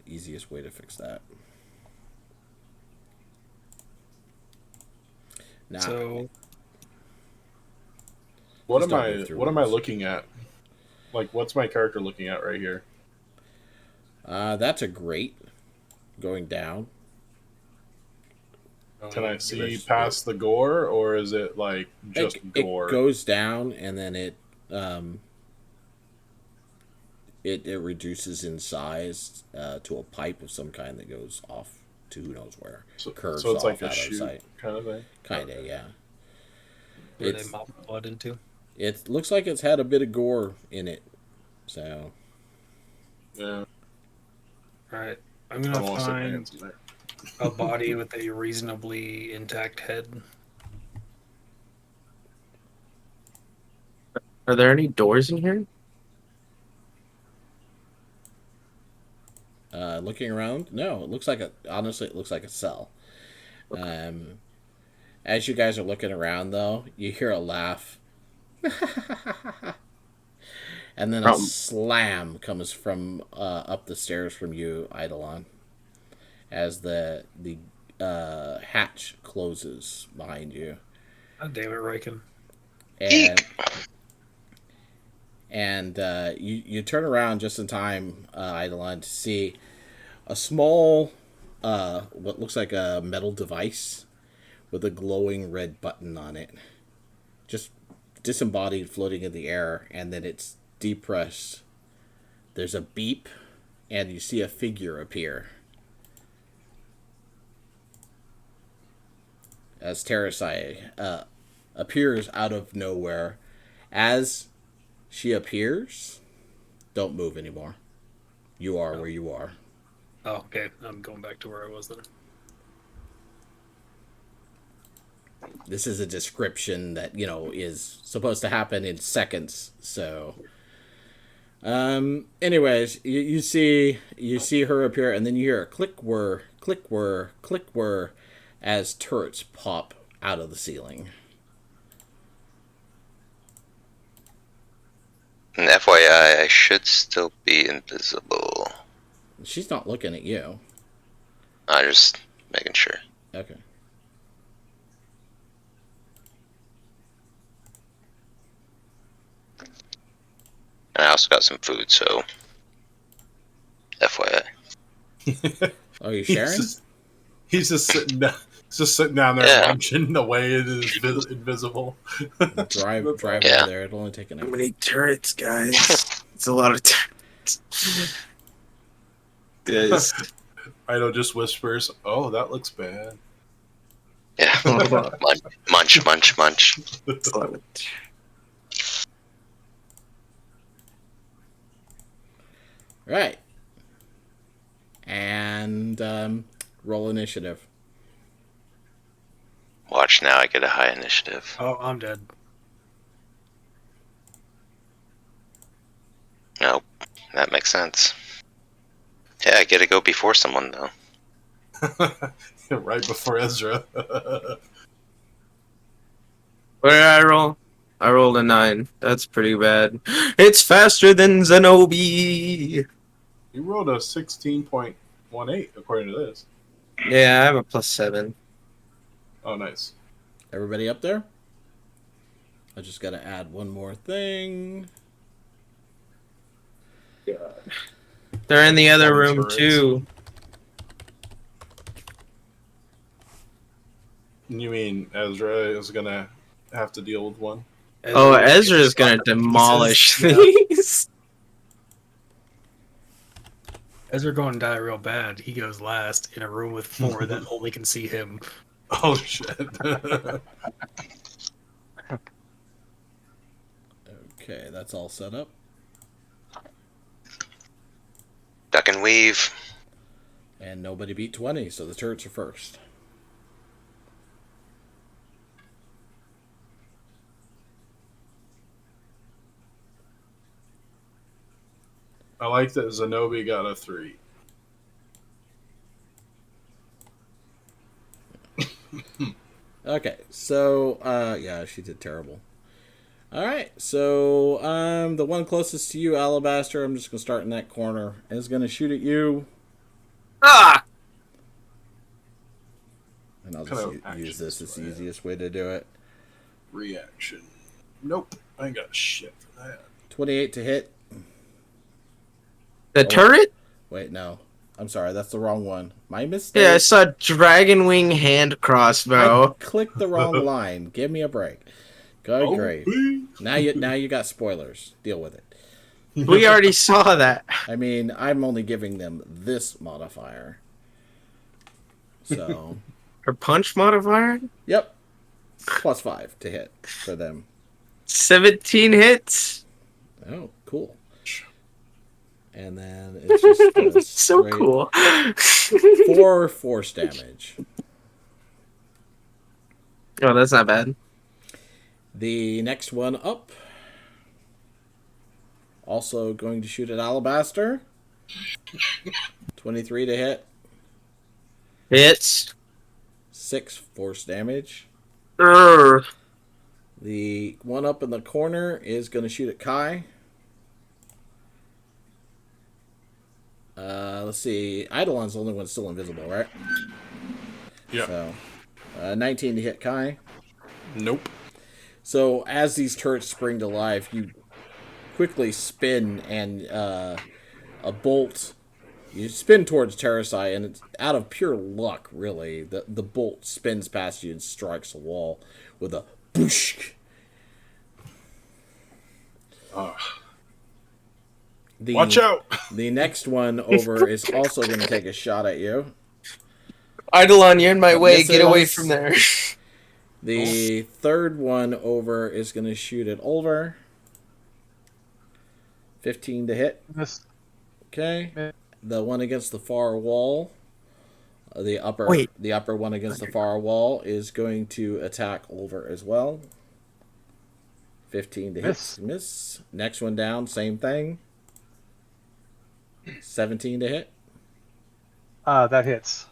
Easiest way to fix that. Now, So What Just am don't I? move through What am I walls. looking at? Like, what's my character looking at right here? that's a grate going down. Can I see There's- past the gore, or is it like just It gore? goes down, and then it reduces in size to a pipe of some kind that goes off to who knows where. So, Curves so it's off like a out of shoot sight. kind of thing. Kinda, yeah. Where they It's mop blood into. it looks like it's had a bit of gore in it. So Yeah, Alright. I'm I gonna don't want to stick my find hands in there. a body with a reasonably intact head. Are there any doors in here? looking around, no, it looks like honestly it looks like a cell. As you guys are looking around though, you hear a laugh. And then a From slam comes from up the stairs from you, Eidolon, as the hatch closes behind you. God damn it, Riken. And you turn around just in time, Eidolon, to see a small, what looks like a metal device with a glowing red button on it, just disembodied, floating in the air, and then it's depressed. There's a beep, and you see a figure appear. As Terrasai appears out of nowhere. As she appears, don't move anymore. You are where you are. Oh, okay. I'm going back to where I was then. This is a description that, is supposed to happen in seconds. So, anyways, you see her appear, and then you hear a click whir, click whir, click whir, as turrets pop out of the ceiling. And FYI, I should still be invisible. She's not looking at you. I'm just making sure. Okay. And I also got some food, so FYI. Oh, you sharing? He's just sitting down. He's just sitting down there Yeah. munching away and is invisible. Drive Yeah. over there. It'll only take an how hour. many turrets, guys? It's a lot of turrets. Guys. Ido just whispers, "Oh, that looks bad." Yeah. Munch, munch, munch. It's a lot of Right. And roll initiative. Watch now, I get a high initiative. Oh, I'm dead. Nope. That makes sense. Yeah, I get to go before someone, though. Right before Ezra. What did I roll? I rolled a 9. That's pretty bad. It's faster than Zenobi. You rolled a 16.18 according to this. Yeah, I have a +7. Oh, nice. Everybody up there? I just got to add one more thing. They're in the other All the room turrets. too. You mean Ezra is gonna have to deal with one? Oh, Ezra's gonna demolish Yeah. these. Ezra going to die real bad. He goes last in a room with 4 that only can see him. Oh shit! Okay, that's all set up. Duck and weave. And nobody beat 20, so the turrets are first. I like that Zenobi got a 3. Okay, so yeah, she did terrible. All right, so the one closest to you, Alabaster, I'm just gonna start in that corner, is gonna shoot at you, Ah! and I'll Kind just of use this as the actions, easiest way to do it. Reaction. Nope, I ain't got shit for that. 28 to hit. The turret? Wait, no, I'm sorry, that's the wrong one. My mistake. Yeah, I saw Dragon Wing hand crossbow. I clicked the wrong line. Give me a break. Good Oh, grief. please. Now you got spoilers. Deal with it. We already saw that. I mean, I'm only giving them this modifier. So, Her punch modifier? yep, +5 to hit for them. 17 hits? Oh, cool. And then it's just So straight cool. 4 force damage. Oh, that's not bad. The next one up, also going to shoot at Alabaster. 23 to hit. Hits. 6 force damage. Urgh. The one up in the corner is going to shoot at Kai. Let's see. Eidolon's the only one still invisible, right? Yeah. So, 19 to hit Kai. Nope. So, as these turrets spring to life, you quickly spin and a bolt. You spin towards Terrasai, and it's out of pure luck, really. The bolt spins past you and strikes the wall with a boosh. Watch out! The next one over is also going to take a shot at you. Eidolon, you're in my But way. misses. Get away from there. The third one over is going to shoot at Ulver. 15 to hit. Miss. Okay. The one against the far wall, the upper one against the far wall is going to attack Ulver as well. 15 to hit. Miss. Next one down, same thing. 17 to hit. That hits.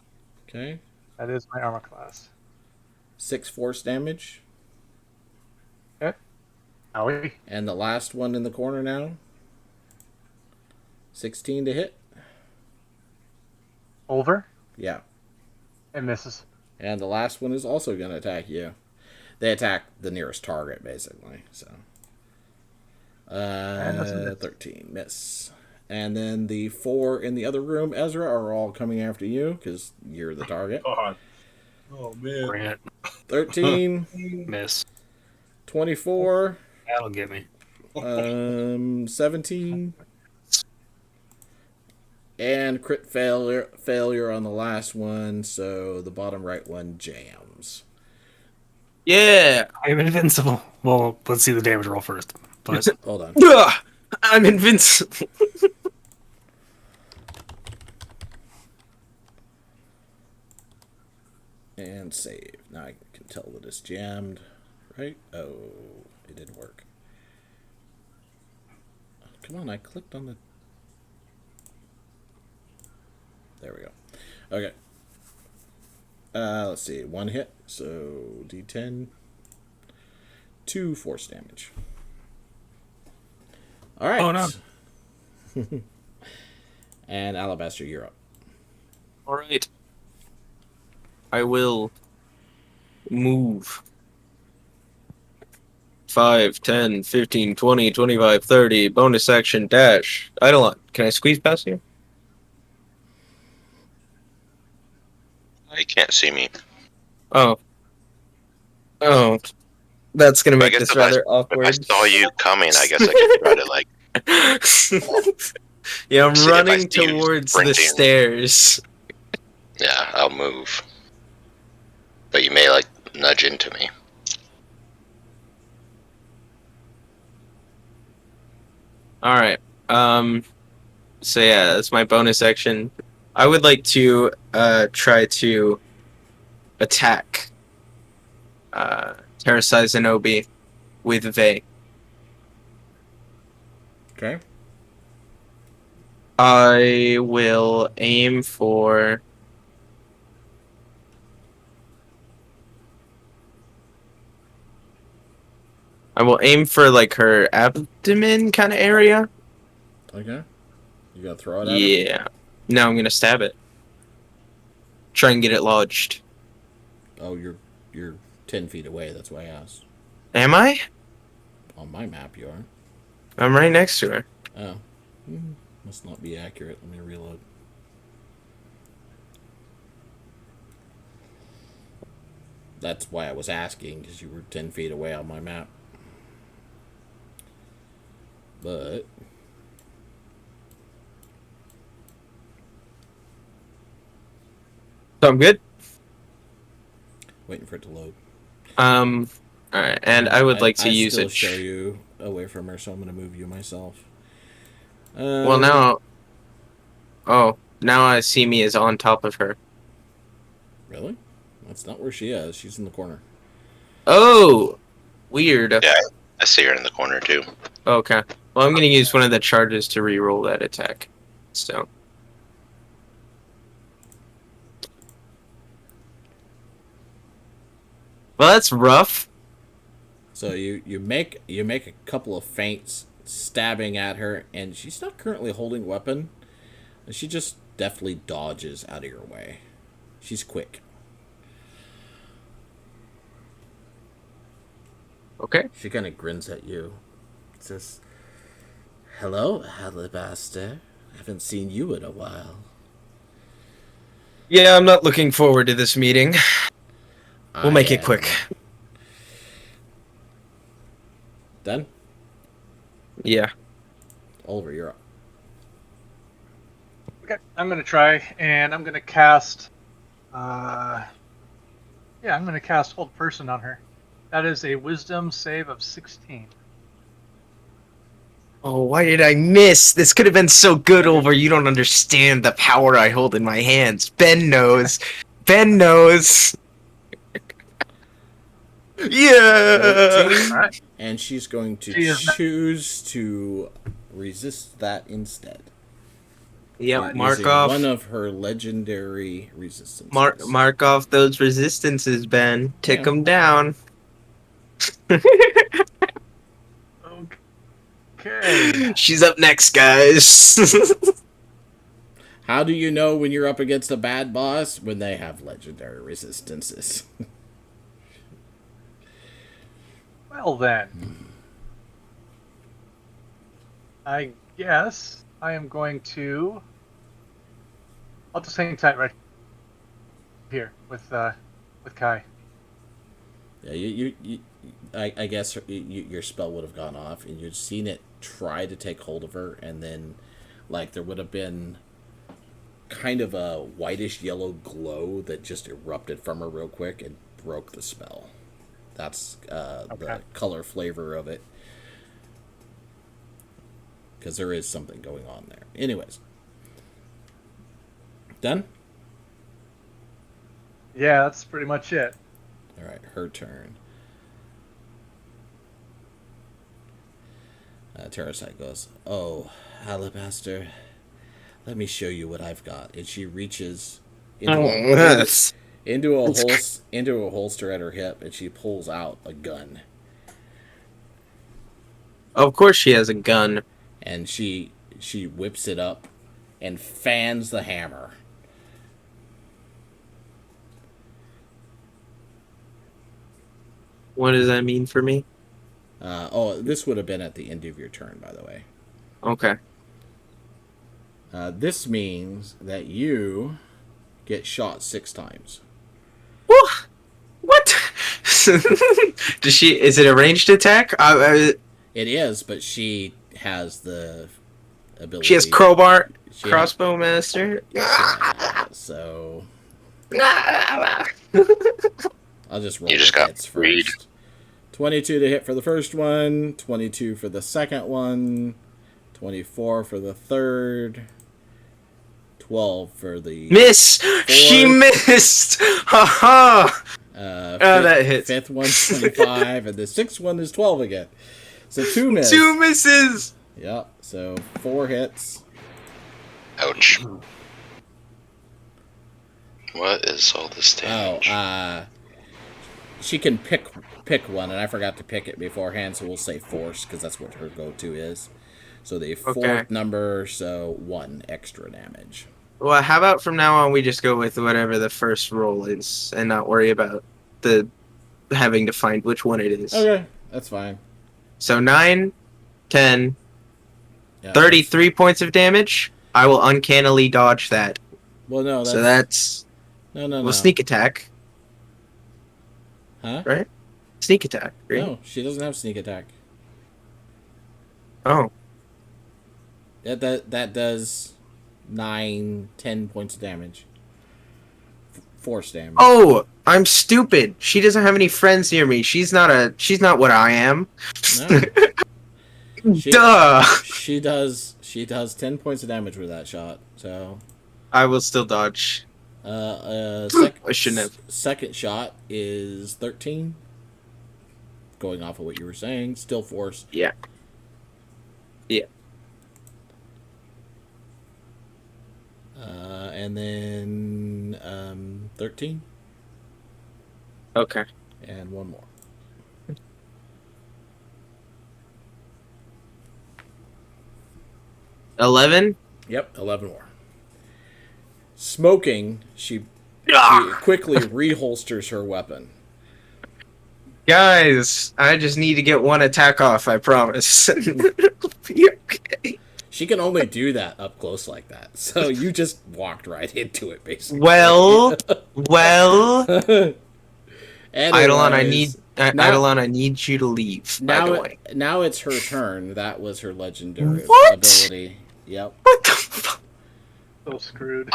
Okay. That is my armor class. 6 force damage. Okay. Owie. And the last one in the corner now. 16 to hit. Over. Yeah. It misses. And the last one is also going to attack you. They attack the nearest target, basically. So, 13 miss. And then the 4 in the other room, Ezra, are all coming after you because you're the target. God. Oh man. Grant. 13 Miss. 24. That'll get me. 17. And crit failure on the last one, so the bottom right one jams. Yeah. I'm invincible. Well, let's see the damage roll first. But Hold on. Ugh, I'm invincible. And save. Now I can tell that it's jammed, right? Oh, it didn't work. Oh, come on, I clicked on the... There we go. Okay. Let's see. 1 hit, so D10. 2 force damage. All right. Oh, no. And Alabaster, you're up. All right. I will move 5, 10, 15, 20, 25, 30. Bonus action dash. Eidolon, can I squeeze past you? You can't see me. Oh. Oh. That's gonna I make guess this if rather If awkward. I saw you coming, I guess I could try to like. Yeah, I'm See if I running see you towards the sprinting. stairs. Yeah, I'll move. But you may like nudge into me. Alright. So yeah, that's my bonus action. I would like to try to attack Terrasai Zenobi with Vey. Okay. I will aim for like her abdomen kind of area. Okay. You gonna throw it at her? Yeah. No, I'm gonna stab it. Try and get it lodged. Oh, you're 10 feet away. That's why I asked. Am I? On my map, you are. I'm right next to her. Oh. Must not be accurate. Let me reload. That's why I was asking, because you were 10 feet away on my map. But... So I'm good? Waiting for it to load. All right, and I would like to use still it. show you away from her, so I'm gonna move you myself. Well, now, oh, now I see me as on top of her. Really? That's not where she is. She's in the corner. Oh, weird. Yeah, I see her in the corner too. Okay. Well, I'm gonna use one of the charges to re-roll that attack. So. Well, that's rough. So you make a couple of feints stabbing at her, and she's not currently holding weapon. She just deftly dodges out of your way. She's quick. Okay. She kind of grins at you. Says, "Hello, Alabaster. Haven't seen you in a while." Yeah, I'm not looking forward to this meeting. We'll make it quick. Done? Yeah. Oliver, you're up. Okay, I'm gonna try, and I'm gonna cast. I'm gonna cast Hold Person on her. That is a Wisdom save of 16. Oh, why did I miss? This could have been so good, Oliver. You don't understand the power I hold in my hands. Ben knows. Ben knows. Yeah. 13, All right. and she's going to She is choose to resist that instead. Yep. Using one of her legendary resistances. Mark off those resistances, Ben. Tick them down. Okay. She's up next, guys. How do you know when you're up against a bad boss? When they have legendary resistances. Well then, I guess I am going to. I'll just hang tight right here with Kai. Yeah, I guess your spell would have gone off, and you'd seen it try to take hold of her, and then, like, there would have been kind of a whitish yellow glow that just erupted from her real quick and broke the spell. That's the color flavor of it. Because there is something going on there. Anyways. Done? Yeah, that's pretty much it. Alright, her turn. Terrasite goes, "Oh, Alabaster, let me show you what I've got." And she reaches into a holster at her hip, and she pulls out a gun. Of course she has a gun. And she whips it up and fans the hammer. What does that mean for me? This would have been at the end of your turn, by the way. Okay. This means that you get shot 6 times. What? Does she? Is it a ranged attack? It is, but she has the ability. She has crowbar, crossbow master. So I'll just roll. You just got hits first. 22 to hit for the first one. 22 for the second one. 24 for the third. 12 for the miss. Fourth. She missed. Haha. That hits. Fifth one 25, and the sixth one is 12 again. So 2 misses. 2 misses. Yep. So 4 hits. Ouch. What is all this damage? She can pick one, and I forgot to pick it beforehand, so we'll say force because that's what her go-to is. So the 4th number, so 1 extra damage. Well, how about from now on we just go with whatever the first roll is and not worry about the having to find which one it is. Okay, that's fine. So 9, 10, Yeah, 33 points of damage. I will uncannily dodge that. Well, no, So that's... No. Well, sneak attack. Huh? Right? Sneak attack, right? No, she doesn't have sneak attack. Oh. That does 9, 10 points of damage. force damage. Oh, I'm stupid. She doesn't have any friends near me. She's not what I am. No. Duh. She does 10 points of damage with that shot. So I will still dodge. I shouldn't have. Second shot is 13. Going off of what you were saying, still force. Yeah. Yeah. And then 13. Okay. And one more. $11. Yep, 11 more. Smoking, she quickly reholsters her weapon. Guys, I just need to get one attack off, I promise. Be okay. She can only do that up close like that. So you just walked right into it, basically. Well. Anyways, Eidolon, I need you to leave, by the way. Now it's her turn. That was her legendary What? ability. Yep. What the fuck? So screwed.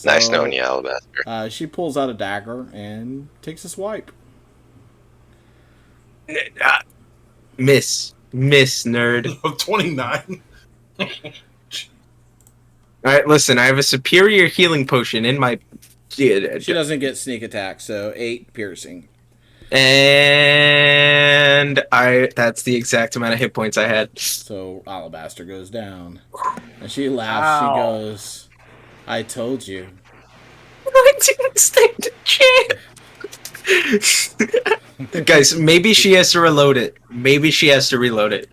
Nice knowing you, Alabaster. She pulls out a dagger and takes a swipe. Miss, nerd. 29. Alright, listen, I have a superior healing potion in my... She doesn't get sneak attack, so 8 piercing. And that's the exact amount of hit points I had. So Alabaster goes down. And she laughs. She Ow. goes, I told you. I didn't stand a chance. Guys, maybe she has to reload it. Maybe she has to reload it.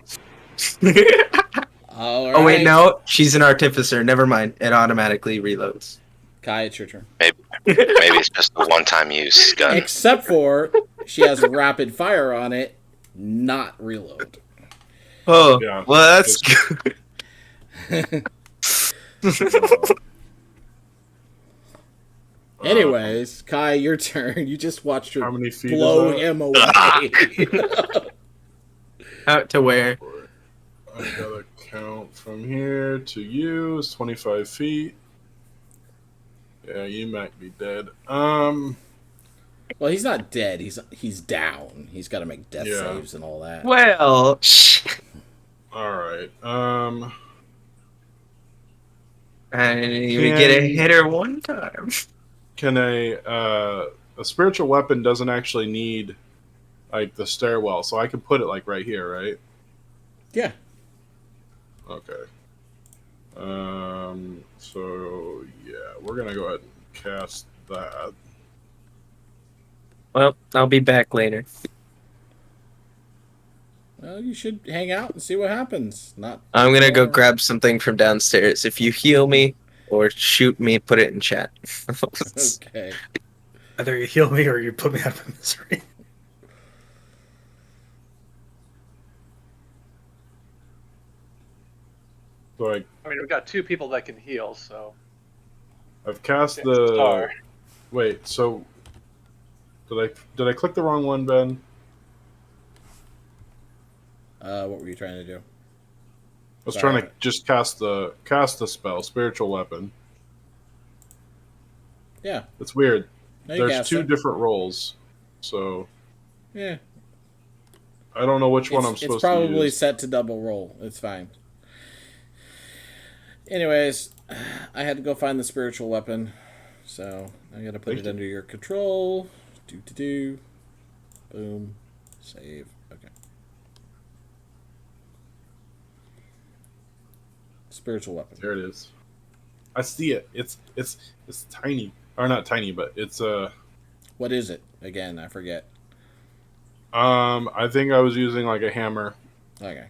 All right. Oh wait, no, she's an artificer. Never mind. It automatically reloads. Kai, it's your turn. Maybe it's just a one-time use gun. Except for she has a rapid fire on it, not reload. Oh, Yeah. well, that's good. Anyways, Kai, your turn. You just watched her How many feet blow is that? him away. Out to where? I gotta count from here to you. It's 25 feet. Yeah, you might be dead. Well, he's not dead. He's down. He's got to make death Yeah. saves and all that. Well, All right. we get a hitter one time. Can a spiritual weapon doesn't actually need like the stairwell, so I can put it like right here, right? Yeah. Okay. So yeah, we're gonna go ahead and cast that. Well, I'll be back later. Well, you should hang out and see what happens. Not. I'm gonna go more. grab something from downstairs. If you heal me or shoot me, put it in chat. Okay. Either you heal me or you put me out of misery. So I mean, we've got 2 people that can heal, so. I've cast It's the. star. Wait, so did I click the wrong one, Ben? What were you trying to do? I was Sorry. trying to just cast the spell, spiritual weapon. Yeah. It's weird. No, you There's cast 2 it. different rolls, so Yeah. I don't know which one I'm It's supposed to probably use. set to double roll. It's fine. Anyways, I had to go find the spiritual weapon, so I got to put Thank it you. under your control. Do. Boom. Save. Okay. Spiritual weapon. There it is. I see it. It's tiny, or not tiny, but it's What is it? Again, I forget. I think I was using like a hammer. Okay.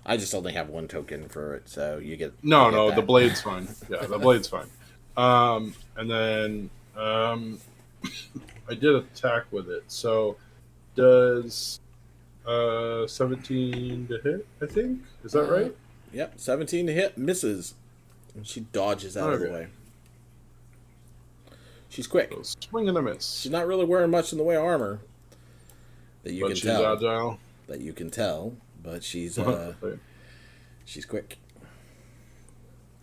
I just only have 1 token for it, so you get. No, you get no, that. the blade's fine. Yeah, the blade's fine. And then I did attack with it. So does 17 to hit? I think is that right? Yep, 17 to hit, misses. And she dodges out of the Okay. way. She's quick. So swing and a miss. She's not really wearing much in the way of armor. That you But can she's tell. agile. That you can tell, but she's Okay. she's quick.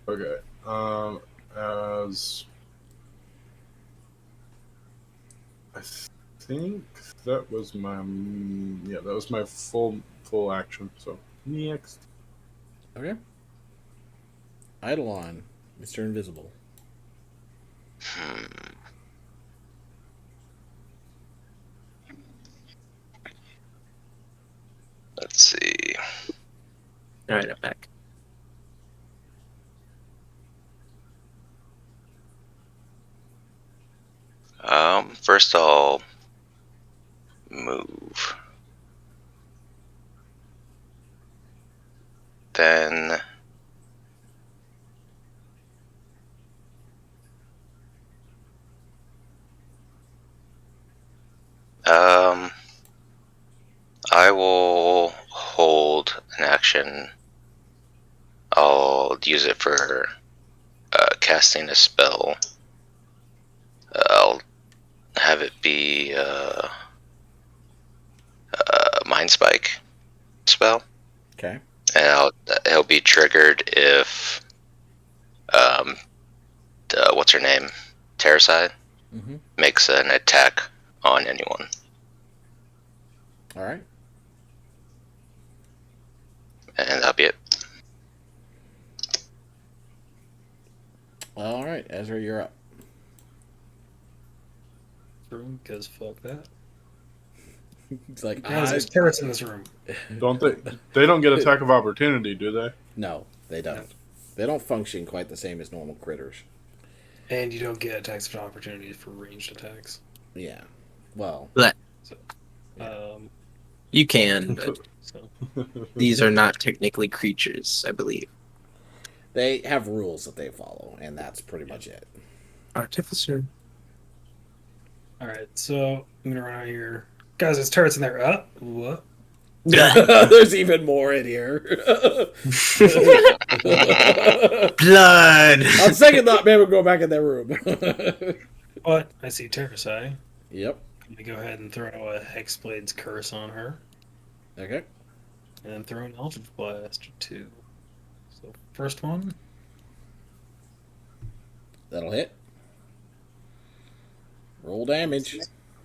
Okay. As I think that was my full action. So next. Okay. Eidolon, Mr. Invisible. Hmm. Let's see. All right, I'm back. First I'll move. Then I will hold an action. I'll use it for casting a spell. I'll have it be Mind Spike spell, Okay. and it'll be triggered if what's her name, Terracide, Mm-hmm. makes an attack on anyone. All right. And that'll be it. All right, Ezra, you're up. Room, because fuck that. It's like, Guys, there's terrorists in this room. Don't they don't get attack of opportunity, do they? No, they don't. They don't function quite the same as normal critters. And you don't get attacks of opportunity for ranged attacks. Yeah. Well, Um, You can, but so these are not technically creatures, I believe. they have rules that they follow, and that's pretty much it. Artificer. all right, so I'm gonna run out here. Guys, there's turrets in there. What? There's even more in here. Blood. On second thought, maybe we'll go back in that room. But I see Terrasai. Yep. Let me go ahead and throw a Hexblade's Curse on her. Okay. And then throw an Eldritch Blast or two. So, first one. That'll hit. Roll damage.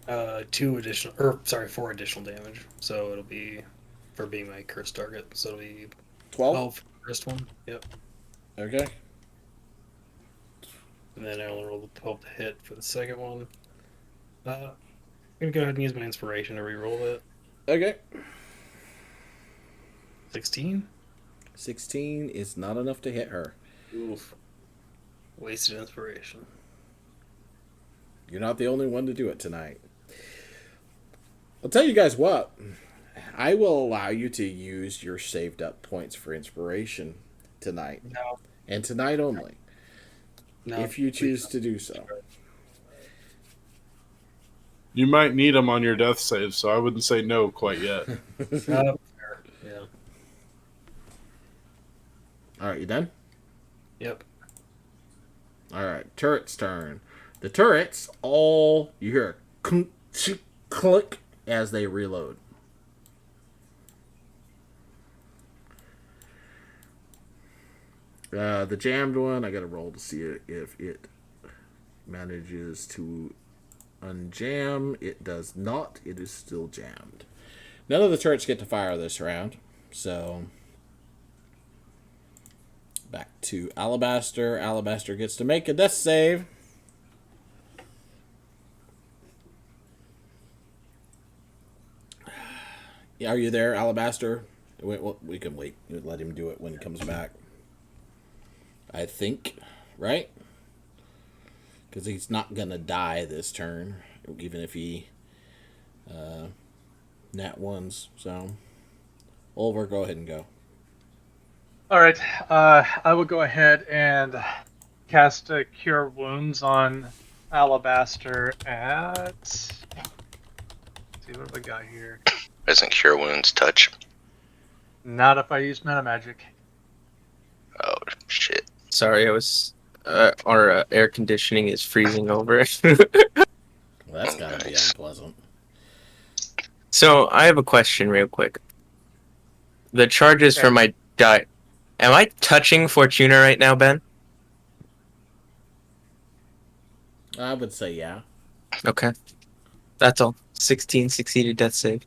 4 additional damage. So it'll be for being my curse target. So it'll be 12. for the first one. Yep. Okay. And then I'll roll the 12 to hit for the second one. I'm gonna go ahead and use my inspiration to reroll it. Okay. 16. 16 is not enough to hit her. Oof. Wasted inspiration. You're not the only one to do it tonight. I'll tell you guys what. I will allow you to use your saved up points for inspiration tonight. No. And tonight only. No. If you choose to do so. You might need them on your death save, so I wouldn't say no quite yet. Fair. Yeah. Alright, you done? Yep. Alright, turret's turn. The turrets all you hear a clunk, click as they reload. The jammed one, I gotta roll to see if it manages to unjam. It does not. It is still jammed. None of the turrets get to fire this round, so back to Alabaster. Alabaster gets to make a death save. Yeah, are you there, Alabaster? We can wait. Let him do it when he comes back. I think, right? Because he's not going to die this turn, even if he nat ones. So, Oliver, go ahead and go. All right. I will go ahead and cast Cure Wounds on Alabaster at... Let's see, what have I got here? Isn't Cure Wounds touch? Not if I use Meta Magic. Oh, shit. Sorry, I was. Our air conditioning is freezing over. Well, that's got to be Nice. unpleasant. So I have a question, real quick. The charges for my die. Am I touching Fortuna right now, Ben? I would say yeah. Okay. That's all. 16 succeeded death save.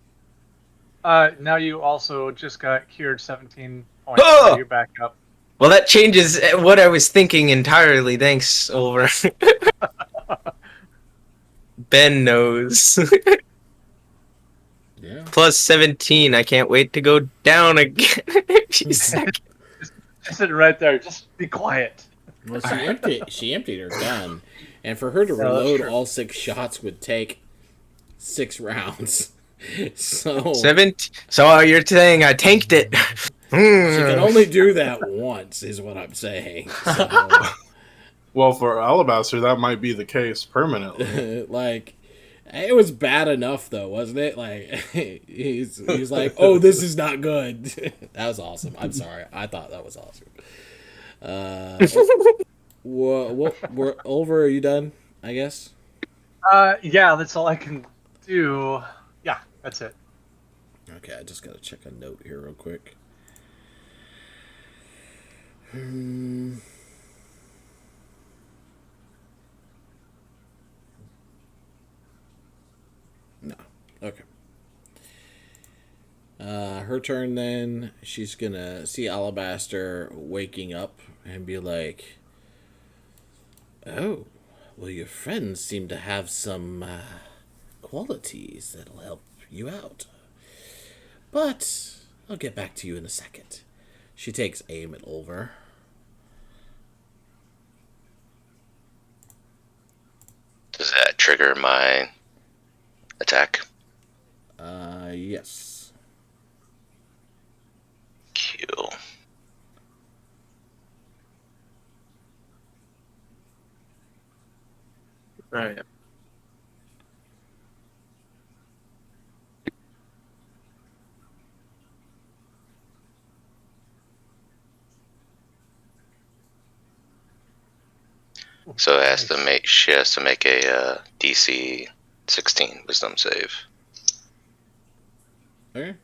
Now you also just got cured 17 points, so Oh! you're back up. Well, that changes what I was thinking entirely. Thanks, Oliver. Ben knows. Yeah. Plus 17. I can't wait to go down again. She's second. Just sit right there. Just be quiet. Well, she emptied her gun, and for her to Yeah, that's reload true. all 6 shots would take 6 rounds. So 17. So you're saying I tanked it. she can only do that once, is what I'm saying. So, Well, for Alabaster, that might be the case permanently. like, it was bad enough though, wasn't it? Like, he's like, "Oh, this is not good." That was awesome. I'm sorry. I thought that was awesome. We're over. Are you done? I guess. Yeah, that's all I can do. Yeah, that's it. Okay, I just gotta check a note here real quick. No. Okay. Her turn then. She's gonna see Alabaster waking up and be like, "Oh, well, your friends seem to have some qualities that'll help you out. But I'll get back to you in a second." She takes aim at Ulver. Does that trigger my attack? Yes. Cool. Right. So she has to make a DC 16 Wisdom save. Okay.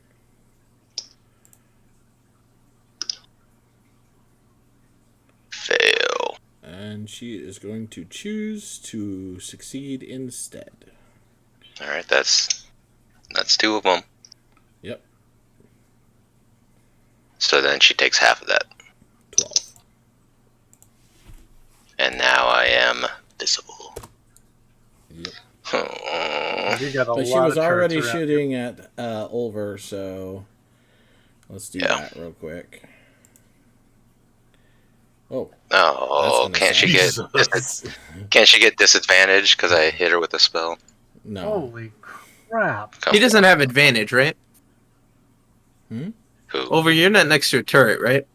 Fail. And she is going to choose to succeed instead. All right, that's 2 of them. Yep. So then she takes half of that, 12. and now I am visible. Yep. You got a But she lot was of turrets already around. shooting at Ulver, so let's do Yeah. that real quick. Oh, Oh, That's gonna can't she get disadvantage because I hit her with a spell? no. Holy crap! He doesn't have advantage, right? Who? Over, you're not next to a turret, right?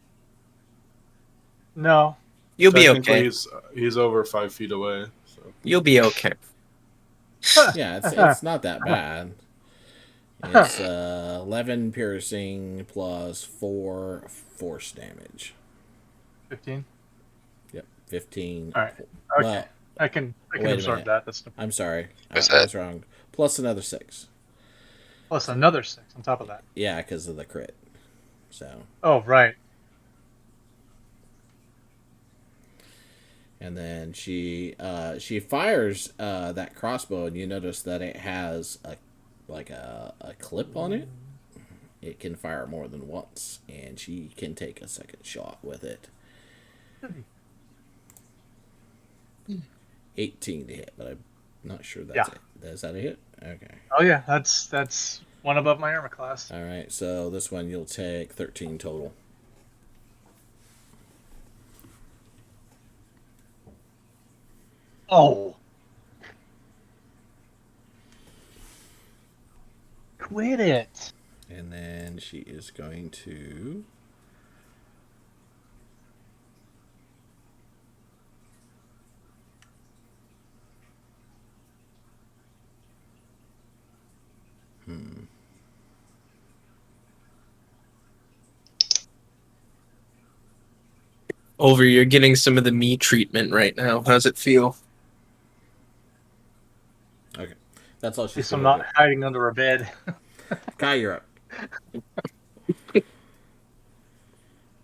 No. You'll be Technically, okay. he's over 5 feet away. So. You'll be okay. Yeah, it's not that bad. It's 11 piercing plus 4 force damage. 15. Yep, 15. All right. Okay. Well, I can wait a absorb minute. that. That's I'm sorry. I What's that? was wrong. Plus another 6. plus another 6 on top of that. Yeah, because of the crit. So, Oh, right. and then she fires that crossbow, and you notice that it has a clip on it. It can fire more than once, and she can take a second shot with it. 18 to hit, but I'm not sure that's it. Is that a hit? Okay. Oh yeah, that's one above my armor class. All right, so this one you'll take 13 total. Oh. Quit it. And then she is going to... Over, you're getting some of the me treatment right now. How's it feel? Okay. That's all At she's least I'm going not to hiding under a bed. do. Kai, you're up.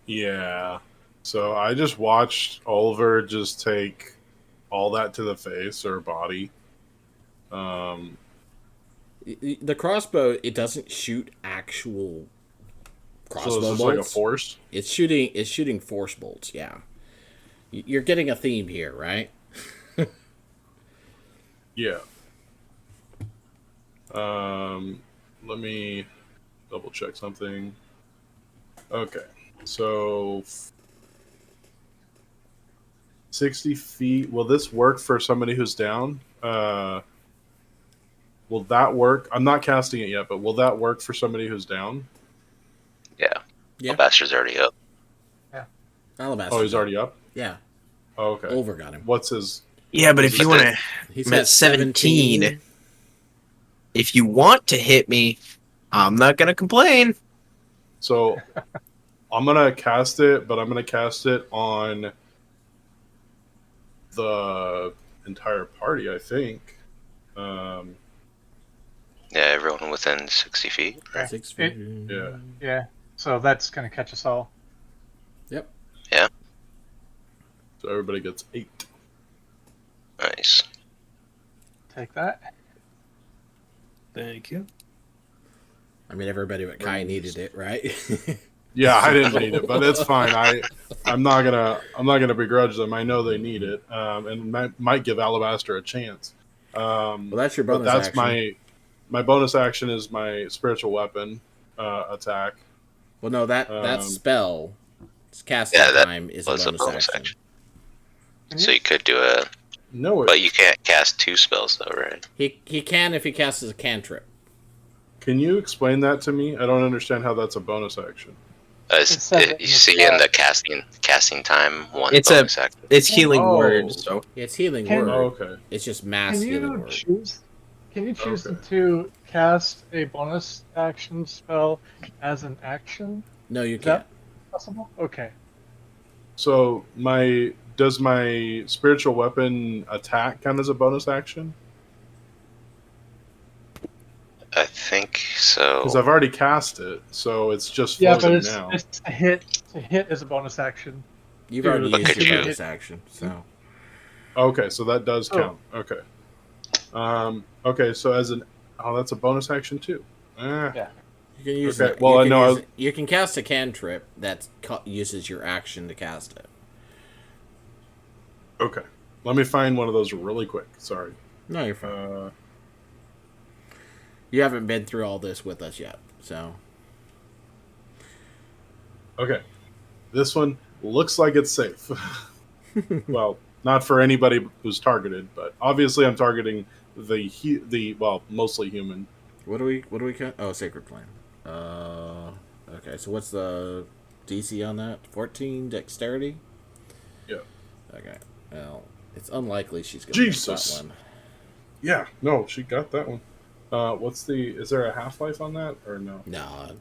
Yeah. So I just watched Oliver just take all that to the face or body. The crossbow, it doesn't shoot actual crossbow So it's just bolts. like a force. It's shooting force bolts. Yeah, you're getting a theme here, right? Yeah. Let me double check something. Okay, so 60 feet. Will this work for somebody who's down? Will that work? I'm not casting it yet, but will that work for somebody who's down? Yeah. Yeah. Alabaster's already up. Alabaster. Oh, he's already up? Yeah. Oh, okay. Over got him. What's his... Yeah, but if you want to, He's I'm at at 17. If you want to hit me, I'm not gonna complain. So, I'm going to cast it, but I'm going to cast it on the entire party, I think. Yeah, everyone within 60 feet. Okay. 6 feet. Yeah. Yeah. So that's going to catch us all. Yep. So everybody gets 8. Nice. Take that. Thank you. I mean, everybody but Kai needed it, right? Yeah, I didn't need it, but it's fine. I'm not gonna begrudge them. I know they need it, and might give Alabaster a chance. Well, that's your But bonus that's action. my bonus action is my spiritual weapon attack. Well, no, that spell, casting Yeah, that time is a was bonus, action. So you could do a, No, but you can't cast 2 spells though, right? He can if he casts as a cantrip. can you explain that to me? I don't understand how that's a bonus action. As says it in you the see in spell. the casting time one It's bonus action. It's healing Oh. words, so It's healing Can- word. Oh, okay. It's just mass Can healing you word. choose? Can you choose Okay. to cast a bonus action spell as an action? No, you Is that can't. possible? Okay. So does my spiritual weapon attack count as a bonus action? I think so. Because I've already cast it, so it's just Yeah, but floating it's now. it's a hit. To hit is a bonus action. You've Dude, already look used at your you. bonus action, so Okay, so that does Oh. count. Okay. Okay, so that's a bonus action too. Yeah. you can use Okay, it. well, you I can know use I- it. You can cast a cantrip that uses your action to cast it. Okay. Let me find one of those really quick. Sorry. No, you're fine. You haven't been through all this with us yet, so Okay. This one looks like it's safe. Well, not for anybody who's targeted, but obviously I'm targeting the mostly human. what do we cut? Oh, sacred flame. Okay. So what's the DC on that? 14 dexterity. Yeah. Okay. Well, it's unlikely she's gonna Jesus. make that one. Yeah, no, she got that one. Is there a half-life on that or no? No,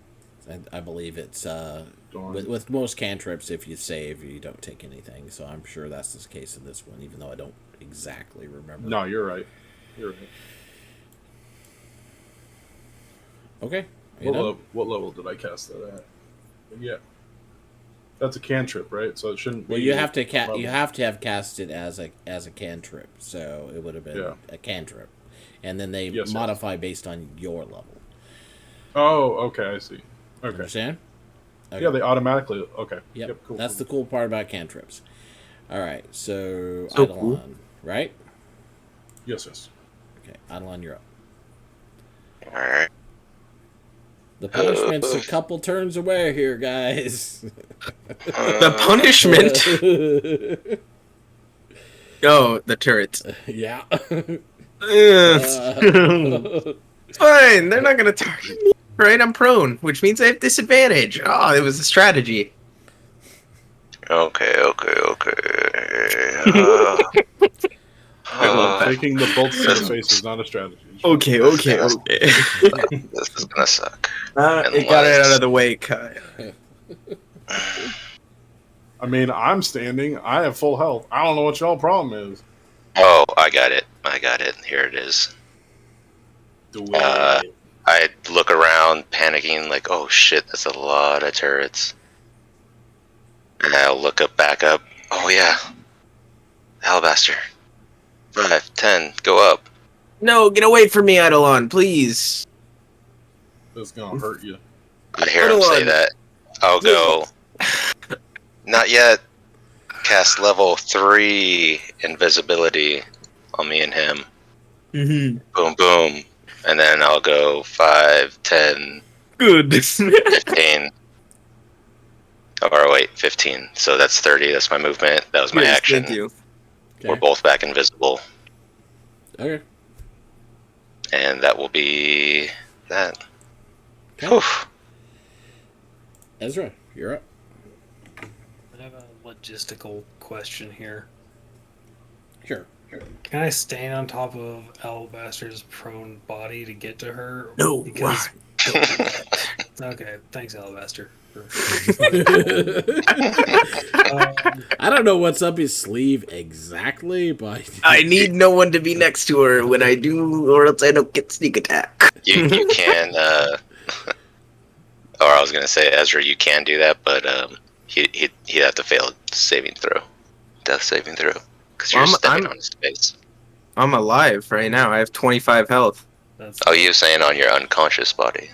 I believe it's Darn. with most cantrips, if you save, you don't take anything. So I'm sure that's the case in this one, even though I don't exactly remember. No, you're right. You're right. Okay. Are you done? What level did I cast that at? Yeah. That's a cantrip, right? So it shouldn't be. Well, you have to level. you have to have cast it as a cantrip, so it would have been Yeah. a cantrip, and then they Yes, modify based on your level. Oh, okay, I see. Okay. Understand? Okay. Yeah, they automatically. Okay. Yep. Cool. That's the cool part about cantrips. All right. So, So Eidolon, cool. right? Yes. Okay, Eidolon, you're up. All right. The punishment's a couple turns away here, guys. the punishment. Oh, the turrets. Yeah. It's fine. They're not gonna target me. Right, I'm prone, which means I have disadvantage. Oh, it was a strategy. Okay. I love that. Taking the bolts to the face is not a strategy. Okay. This is gonna suck. It got it out of the way, Kai. I mean, I'm standing. I have full health. I don't know what y'all problem is. Oh, I got it. Here it is. I look around, panicking, like, oh shit, that's a lot of turrets. And I'll back up. Oh yeah, Alabaster. 5, 10, go up. No, get away from me, Eidolon, please. That's gonna hurt you. I hear him say Eidolon. that. I'll go. Not yet. Cast level 3 invisibility on me and him. Mm-hmm. Boom, boom. And then I'll go 5, 10, Good. 15. Or wait, 15. So that's 30. That's my movement. That was my Yes, action. thank you. We're both back invisible. Okay. And that will be that. Okay. Whew. Ezra, you're up. I have a logistical question here. Sure. Can I stand on top of Alabaster's prone body to get to her? No, Because why? okay, thanks, Alabaster. I don't know what's up his sleeve exactly, but I need no one to be next to her when I do, or else I don't get sneak attack. You can, or I was gonna say, Ezra, you can do that, but he'd have to fail a saving throw, death saving throw, because you're stepping on his face. I'm alive right now. I have 25 health. That's Oh, you saying on your unconscious body?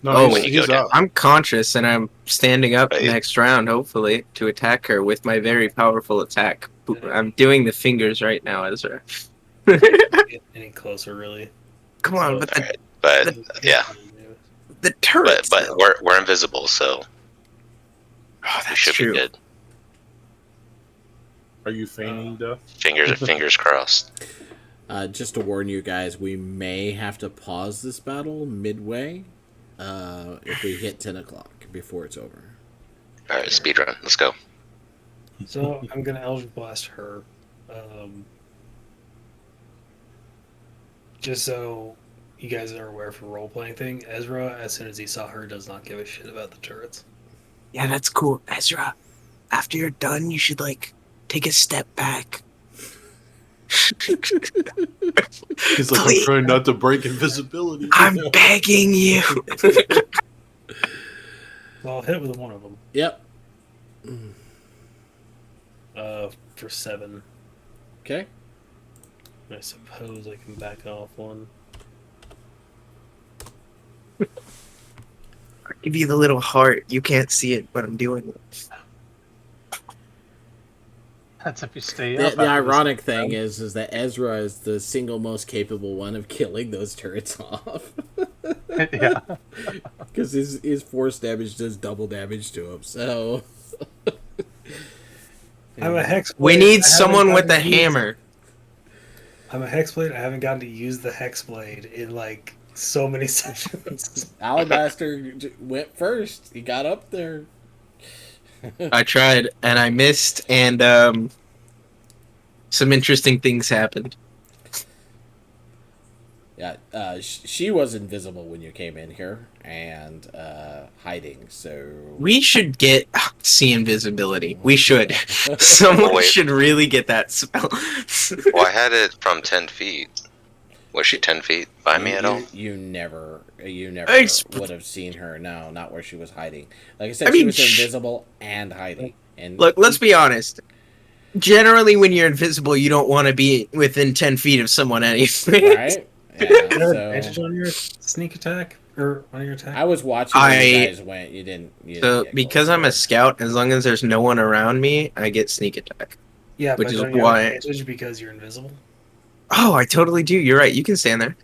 No, Oh, when you he's go down. out. I'm conscious and I'm standing up Right. next round, hopefully, to attack her with my very powerful attack. I'm doing the fingers right now, Ezra. get any closer, really. Come on, but Alright, but yeah, the turrets. but though. we're invisible, so Oh, we that's should true. be good. Are you feigning death? Fingers crossed. just to warn you guys, we may have to pause this battle midway if we hit 10 o'clock before it's over. All right, speedrun. Let's go. So I'm gonna Eldritch Blast her. Just so you guys are aware for role playing thing, Ezra, as soon as he saw her, does not give a shit about the turrets. Yeah, that's cool. Ezra, after you're done, you should, take a step back. He's like, I'm trying not to break invisibility. I'm begging you. Well, I'll hit with one of them. Yep. For 7. Okay. I suppose I can back off one. I'll give you the little heart. You can't see it, but I'm doing it. That's if you stay The, up. the after this ironic thing round. is that Ezra is the single most capable one of killing those turrets off. Yeah. Because his force damage does double damage to him, so... I'm a Hexblade. We I need haven't someone with a gotten to use- hammer. I'm a Hexblade. I haven't gotten to use the Hexblade in so many sessions. Alabaster went first. He got up there. I tried, and I missed, and some interesting things happened. Yeah, she was invisible when you came in here and hiding. So We should get see invisibility. We should. Someone Wait. should really get that spell. Well, I had it from 10 feet. Was she 10 feet by me at all? You never Ex- would have seen her. No, not where she was hiding. Like I said, I she mean, was invisible and hiding. And Look, let's be honest. Generally, when you're invisible, you don't want to be within 10 feet of someone anyway. right. Is Yeah, there so advantage on your sneak attack or on your attack? I was watching where you guys went. You didn't. So, get because close I'm a there. scout, as long as there's no one around me, I get sneak attack. Yeah, which but is don't you why- have advantage because you're invisible? Oh, I totally do. You're right. You can stand there.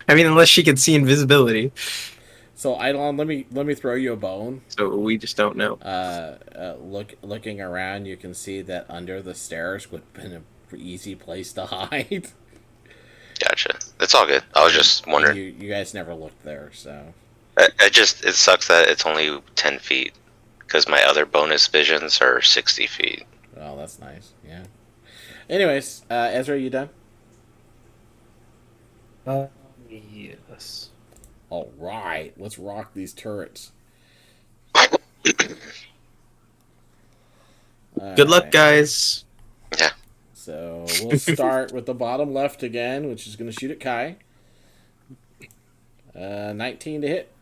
I mean, unless she can see invisibility. So Eidolon, let me throw you a bone. So we just don't know. Looking around, you can see that under the stairs would have been an easy place to hide. Gotcha. It's all good. I was just wondering. You guys never looked there, so It sucks that it's only 10 feet because my other bonus visions are 60 feet. well, that's nice. Yeah. Anyways, Ezra, you done? Yes. All right, let's rock these turrets. Good luck, Alright, guys. So we'll start with the bottom left again, which is going to shoot at Kai. 19 to hit.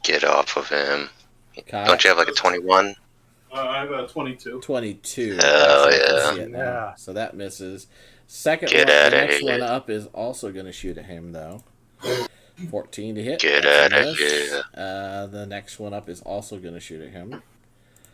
Get off of him. Kai. Don't you have like a 21? I have a 22. 22. Hell Actually, I can yeah. see it now. Yeah. So that misses. Second Get one, the outta next here. one up is also going to shoot at him, though. 14 to hit. Get That's a outta miss. here. The next one up is also going to shoot at him.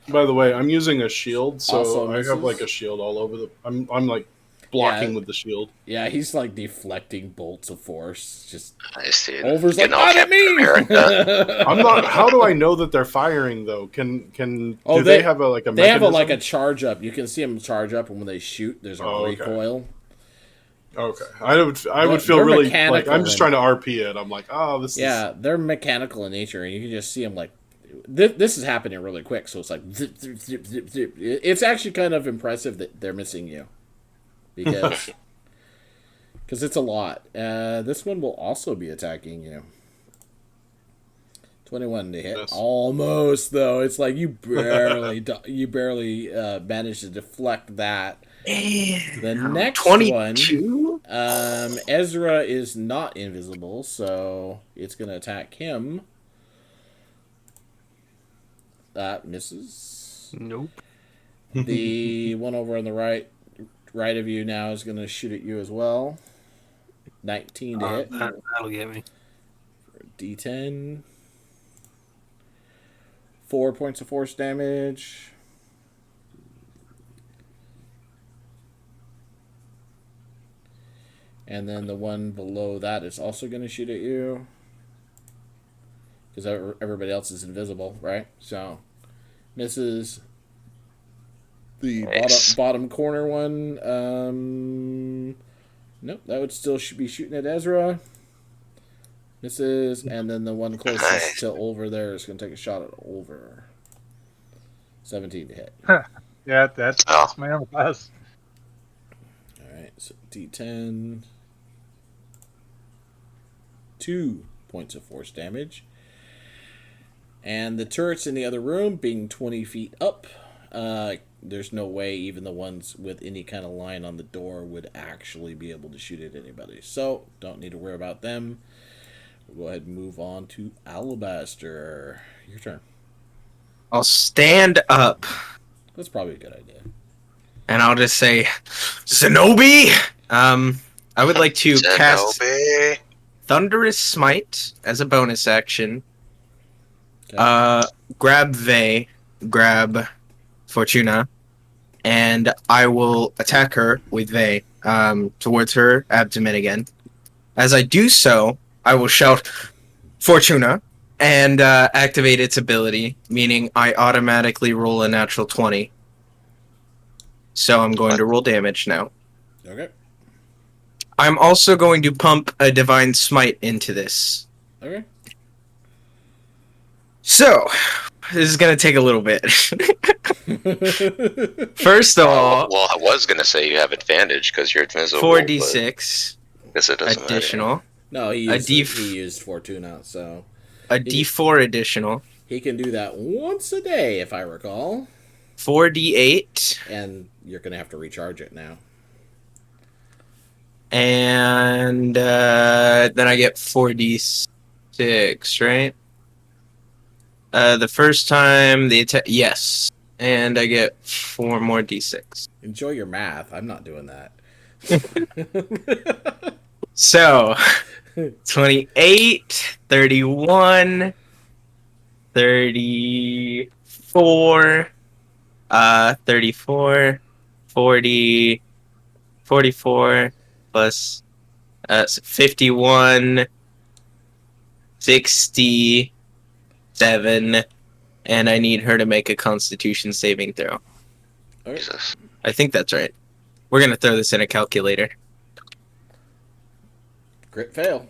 By the way, I'm using a shield, so Also I misses. have like a shield all over the. I'm like blocking Yeah. with the shield. Yeah, he's like deflecting bolts of force. Just Nice, dude. Over's like, Getting all not at Captain me! America. I'm not. How do I know that they're firing though? Do Oh, they have a They have mechanism? a charge up. You can see them charge up, and when they shoot, there's a Okay. recoil. Okay, I would feel They're really like mechanical I'm just and- trying to RP it. I'm like, oh, this is Yeah, they're mechanical in nature, and you can just see them like. This is happening really quick, so it's like zip, zip, zip, zip, zip. It's actually kind of impressive that they're missing you, because it's a lot. This one will also be attacking you. 21 to hit, Yes. almost though. It's like you barely managed to deflect that. The next one, 22? Ezra is not invisible, so it's gonna attack him. That misses. Nope. The one over on the right of you now is gonna shoot at you as well. 19 to hit. That'll get me. D10. 4 points of force damage. And then the one below that is also going to shoot at you. Because everybody else is invisible, right? So, misses. The Nice. bottom corner one. Nope, that would still be shooting at Ezra. Misses. And then the one closest Nice. to over there is going to take a shot at over. 17 to hit. Yeah, that's my armor class. Alright, so D10. 2 points of force damage. And the turrets in the other room being 20 feet up, there's no way even the ones with any kind of line on the door would actually be able to shoot at anybody. So, don't need to worry about them. We'll go ahead and move on to Alabaster. Your turn. I'll stand up That's probably a good idea. and I'll just say, Zenobi! I would like to cast Zenobi. Thunderous Smite as a bonus action. Okay. Grab Vey, grab Fortuna, and I will attack her with Vey towards her abdomen again. As I do so, I will shout Fortuna and activate its ability, meaning I automatically roll a natural 20. So I'm going to roll damage now. Okay. I'm also going to pump a Divine Smite into this. Okay. So, this is going to take a little bit. First of all, Well, I was gonna say you have advantage because you're invisible. 4d6 but I guess it doesn't additional, No, he A used, D- he used Fortuna, so a d4 additional, he can do that once a day, if I recall. 4d8, And you're going to have to recharge it now. and then I get 4d6, right? The first time the attack, yes, and I get 4 more d6. Enjoy your math. I'm not doing that. So, 28, 31, 34, 34, 40, 44, plus 51, 67, and I need her to make a Constitution saving throw. Jesus. I think that's right. We're going to throw this in a calculator. Crit fail.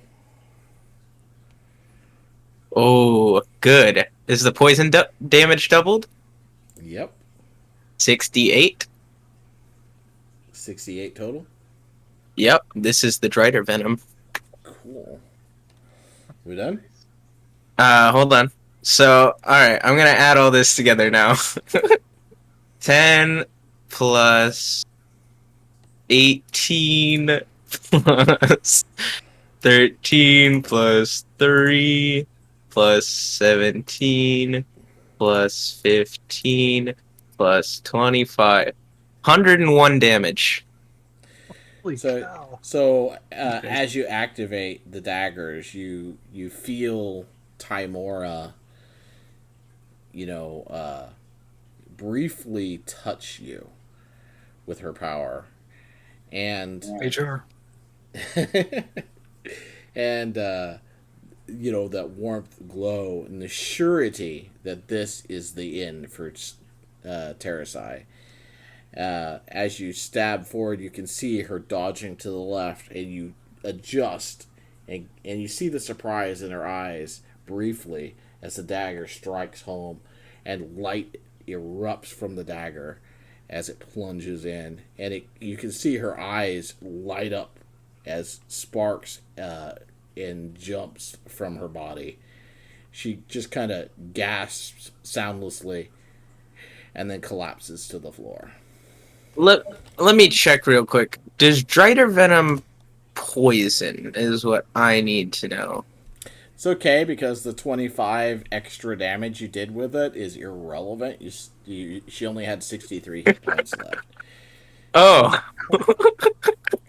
Oh, good. Is the poison damage doubled? Yep. 68. 68 total. Yep, this is the Drider Venom. Cool. We done? Hold on. So, alright, I'm gonna add all this together now. 10 plus 18 plus 13 plus 3 plus 17 plus 15 plus 25. 101 damage. Holy So, cow. as you activate the daggers, you feel Timora, you know, briefly touch you with her power, and HR. and that warmth, glow, and the surety that this is the end for Terrasai. As you stab forward, you can see her dodging to the left, and you adjust, and you see the surprise in her eyes briefly as the dagger strikes home, and light erupts from the dagger as it plunges in, and you can see her eyes light up as sparks and jumps from her body. She just kind of gasps soundlessly and then collapses to the floor. Let me check real quick. Does Drider Venom poison is what I need to know. It's okay because the 25 extra damage you did with it is irrelevant. She only had 63 hit points left. Oh.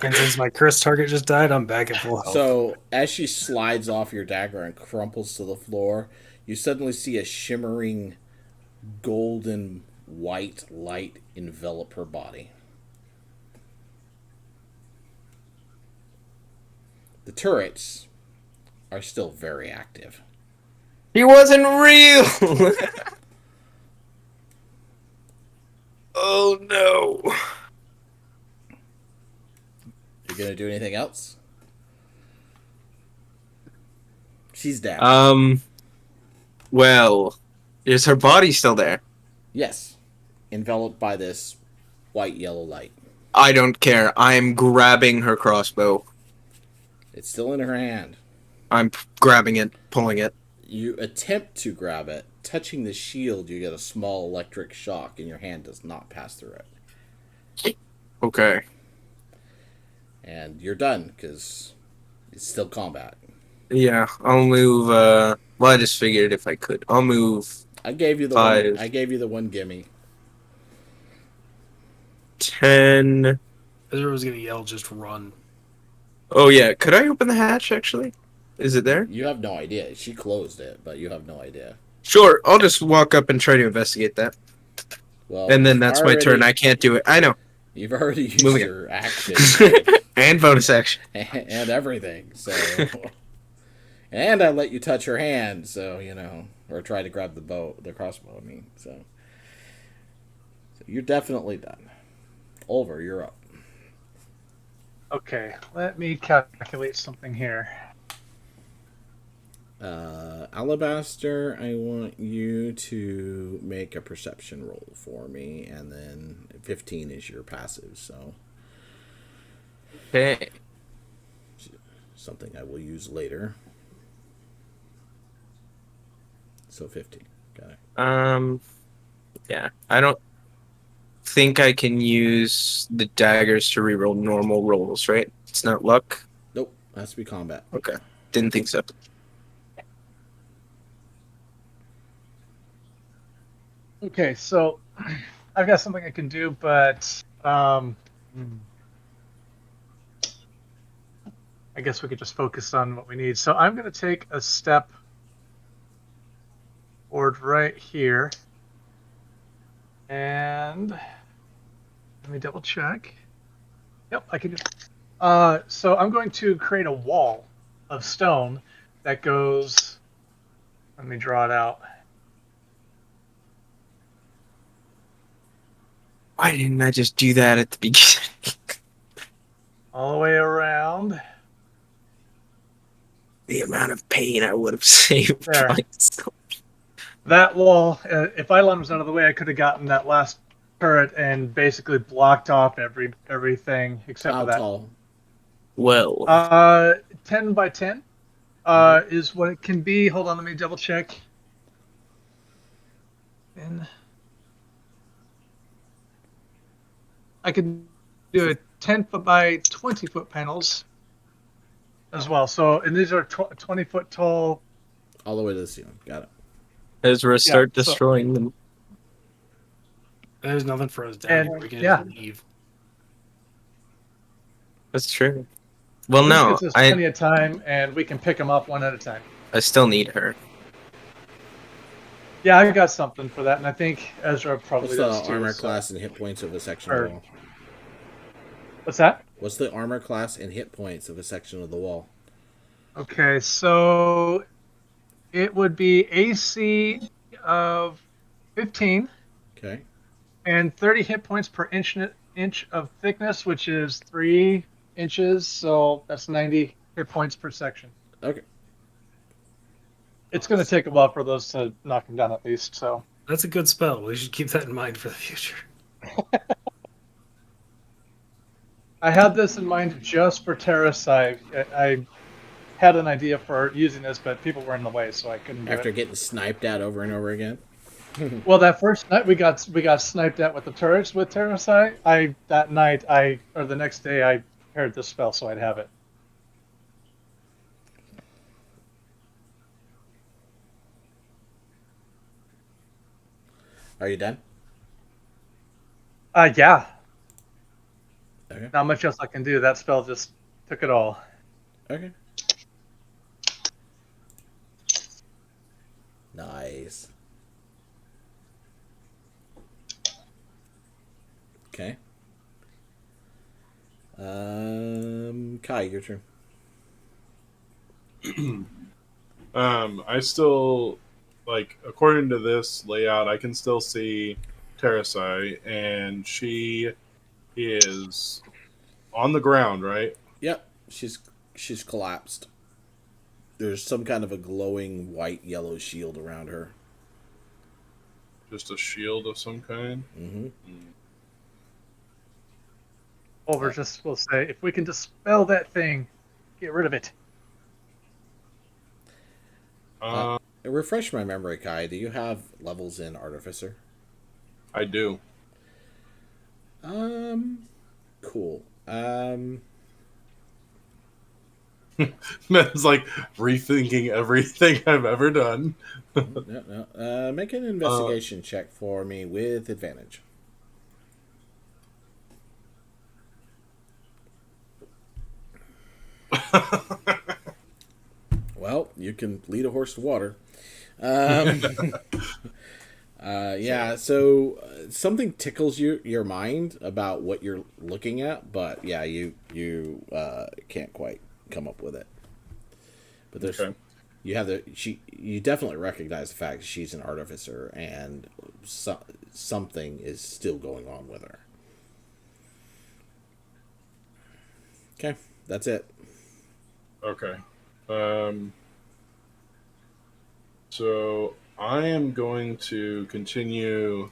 And since my curse target just died, I'm back at full health. So, as she slides off your dagger and crumples to the floor, you suddenly see a shimmering golden white light envelop her body. The turrets are still very active. He wasn't real! Oh no. You gonna do anything else? She's down. Well, is her body still there? Yes. Enveloped by this white yellow light. I don't care. I'm grabbing her crossbow. It's still in her hand. I'm grabbing it, pulling it. You attempt to grab it. Touching the shield, you get a small electric shock, and your hand does not pass through it. Okay. And you're done, because it's still combat. Yeah, I'll move, well, I just figured if I could. I'll move I gave you the 5. one. I gave you the one gimme. 10. Ezra was gonna yell, just run. Oh yeah, could I open the hatch, actually? Is it there? You have no idea. She closed it, but you have no idea. Sure, I'll just walk up and try to investigate that. Well, And then that's my turn. I can't do it. I know. You've already used Moving your action And bonus action. and everything. So, and I let you touch her hand. So or try to grab the crossbow. I mean, so you're definitely done. Over. You're up. Okay, let me calculate something here. Alabaster, I want you to make a perception roll for me, and then 15 is your passive, so Okay. something I will use later. So 15. Got it. Yeah. I don't think I can use the daggers to reroll normal rolls, right? It's not luck? Nope, has to be combat. Okay. Didn't think so. Okay, so I've got something I can do, but I guess we could just focus on what we need. So I'm going to take a step forward right here. And let me double check. Yep, I can do it. So I'm going to create a wall of stone that goes, let me draw it out. Why didn't I just do that at the beginning? All the way around. The amount of pain I would have saved. There. by myself. That wall, if Eidolon was out of the way, I could have gotten that last turret and basically blocked off everything except How for that. tall? Well, 10 by 10 is what it can be. Hold on, let me double check. And I could do a 10 foot by 20 foot panels as well. So, and these are 20 foot tall. All the way to the ceiling. Got it. Ezra, start so- destroying them. There's nothing for us down And, here. We can yeah. just leave. That's true. Well, This no, gives us plenty of time, and we can pick them up one at a time. I still need her. Yeah, I got something for that, and I think Ezra probably What's the does too. armor So. class and hit points of a section of Or- the wall? What's that? What's the armor class and hit points of a section of the wall? Okay, so it would be AC of 15 Okay. and 30 hit points per inch of thickness, which is 3 inches. So that's 90 hit points per section. Okay. It's going to take a while for those to knock them down at least. So That's a good spell. We should keep that in mind for the future. I had this in mind just for Terracide. I had an idea for using this, but people were in the way, so I couldn't do After it. getting sniped at over and over again. Well, that first night we got sniped at with the turrets with Terracide. The next day I prepared this spell so I'd have it. Are you done? Yeah. Okay. Not much else I can do. That spell just took it all. Okay. Nice. Okay. Kai, your turn. I still, like, according to this layout, I can still see Terrasai, and she is on the ground, right? Yep, she's collapsed. There's some kind of a glowing white yellow shield around her. Just a shield of some kind. Mm-hmm. Over just will say, if we can dispel that thing, get rid of it. Refresh my memory, Kai. Do you have levels in Artificer? I do. Cool. Man's like rethinking everything I've ever done. No. Make an investigation check for me with advantage. Well, you can lead a horse to water. Yeah, so something tickles your mind about what you're looking at, but yeah, you can't quite come up with it. But there's you definitely recognize the fact that she's an artificer, and something is still going on with her. Okay, that's it. Okay. So I am going to continue,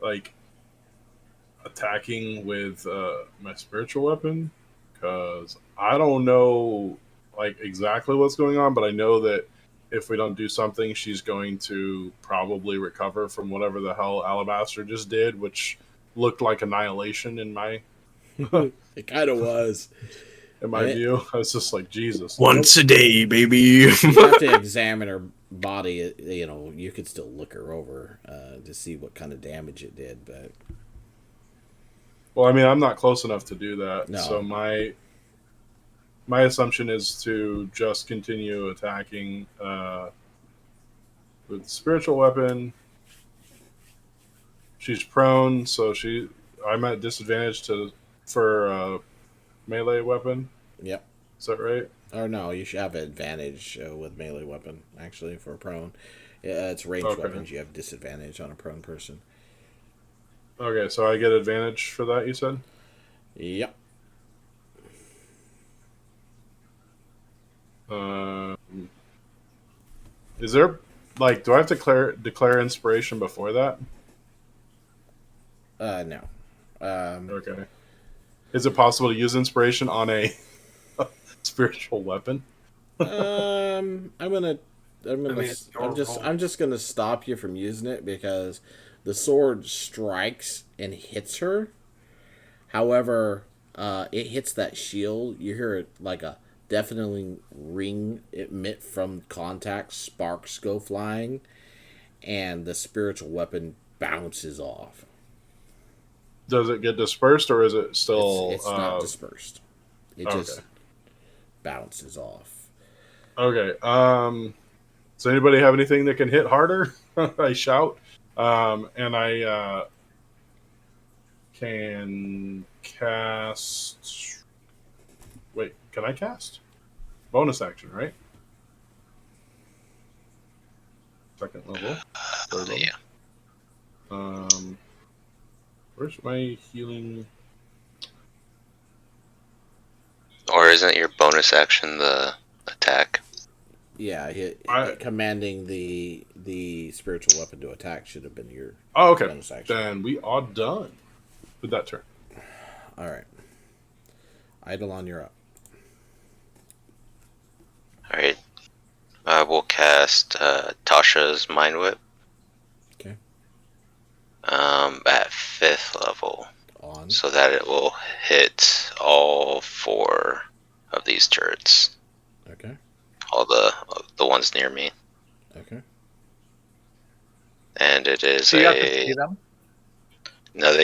like, attacking with my spiritual weapon, because I don't know, like, exactly what's going on, but I know that if we don't do something, she's going to probably recover from whatever the hell Alabaster just did, which looked like annihilation in my It kind of was. view. I was just like, Jesus. Once a day, baby. You have to examine her body. You know, you could still look her over to see what kind of damage it did, but Well, I mean, I'm not close enough to do that. No. So my assumption is to just continue attacking with spiritual weapon. She's prone, so I'm at disadvantage for melee weapon. yep. Is that right? Or no, you should have an advantage with melee weapon, actually, for a prone. It's ranged Okay. weapons. You have disadvantage on a prone person. Okay, so I get advantage for that, you said? Yep. Is there, like, do I have to declare inspiration before that? No. Okay. Is it possible to use inspiration on a spiritual weapon? I'm gonna. it's your roll. I'm just gonna stop you from using it because the sword strikes and hits her. However, it hits that shield. You hear it like a deafening ring emit from contact. Sparks go flying, and the spiritual weapon bounces off. Does it get dispersed, or is it still? It's not dispersed. It just Okay. bounces off. Okay. Does anybody have anything that can hit harder? I shout, and I can cast. Wait, can I cast? Bonus action, right? Second level. Third level. Yeah. Where's my healing? Or isn't your bonus action the attack? Yeah, commanding the spiritual weapon to attack should have been your Oh, okay. bonus action. Then we are done with that turn. All right. Eidolon, you're up. All right. We'll cast Tasha's Mind Whip. Okay. At 5th level, On. so that it will hit all 4 of these turrets. Okay. All the ones near me, Okay. and it is So you have to see them? no.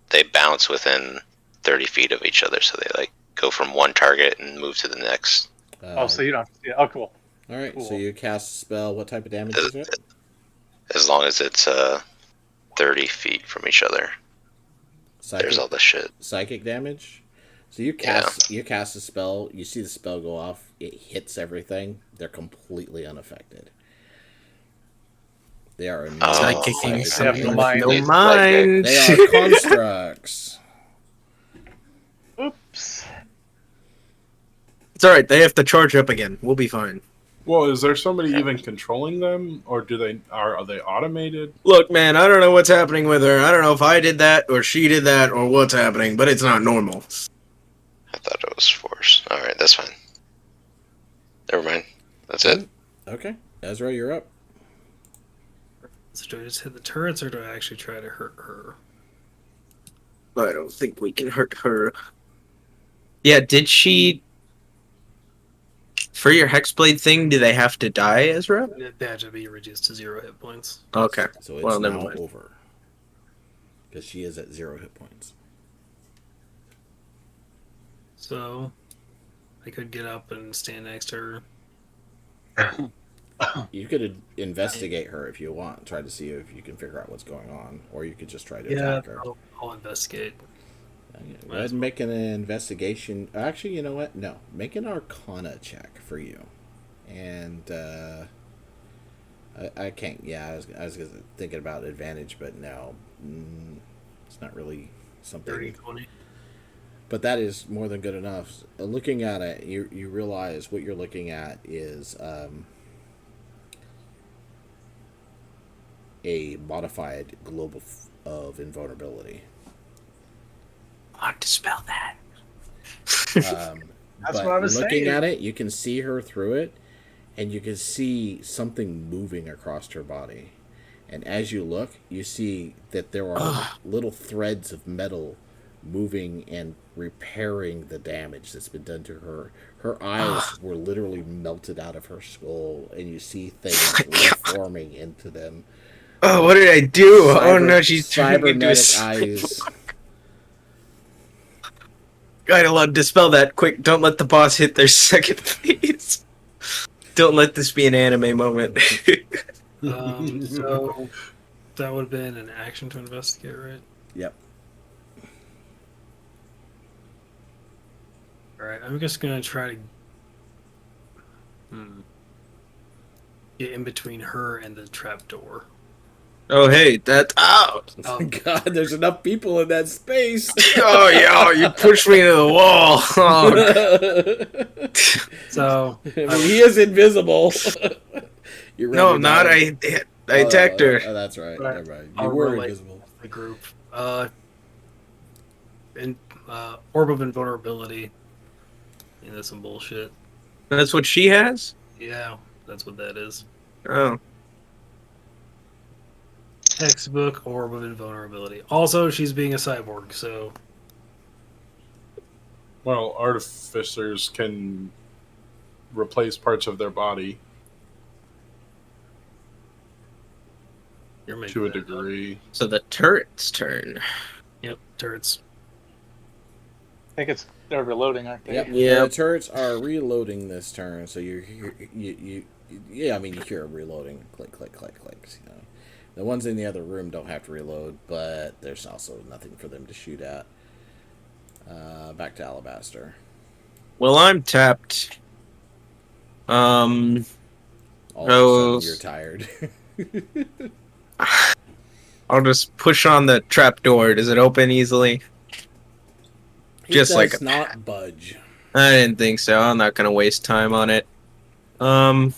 They bounce within 30 feet of each other, so they like go from one target and move to the next. So you don't have to see it. Oh, cool. All right. Cool. So you cast a spell. What type of damage is it? As long as it's 30 feet from each other. There's all the shit. Psychic damage. So you cast a spell. You see the spell go off. It hits everything. They're completely unaffected. They are Psychicking something something with with no no mind. They are constructs. Oops. It's all right. They have to charge up again. We'll be fine. Well, is there somebody even controlling them, or are they automated? Look, man, I don't know what's happening with her. I don't know if I did that or she did that or what's happening, but it's not normal. I thought it was force. All right, that's fine. Never mind. That's it. Okay. Ezra, you're up. So do I just hit the turrets, or do I actually try to hurt her? I don't think we can hurt her. Yeah, did she... For your Hexblade thing, do they have to die, Ezra? They have to be reduced to 0 hit points. Okay. So it's Well, never now mind. over. Because she is at 0 hit points. So I could get up and stand next to her. You could investigate her if you want. Try to see if you can figure out what's going on. Or you could just try to attack her. I'll investigate. Go ahead and make an investigation. Actually, you know what? No. Make an Arcana check for you. And I can't. Yeah, I was thinking about advantage, but no. It's not really something. 30, 20. But that is more than good enough. Looking at it, you realize what you're looking at is a modified globe of invulnerability. I want to spell that. That's But what I was looking saying. at it, you can see her through it, and you can see something moving across her body. And as you look, you see that there are little threads of metal moving and repairing the damage that's been done to her. Her eyes were literally melted out of her skull, and you see things reforming into them. Oh, what did I do? Oh no, she's turning into a... cybernetic eyes. Eidolon, dispel that quick. Don't let the boss hit their second, please. Don't let this be an anime moment. So that would have been an action to investigate, right? Yep. Alright, I'm just gonna try to get in between her and the trapdoor. Oh, hey, that... Oh! Oh God, there's enough people in that space. Oh, yeah, you pushed me into the wall. Oh, So I mean, he is invisible. You're no, ready I'm not. now. I attacked her. Oh, that's right. Right. Never mind. You I'll were relate invisible. the group. Orb of invulnerability. Yeah, that's some bullshit. That's what she has? Yeah, that's what that is. Oh. Textbook Orb of invulnerability. Also, she's being a cyborg, so Well, artificers can replace parts of their body. You're making to a that up. degree. So the turret's turn. Yep, turrets. I think they're reloading, aren't they? Yep. Yep. The turrets are reloading this turn, so yeah, I mean you hear them reloading, click, click, click, clicks. You know, the ones in the other room don't have to reload, but there's also nothing for them to shoot at. Back to Alabaster. Well, I'm tapped. All of Oh. a sudden, you're tired. I'll just push on the trap door. Does it open easily? It Just does like not budge. I didn't think so. I'm not gonna waste time on it. Hmm.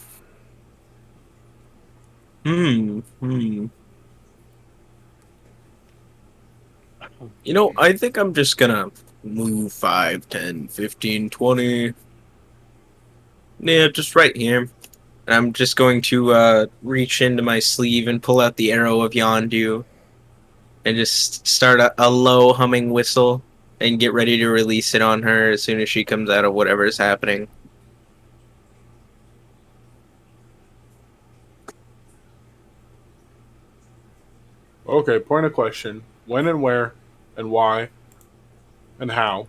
You know, I think I'm just gonna move 5, 10, 15, 20. Yeah, just right here. And I'm just going to reach into my sleeve and pull out the arrow of Yondu and just start a low humming whistle and get ready to release it on her as soon as she comes out of whatever is happening. Okay, point of question. When and where and why and how?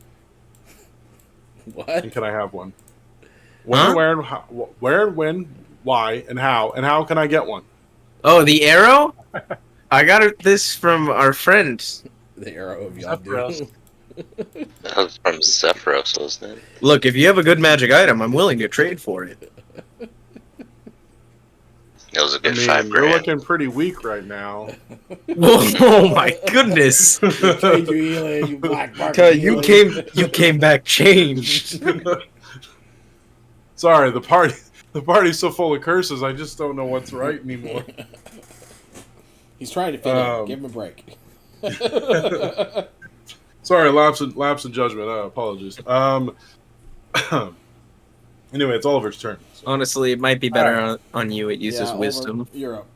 What? And can I have one? When Huh? and where and how, where and when, why and how can I get one? Oh, the arrow? I got this from our friend. The arrow of Zephyros. Yondu. That was from Zephyros, wasn't it? Look, if you have a good magic item, I'm willing to trade for it. It was a I good mean, $5 you're grand. looking pretty weak right now. Oh my goodness! Trade you, Eli, you black market. You Eli. came back changed. Sorry, the party's so full of curses. I just don't know what's right anymore. He's trying to fit in. Give him a break. Sorry, lapse in judgment. Apologies. Anyway, it's Oliver's turn. So. Honestly, it might be better on you. It uses Yeah, wisdom. You're up.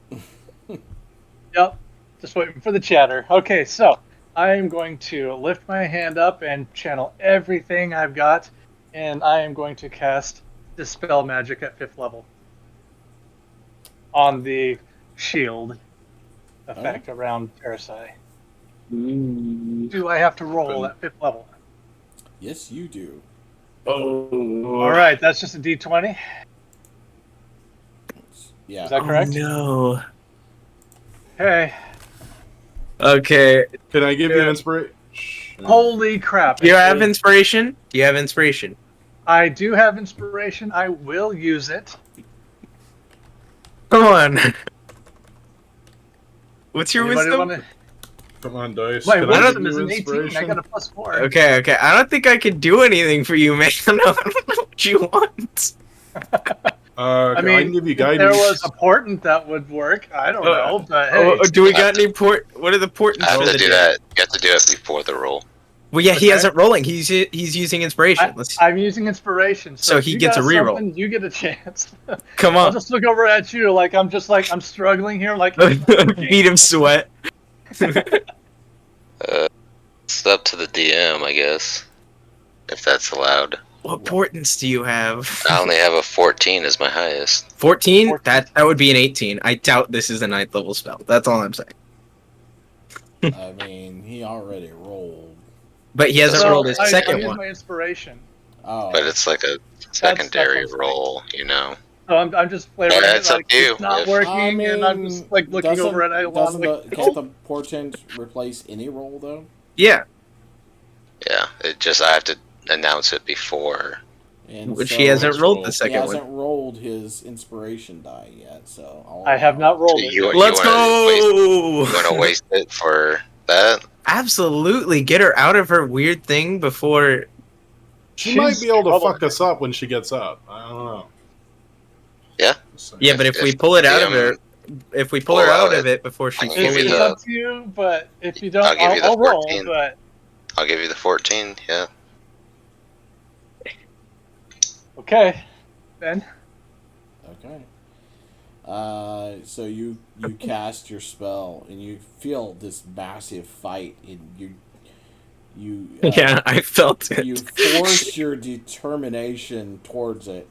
Yep. Just waiting for the chatter. Okay, so I am going to lift my hand up and channel everything I've got, and I am going to cast Dispel Magic at 5th level on the shield effect around Terrasai. Do I have to roll at 5th level? Yes, you do. All right, that's just a D20. Yeah. Is that correct? No. Hey, Okay. Can I give you an Yeah. inspiration? holy crap! Do you have inspiration? Do you have inspiration? I do have inspiration. I will use it. Come on. What's your Anybody wisdom? wanna- Come on, dice. Wait, Can I wisdom give is you an 18. I inspiration? got a +4. Okay. I don't think I can do anything for you, man. I don't know what you want. I mean, I can give you if guidance. there was a portent that would work. I don't know, but hey. Do we got any what are the portents I have for to the do day? that. You have to do it before the roll. Well, yeah, he Okay. hasn't rolling. He's using inspiration. I'm using inspiration, So if he you gets got a reroll. something, you get a chance. Come I'll on. just look over at you like I'm struggling here. Like Beat him sweat. It's up to the DM, I guess, if that's allowed. What portents do you have? I only have a 14 as my highest. 14? 14. That would be an 18. I doubt this is a 9th level spell. That's all I'm saying. I mean, he already rolled. But he hasn't So, rolled his I second use one. my inspiration. Oh. But it's like a secondary what I'm saying. roll, you know? So I'm just flavoring Yeah, it it's up like to you. it's not If- working, and I'm mean, just like looking over at Ilana doesn't like, can't the portent replace any roll though? Yeah, Yeah, I have to announce it before. And which so he hasn't it's rolled rolled. the He second hasn't one. rolled his inspiration die yet, so I have not rolled it. You- Let's wanna go! You want to waste it for that? Absolutely. Get her out of her weird thing before... She might She's be able to trouble. fuck us up when she gets up. I don't know. Yeah. Just saying. Yeah, but if we If pull it out of DM her... If we pull her pull out out of it before she I can give It's, you it's the- up to you, but if you don't, I'll give you the I'll roll. 14. But I'll give you the 14, yeah. okay, then. Okay. So you cast your spell and you feel this massive fight in you. Yeah, I felt it. You force your determination towards it,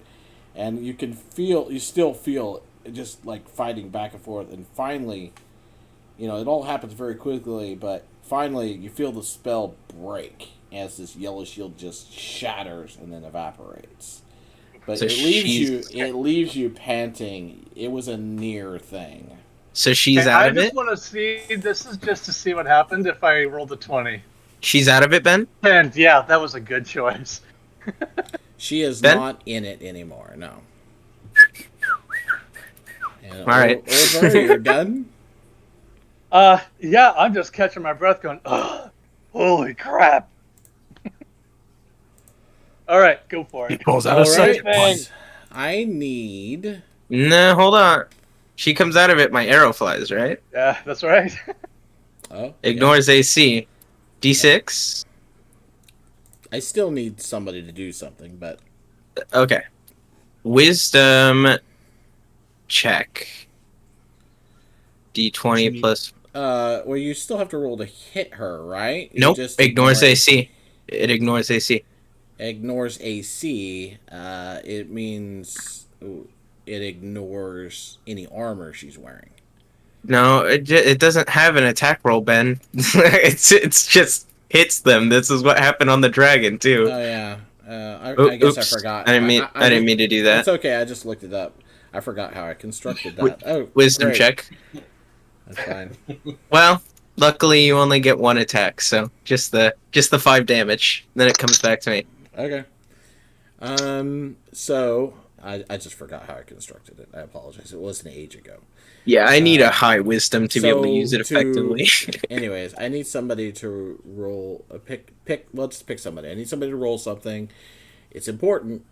and you still feel it, just like fighting back and forth, and finally you know, it all happens very quickly, but finally you feel the spell break as this yellow shield just shatters and then evaporates. But So it leaves you panting. It was a near thing. So she's Okay, out I of just it. want to see. This is just to see what happened if I rolled a 20. She's out of it, Ben. And yeah, that was a good choice. She is Ben? not in it anymore. No. And All right. Over, you're done. Yeah, I'm just catching my breath, going, "Ugh, holy crap!" All right, go for He it. pulls out All a second right. one. I need. No, hold on. She comes out of it. My arrow flies. Right. Yeah, that's right. Oh, Ignores AC. D6. I still need somebody to do something, but Okay. Wisdom check. D20 plus. well, you still have to roll to hit her, right? You Nope. just Ignores ignore AC. It ignores AC. Ignores AC. It means it ignores any armor she's wearing. No, it doesn't have an attack roll, Ben. it's just hits them. This is what happened on the dragon too. Oh yeah. I guess I Oops. forgot. I didn't mean to do that. It's okay. I just looked it up. I forgot how I constructed Wi- that. Oh, Wisdom great. check. That's fine. Well, luckily you only get one attack, so just the 5 damage. Then it comes back to me. Okay. So I just forgot how I constructed it. I apologize. It was an age ago. Yeah, I need a high wisdom to be able to use it So effectively. Anyways, I need somebody to roll a pick. Let's pick somebody. I need somebody to roll something. It's important.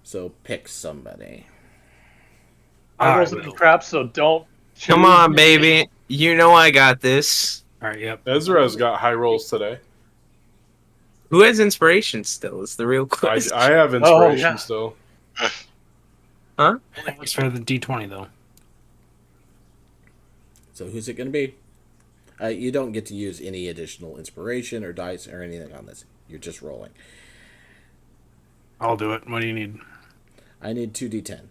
So pick somebody. I I rolled some will. crap, so don't. Come choose on, me. baby. You know I got this. All right, yep. Ezra's got high rolls today. Who has inspiration still is the real I, question. I have inspiration yeah. still. Huh? Only works for the D20 though. So who's it going to be? You don't get to use any additional inspiration or dice or anything on this. You're just rolling. I'll do it. What do you need? I need 2d10.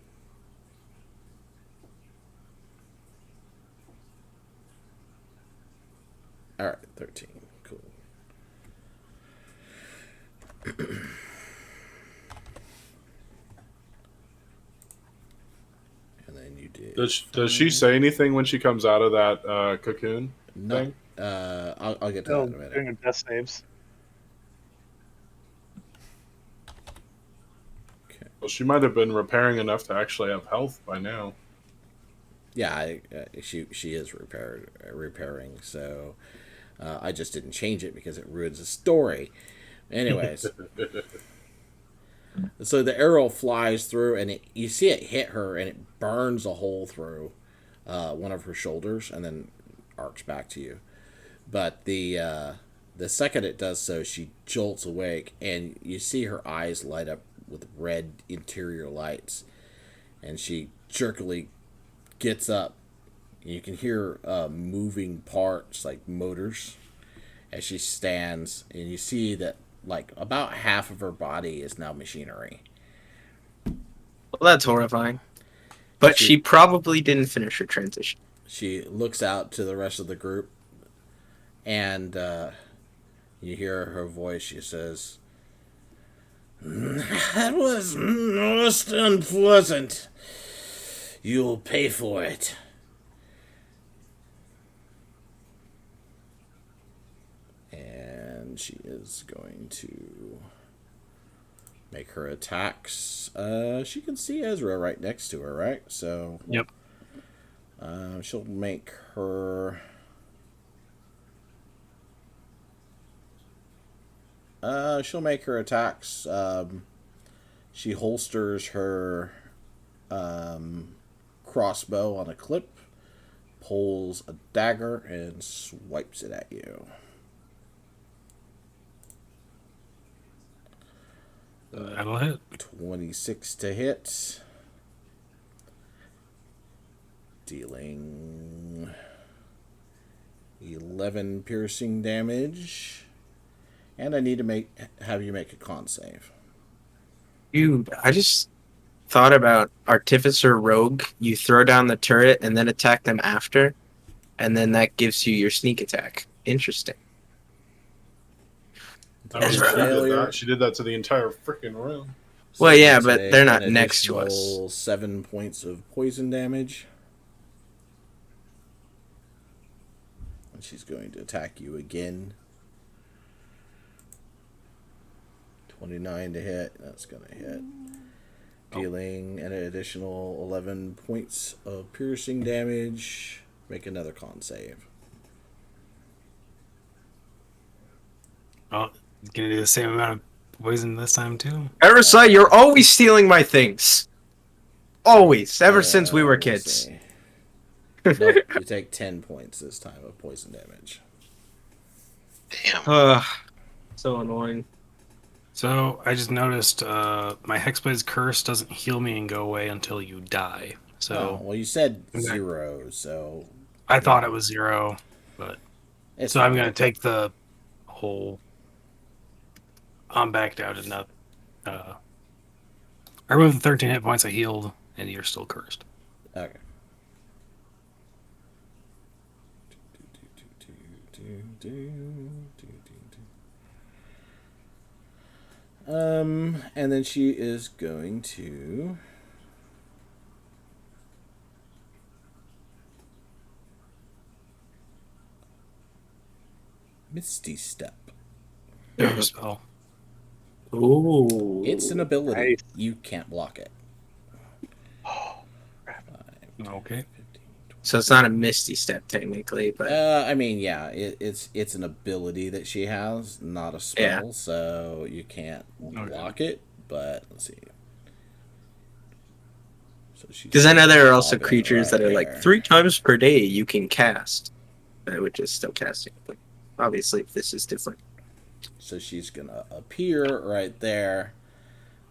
All right, 13. Cool. And then you did. Does she say anything when she comes out of that cocoon No. thing? I'll get to Oh, that in a minute. doing a death saves. Well, she might have been repairing enough to actually have health by now. Yeah, she is repairing. So I just didn't change it because it ruins the story. Anyways, so the arrow flies through, and you see it hit her, and it burns a hole through one of her shoulders, and then arcs back to you. But the second it does so, she jolts awake, and you see her eyes light up with red interior lights, and she jerkily gets up. You can hear moving parts like motors as she stands, and you see that like about half of her body is now machinery. Well, that's horrifying. But she probably didn't finish her transition. She looks out to the rest of the group, and you hear her voice. She says, "That was most unpleasant. You'll pay for it." And she is going to make her attacks. She can see Ezra right next to her, right? So Yep. she'll make her. She'll make her attacks. She holsters her crossbow on a clip, pulls a dagger, and swipes it at you. That'll hit. 26 to hit. Dealing 11 piercing damage. And I need to have you make a con save. I just thought about Artificer Rogue. You throw down the turret and then attack them after. and then that gives you your sneak attack. Interesting. I mean, That's she right. did Failure. that. She did that to the entire freaking room. So Well, you yeah, but they're take not an next to us. additional 7 points of poison damage. And she's going to attack you again. 29 to hit. That's going to hit. Dealing an additional 11 points of piercing damage. Make another con save. Oh, gonna do the same amount of poison this time too. Erisa, you're always stealing my things. Always, ever since we were We'll kids. see. Nope, you take 10 points this time of poison damage. Damn. Ugh, so annoying. So I just noticed my Hexblade's curse doesn't heal me and go away until you die. So Oh, well, you said Okay. 0, so I thought it was 0, but it's so I'm fine. gonna take the whole. I'm back down to nothing. I removed the 13 hit points I healed, and you're still cursed. Okay. And then she is going to Misty Step. Spell. Ooh. It's an ability. Nice. You can't block it. Okay. So it's not a misty step technically, but I mean, yeah, it's an ability that she has, not a spell, so you can't block it. But let's see. So because I know there are also popping creatures right that are like there. 3 times per day you can cast, which is still casting. But obviously, this is different. So she's gonna appear right there.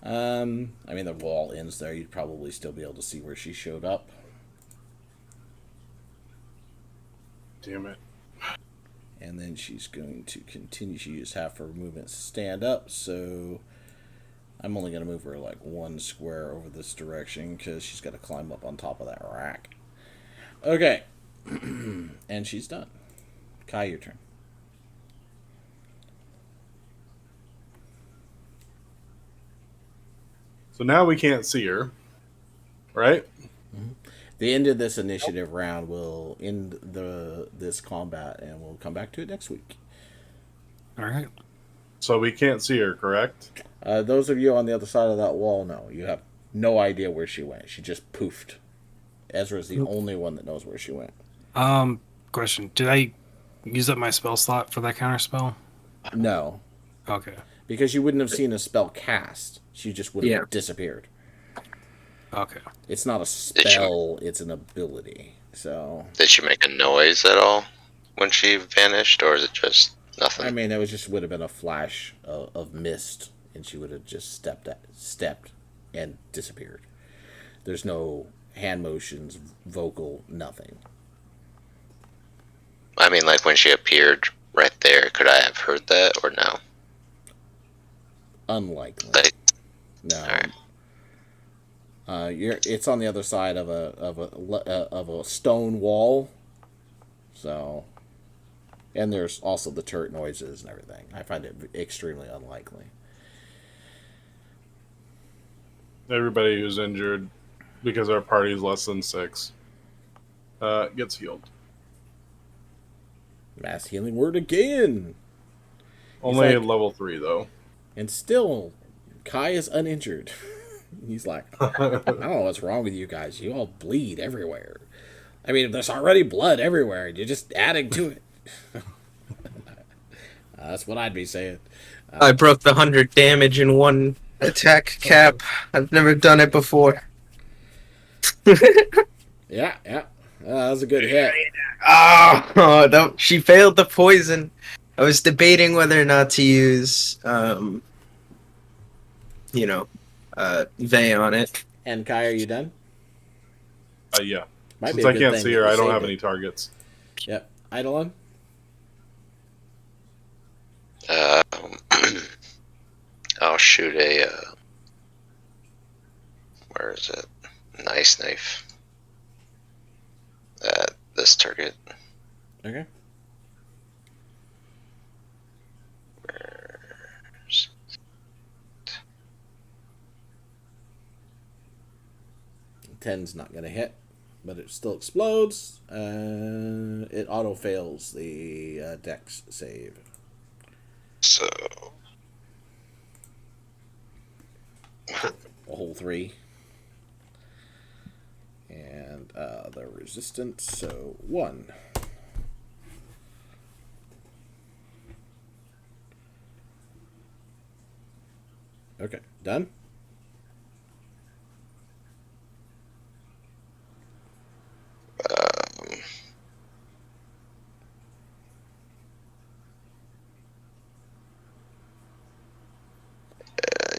I mean, the wall ends there. You'd probably still be able to see where she showed up. Damn it. And then she's going to continue. She used half her movement to stand up, so I'm only going to move her like 1 square over this direction because she's got to climb up on top of that rack. Okay. And she's done. Kai, your turn. So now we can't see her, right? The end of this initiative round will end this combat, and we'll come back to it next week. All right. So we can't see her, correct? Those of you on the other side of that wall, no. You have no idea where she went. She just poofed. Ezra's the only one that knows where she went. Question: did I use up my spell slot for that counter spell? No. Okay. Because you wouldn't have seen a spell cast. She just would have disappeared. Okay. It's not a spell, it's an ability. So Did she make a noise at all when she vanished, or is it just nothing? I mean, it would have been a flash of mist, and she would have just stepped and disappeared. There's no hand motions, vocal, nothing. I mean, like when she appeared right there, could I have heard that or no? Unlikely. Like, No. alright. It's on the other side of a stone wall. So, and there's also the turret noises and everything. I find it extremely unlikely. Everybody who's injured, because our party is less than 6, gets healed. Mass healing word again. Only like- level 3, though. And still, Kai is uninjured. He's like, I don't know what's wrong with you guys. You all bleed everywhere. I mean, there's already blood everywhere. You're just adding to it. That's what I'd be saying. I broke the 100 damage in 1 attack cap. I've never done it before. Yeah. That was a good hit. Oh, no, she failed the poison. I was debating whether or not to use, Vey on it. And Kai, are you done? Yeah. Might be Since a I good can't thing see that her, you I don't saved have it. any targets. Yep. Eidolon? I'll shoot a. Where is it? Nice knife. At this target. Okay. Ten's not gonna hit, but it still explodes. It auto fails the Dex save. So A whole 3. And the resistance, so 1. Okay, done?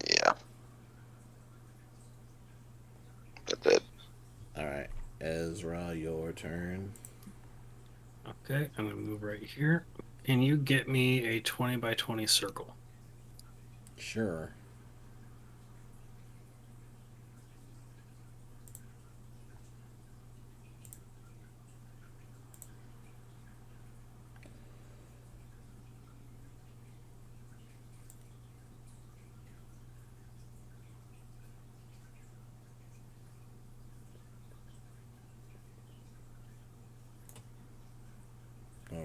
yeah, that's it. Alright, Ezra, your turn. Okay, I'm gonna move right here. Can you get me a 20 by 20 circle? Sure.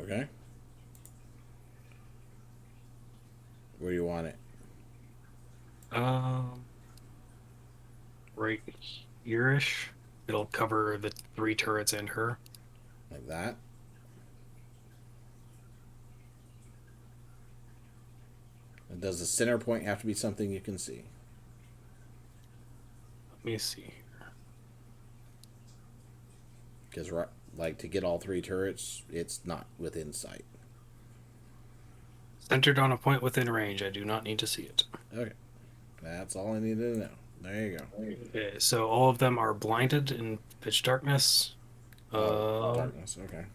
Okay. Where do you want it? Right here-ish. It'll cover the 3 turrets and her. Like that? And does the center point have to be something you can see? Let me see. Because, like, to get all 3 turrets, it's not within sight. Centered on a point within range. I do not need to see it. Okay. That's all I needed to know. There you go. Okay, so all of them are blinded in pitch darkness. Darkness, okay.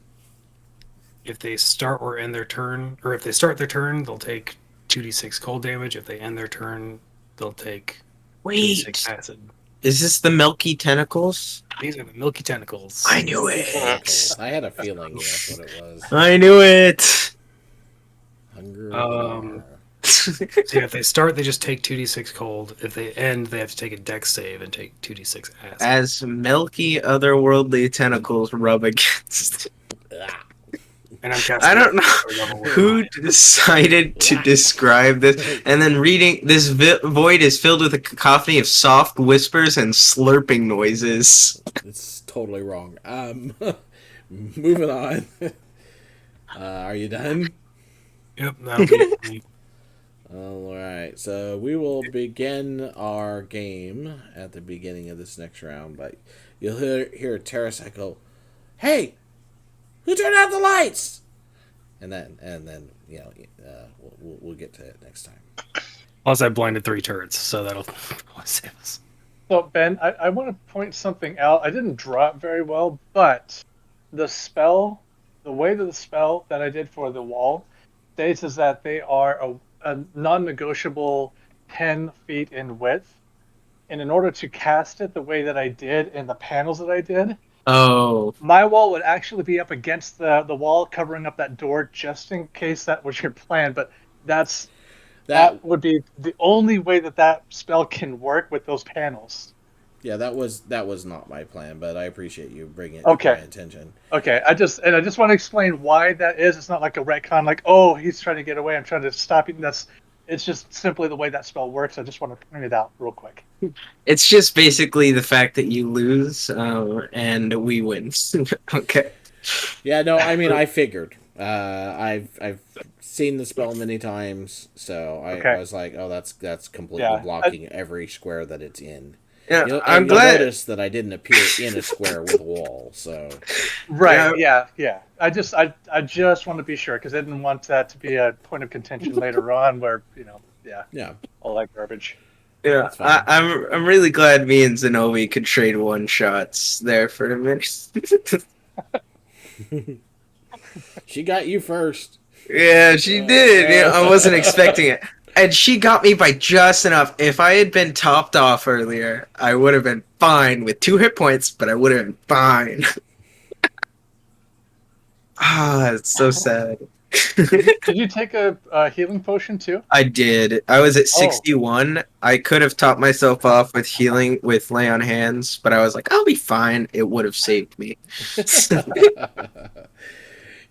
If they start or end their turn, or if they start their turn, they'll take 2d6 cold damage. If they end their turn, they'll take 2d6 acid. Is this the milky tentacles? These are the milky tentacles. I knew it. Tentacles. I had a feeling that's what it was. I knew it. Hunger. So yeah, if they start, they just take 2d6 cold. If they end, they have to take a dex save and take 2d6 acid. As milky otherworldly tentacles rub against. And I'm casting I don't know level who decided to describe this, and then reading this void is filled with a cacophony of soft whispers and slurping noises. It's totally wrong. Moving on. Are you done? Yep, that'll be me. All right, so we will begin our game at the beginning of this next round. But you'll hear Terrace echo, "Hey, who turned out the lights?" And then you know, we'll get to it next time. Plus, I blinded 3 turrets, so that'll save us. So, Ben, I want to point something out. I didn't draw it very well, but the spell, the way that the spell that I did for the wall states is that they are a non-negotiable 10 feet in width. And in order to cast it the way that I did in the panels that I did, Oh, my wall would actually be up against the wall, covering up that door, just in case that was your plan. But that would be the only way that spell can work with those panels. Yeah, that was not my plan, but I appreciate you bringing it Okay. to my attention. Okay, I just want to explain why that is. It's not like a retcon, like, oh, he's trying to get away, I'm trying to stop him. It's just simply the way that spell works. I just want to point it out real quick. it's just basically the fact that you lose and we win. Okay. Yeah, no, I mean, I figured. I've seen the spell many times, so I was like, oh, that's completely blocking every square that it's in. Yeah, I'm glad. You'll notice that I didn't appear in a square with a wall, so. Right. Yeah. I just want to be sure because I didn't want that to be a point of contention later on, where Yeah. all that garbage. Yeah, I'm really glad me and Zenobi could trade one shots there for a minute. She got you first. Yeah, she did. Yeah, I wasn't expecting it. And she got me by just enough. If I had been topped off earlier, I would have been fine with 2 hit points, but I would have been fine. It's so sad. Did you take a healing potion too? I did. I was at Oh. 61. I could have topped myself off with healing with lay on hands, but I was like, I'll be fine. It would have saved me.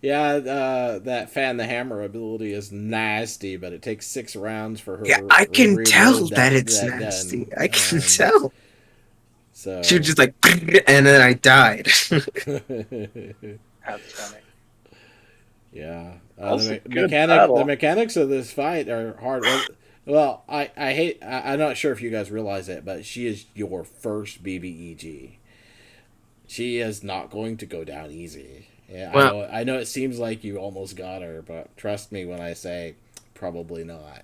Yeah, that fan the hammer ability is nasty, but it takes 6 rounds for her. Yeah, I can reload tell that it's that nasty. gun. I can tell. So She was just like, and then I died. That's funny. yeah, That's a the good mechanic. battle. The mechanics of this fight are hard. Well, I hate. I'm not sure if you guys realize it, but she is your first BBEG. She is not going to go down easy. Yeah, Well- I know it seems like you almost got her, but trust me when I say probably not.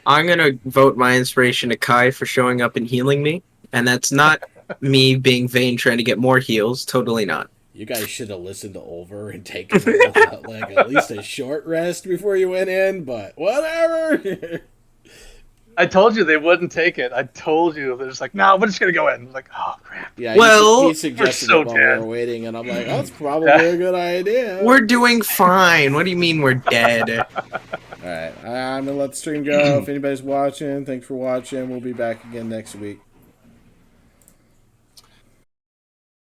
I'm gonna vote my inspiration to Kai for showing up and healing me, and that's not me being vain trying to get more heals. Totally not. You guys should have listened to Ulver and taken like at least a short rest before you went in, but whatever. I told you they wouldn't take it. I told you. They're just like, no, we're just going to go in. I'm like, oh, crap. Yeah, Well, he suggested we're it so while we dead. were waiting, and I'm like, oh, that's probably a good idea. We're doing fine. What do you mean we're dead? All right, I'm gonna let the stream go. If anybody's watching, thanks for watching. We'll be back again next week.